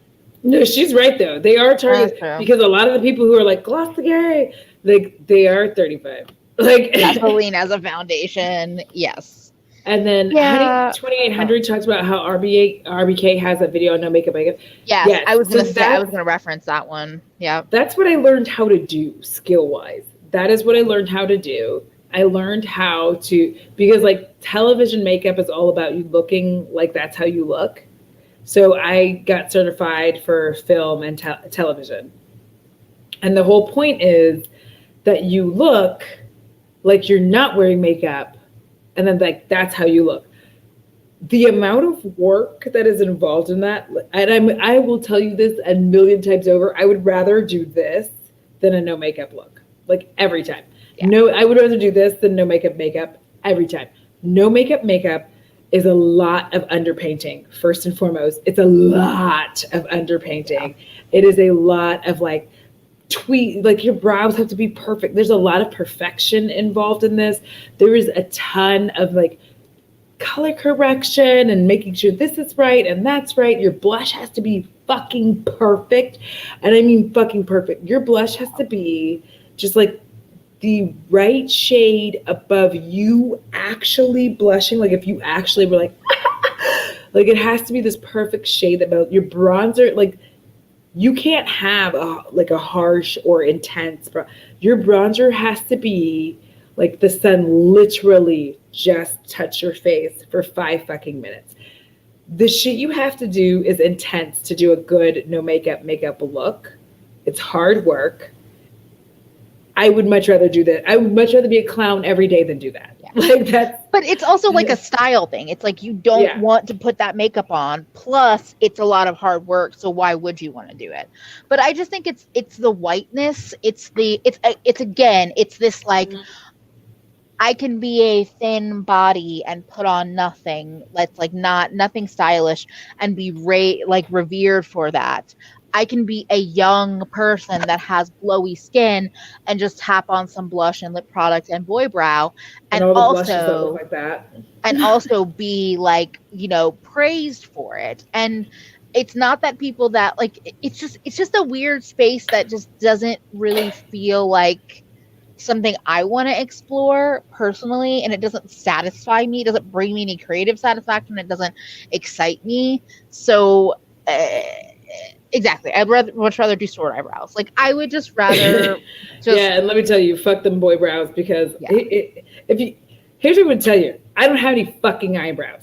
B: No, she's right though. They are targeted because a lot of the people who are like Glossier, like they are 35. Like
A: gasoline as a foundation, yes.
B: And then Honey 2800 talks about how RBK has a video on no makeup.
A: Yes, I was gonna reference that one. Yeah.
B: That's what I learned how to do skill-wise. That is what I learned how to do. I learned how to, because like television makeup is all about you looking like that's how you look. So I got certified for film and television. And the whole point is that you look like you're not wearing makeup. And then like that's how you look. The amount of work that is involved in that, and I will tell you this a million times over, I would rather do this than a no makeup look. Like every time. Yeah. No, I would rather do this than no makeup every time. No makeup is a lot of underpainting. First and foremost, it's a lot of underpainting. Yeah. It is a lot of like like your brows have to be perfect. There's a lot of perfection involved in this. There is a ton of like color correction and making sure this is right and that's right. Your blush has to be fucking perfect. And I mean fucking perfect. Your blush has to be just like the right shade above you actually blushing. Like if you actually were like, like it has to be this perfect shade about your bronzer. Like you can't have a harsh or intense bronzer. Your bronzer has to be like the sun literally just touch your face for 5 fucking minutes. The shit you have to do is intense to do a good no makeup look. It's hard work. I would much rather do that. I would much rather be a clown every day than do that. Yeah. Like that.
A: But it's also like a style thing. It's like you don't want to put that makeup on. Plus, it's a lot of hard work. So why would you want to do it? But I just think it's the whiteness. It's this like I can be a thin body and put on nothing. That's like nothing stylish and be revered for that. I can be a young person that has glowy skin and just tap on some blush and lip product and boy brow and also
B: like that.
A: And also be like, praised for it. And it's not that people that like, it's just a weird space that just doesn't really feel like something I want to explore personally. And it doesn't satisfy me. It doesn't bring me any creative satisfaction. It doesn't excite me. So, exactly. I'd much rather do sword eyebrows. Like I would just rather
B: yeah, and let me tell you, fuck them boy brows because here's what I would tell you. I don't have any fucking eyebrows.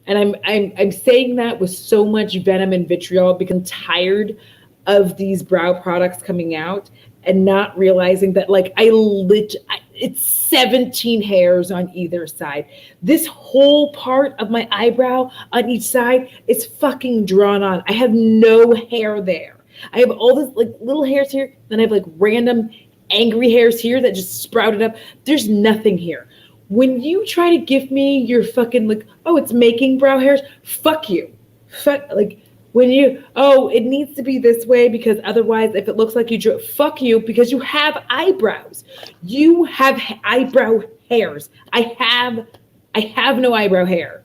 B: And I'm saying that with so much venom and vitriol because I'm tired of these brow products coming out and not realizing that like it's 17 hairs on either side. This whole part of my eyebrow on each side is fucking drawn on. I have no hair there. I have all this like little hairs here, then I have like random angry hairs here that just sprouted up. There's nothing here. When you try to give me your fucking like, oh, it's making brow hairs, fuck you. Fuck, like when you, oh, it needs to be this way because otherwise, if it looks like you drew, fuck you because you have eyebrows. You have eyebrow hairs. I have no eyebrow hair.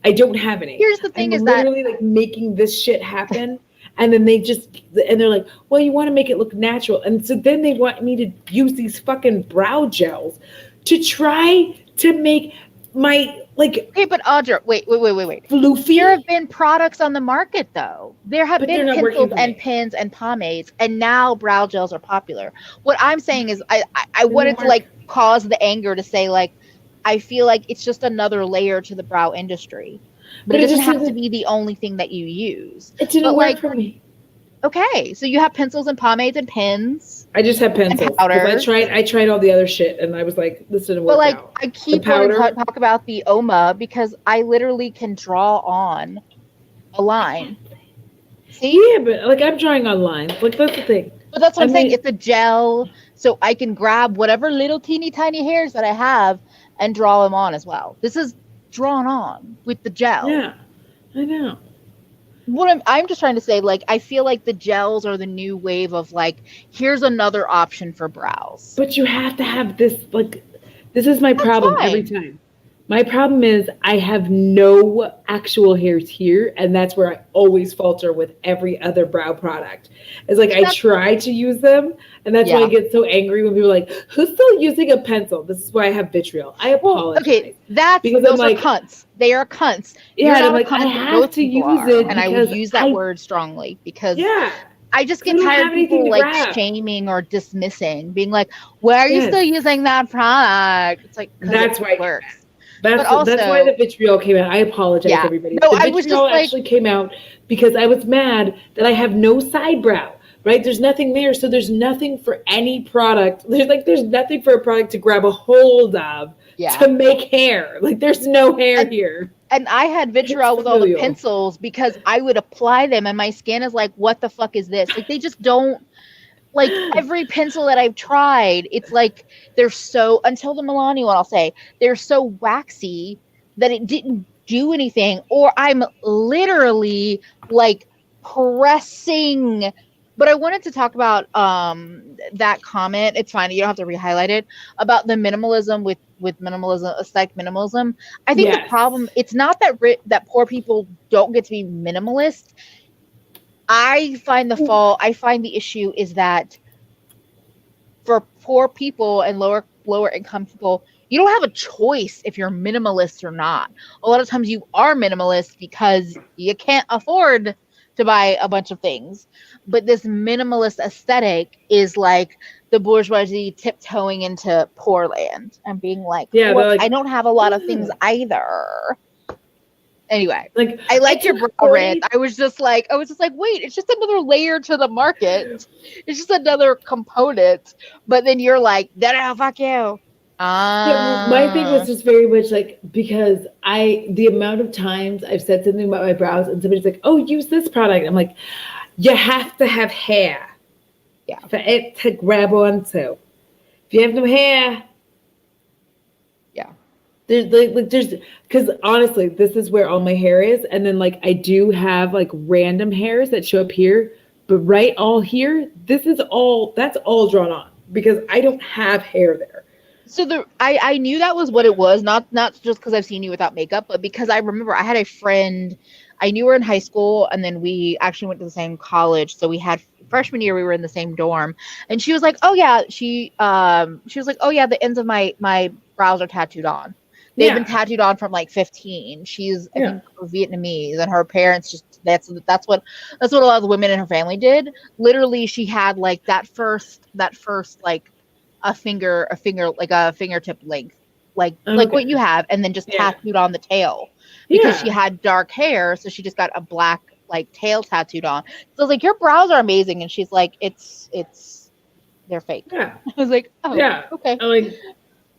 B: I don't have any.
A: Here's the thing:
B: I'm
A: is
B: literally like making this shit happen. And then they're like, well, you want to make it look natural. And so then they want me to use these fucking brow gels to try to make my, like.
A: Okay, but Audra, wait.
B: Floofy.
A: There have been products on the market, though. There have been pencils and pens and pomades, and now brow gels are popular. What I'm saying is I wanted to, like, cause the anger to say, like, I feel like it's just another layer to the brow industry. But it doesn't have to be the only thing that you use.
B: It didn't work for me.
A: Okay, so you have pencils and pomades and pens.
B: I just have pencils. I tried all the other shit, and I was like, this didn't work out.
A: But like, I keep wanting to talk about the Oma because I literally can draw on a line. See?
B: Yeah, but like I'm drawing on lines. Like that's the thing.
A: But that's what I'm saying. It's a gel, so I can grab whatever little teeny tiny hairs that I have and draw them on as well. This is drawn on with the gel.
B: Yeah, I know.
A: What I'm just trying to say, like, I feel like the gels are the new wave of like, here's another option for brows.
B: But you have to have this, like, this is my problem every time. My problem is I have no actual hairs here, and that's where I always falter with every other brow product. It's like I try to use them, and that's why I get so angry when people are like, who's still using a pencil? This is why I have vitriol. I apologize.
A: Okay, those are cunts. They are cunts.
B: Yeah, and I'm like, I have to use it.
A: And I would use that word strongly because I just get tired of people like shaming or dismissing, being like, why are you still using that product? It's like,
B: that's why
A: it works.
B: That's why the vitriol came out. I apologize, everybody.
A: No,
B: the vitriol actually came out because I was mad that I have no side brow, right? There's nothing there. So there's nothing for any product. There's nothing for a product to grab a hold of to make hair. Like there's no hair here.
A: And I had vitriol with all the pencils because I would apply them and my skin is like, what the fuck is this? Like they just don't. Like every pencil that I've tried, it's like they're so, until the Milani one, I'll say, they're so waxy that it didn't do anything. Or I'm literally like pressing. But I wanted to talk about that comment. It's fine. You don't have to re-highlight it. About the minimalism with minimalism, aesthetic minimalism. I think the problem, it's not that poor people don't get to be minimalist. I find the issue is that for poor people and lower income people, you don't have a choice if you're minimalist or not. A lot of times you are minimalist because you can't afford to buy a bunch of things. But this minimalist aesthetic is like the bourgeoisie tiptoeing into poor land and being like, I don't have a lot of things either. Anyway, like I like your brow rant. I was just like, wait, it's just another layer to the market. It's just another component. But then you're like, no, fuck you.
B: My thing was just very much like, because the amount of times I've said something about my brows and somebody's like, oh, use this product. I'm like, you have to have hair for it to grab onto. If you have no hair, there's because honestly, this is where all my hair is, and then like I do have like random hairs that show up here, but right all here, that's all drawn on because I don't have hair there.
A: So I knew that was what it was, not just because I've seen you without makeup, but because I remember I had a friend, I knew her in high school, and then we actually went to the same college. So we had freshman year, we were in the same dorm, and she was like, oh yeah, she was like, oh yeah, the ends of my brows are tattooed on. They've been tattooed on from like 15. She's I think Vietnamese, and her parents just that's what a lot of the women in her family did. Literally, she had like that first like a fingertip length, like what you have, and then just tattooed on the tail. because she
B: Yeah.
A: had dark hair, so she just got a black like tail tattooed on. So I was like, your brows are amazing, and she's like, it's they're fake.
B: Yeah.
A: I was like, oh,
B: Yeah.
A: okay.
B: I like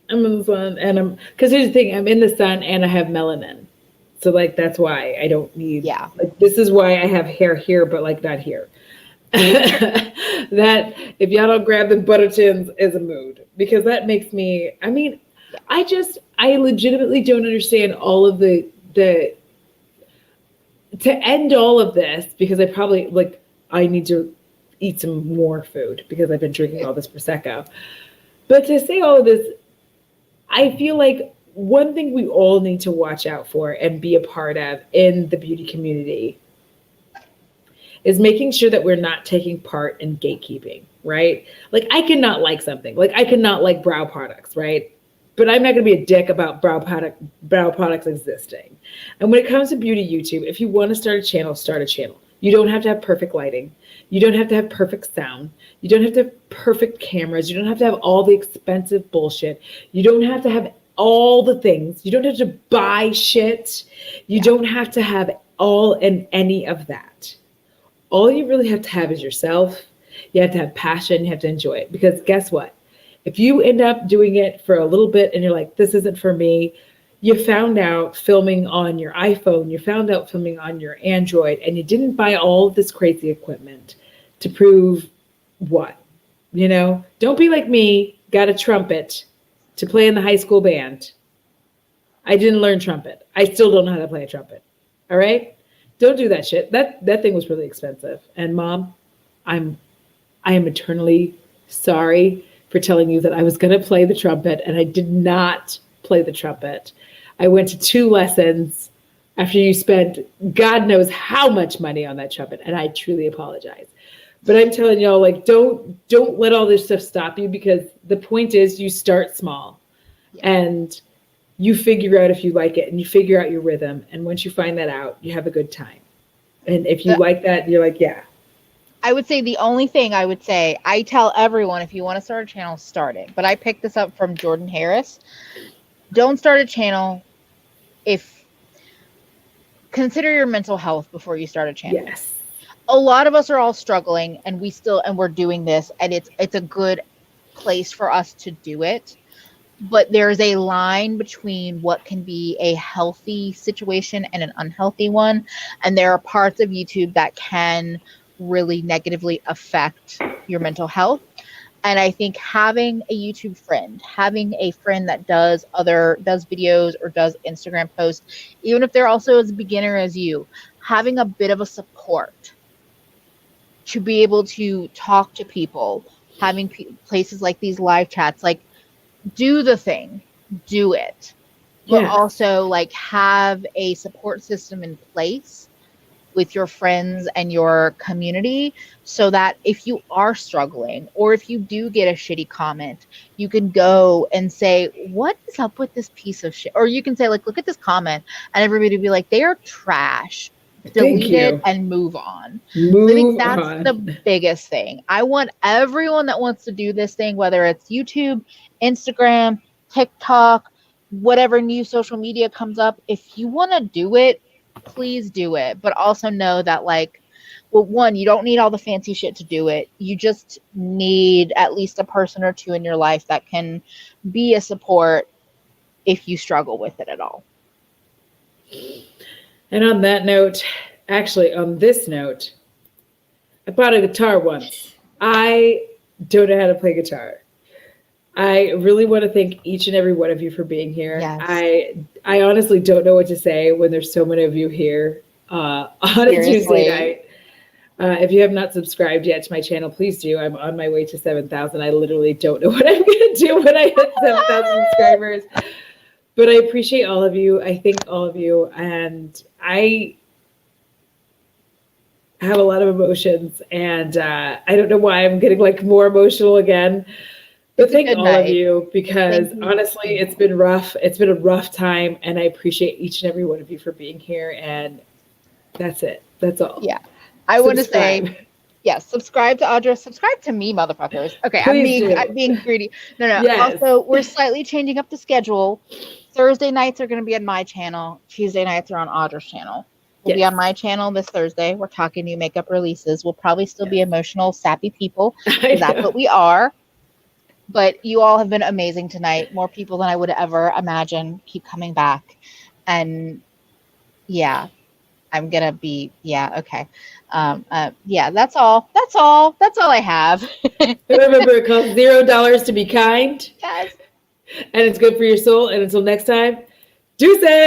B: I'm in the sun and because here's the thing, I'm in the sun and I have melanin. So like that's why I don't need
A: Yeah.
B: like this is why I have hair here but like not here. That if y'all don't grab the butter tins is a mood because that makes me I mean
A: Yeah.
B: I legitimately don't understand all of the to end all of this because I probably like I need to eat some more food because I've been drinking all this prosecco. But to say all of this, I feel like one thing we all need to watch out for and be a part of in the beauty community is making sure that we're not taking part in gatekeeping, right? Like I cannot like something. Like I cannot like brow products, right? But I'm not going to be a dick about brow products existing. And when it comes to beauty YouTube, if you want to start a channel, start a channel. You don't have to have perfect lighting. You don't have to have perfect sound. You don't have to have perfect cameras. You don't have to have all the expensive bullshit. You don't have to have all the things. You don't have to buy shit. You
A: Yeah.
B: don't have to have all and any of that. All you really have to have is yourself. You have to have passion. You have to enjoy it. Because guess what? If you end up doing it for a little bit and you're like, this isn't for me, you found out filming on your iPhone, you found out filming on your Android, and you didn't buy all of this crazy equipment to prove what? You know, don't be like me, got a trumpet to play in the high school band. I didn't learn trumpet. I still don't know how to play a trumpet. All right? Don't do that shit. That thing was really expensive. And mom, I am eternally sorry for telling you that I was going to play the trumpet and I did not play the trumpet. I went to 2 lessons after you spent God knows how much money on that trumpet, and I truly apologize. But I'm telling y'all, like, don't let all this stuff stop you because the point is you start small and you figure out if you like it and you figure out your rhythm. And once you find that out, you have a good time. And if you like that, you're like, yeah.
A: I would say the only thing I would say, I tell everyone if you want to start a channel, start it. But I picked this up from Jordan Harris. Don't start a channel if consider your mental health before you start a channel.
B: Yes.
A: A lot of us are all struggling and we're doing this and it's a good place for us to do it. But there's a line between what can be a healthy situation and an unhealthy one. And there are parts of YouTube that can really negatively affect your mental health. And I think having a YouTube friend, having a friend that does videos or does Instagram posts, even if they're also as a beginner as you, having a bit of a support to be able to talk to people, having places like these live chats, like do the thing, do it, but also like have a support system in place with your friends and your community so that if you are struggling or if you do get a shitty comment, you can go and say, what is up with this piece of shit? Or you can say, like, look at this comment, and everybody will be like, they are trash. Delete it and move on. So I think that's the biggest thing. I want everyone that wants to do this thing, whether it's YouTube, Instagram, TikTok, whatever new social media comes up, if you want to do it, please do it. But also know that, like, well, one, you don't need all the fancy shit to do it. You just need at least a person or two in your life that can be a support if you struggle with it at all.
B: And on that note, actually on this note, I bought a guitar once. I don't know how to play guitar. I really want to thank each and every one of you for being here.
A: Yes.
B: I honestly don't know what to say when there's so many of you here on a Tuesday night. If you have not subscribed yet to my channel, please do. I'm on my way to 7,000. I literally don't know what I'm going to do when I hit 7,000 subscribers. But I appreciate all of you. I thank all of you. And I have a lot of emotions. And I don't know why I'm getting like more emotional again. But thank all of you because honestly, it's been rough. It's been a rough time. And I appreciate each and every one of you for being here. And that's it. That's all.
A: Yeah. I want to say, yes, subscribe to Audra. Subscribe to me, motherfuckers. Okay, I'm being greedy. No. Yes. Also, we're slightly changing up the schedule. Thursday nights are going to be on my channel. Tuesday nights are on Audra's channel. We'll be
B: Yes.
A: on my channel this Thursday. We're talking new makeup releases. We'll probably still be
B: Yes.
A: emotional, sappy people
B: I
A: because that's
B: know.
A: what we are. But you all have been amazing tonight. More people than I would ever imagine keep coming back. And yeah, I'm gonna be okay. Yeah, that's all. That's all. That's all I have.
B: Remember, it costs $0 to be kind,
A: Yes.
B: and it's good for your soul. And until next time, deuces!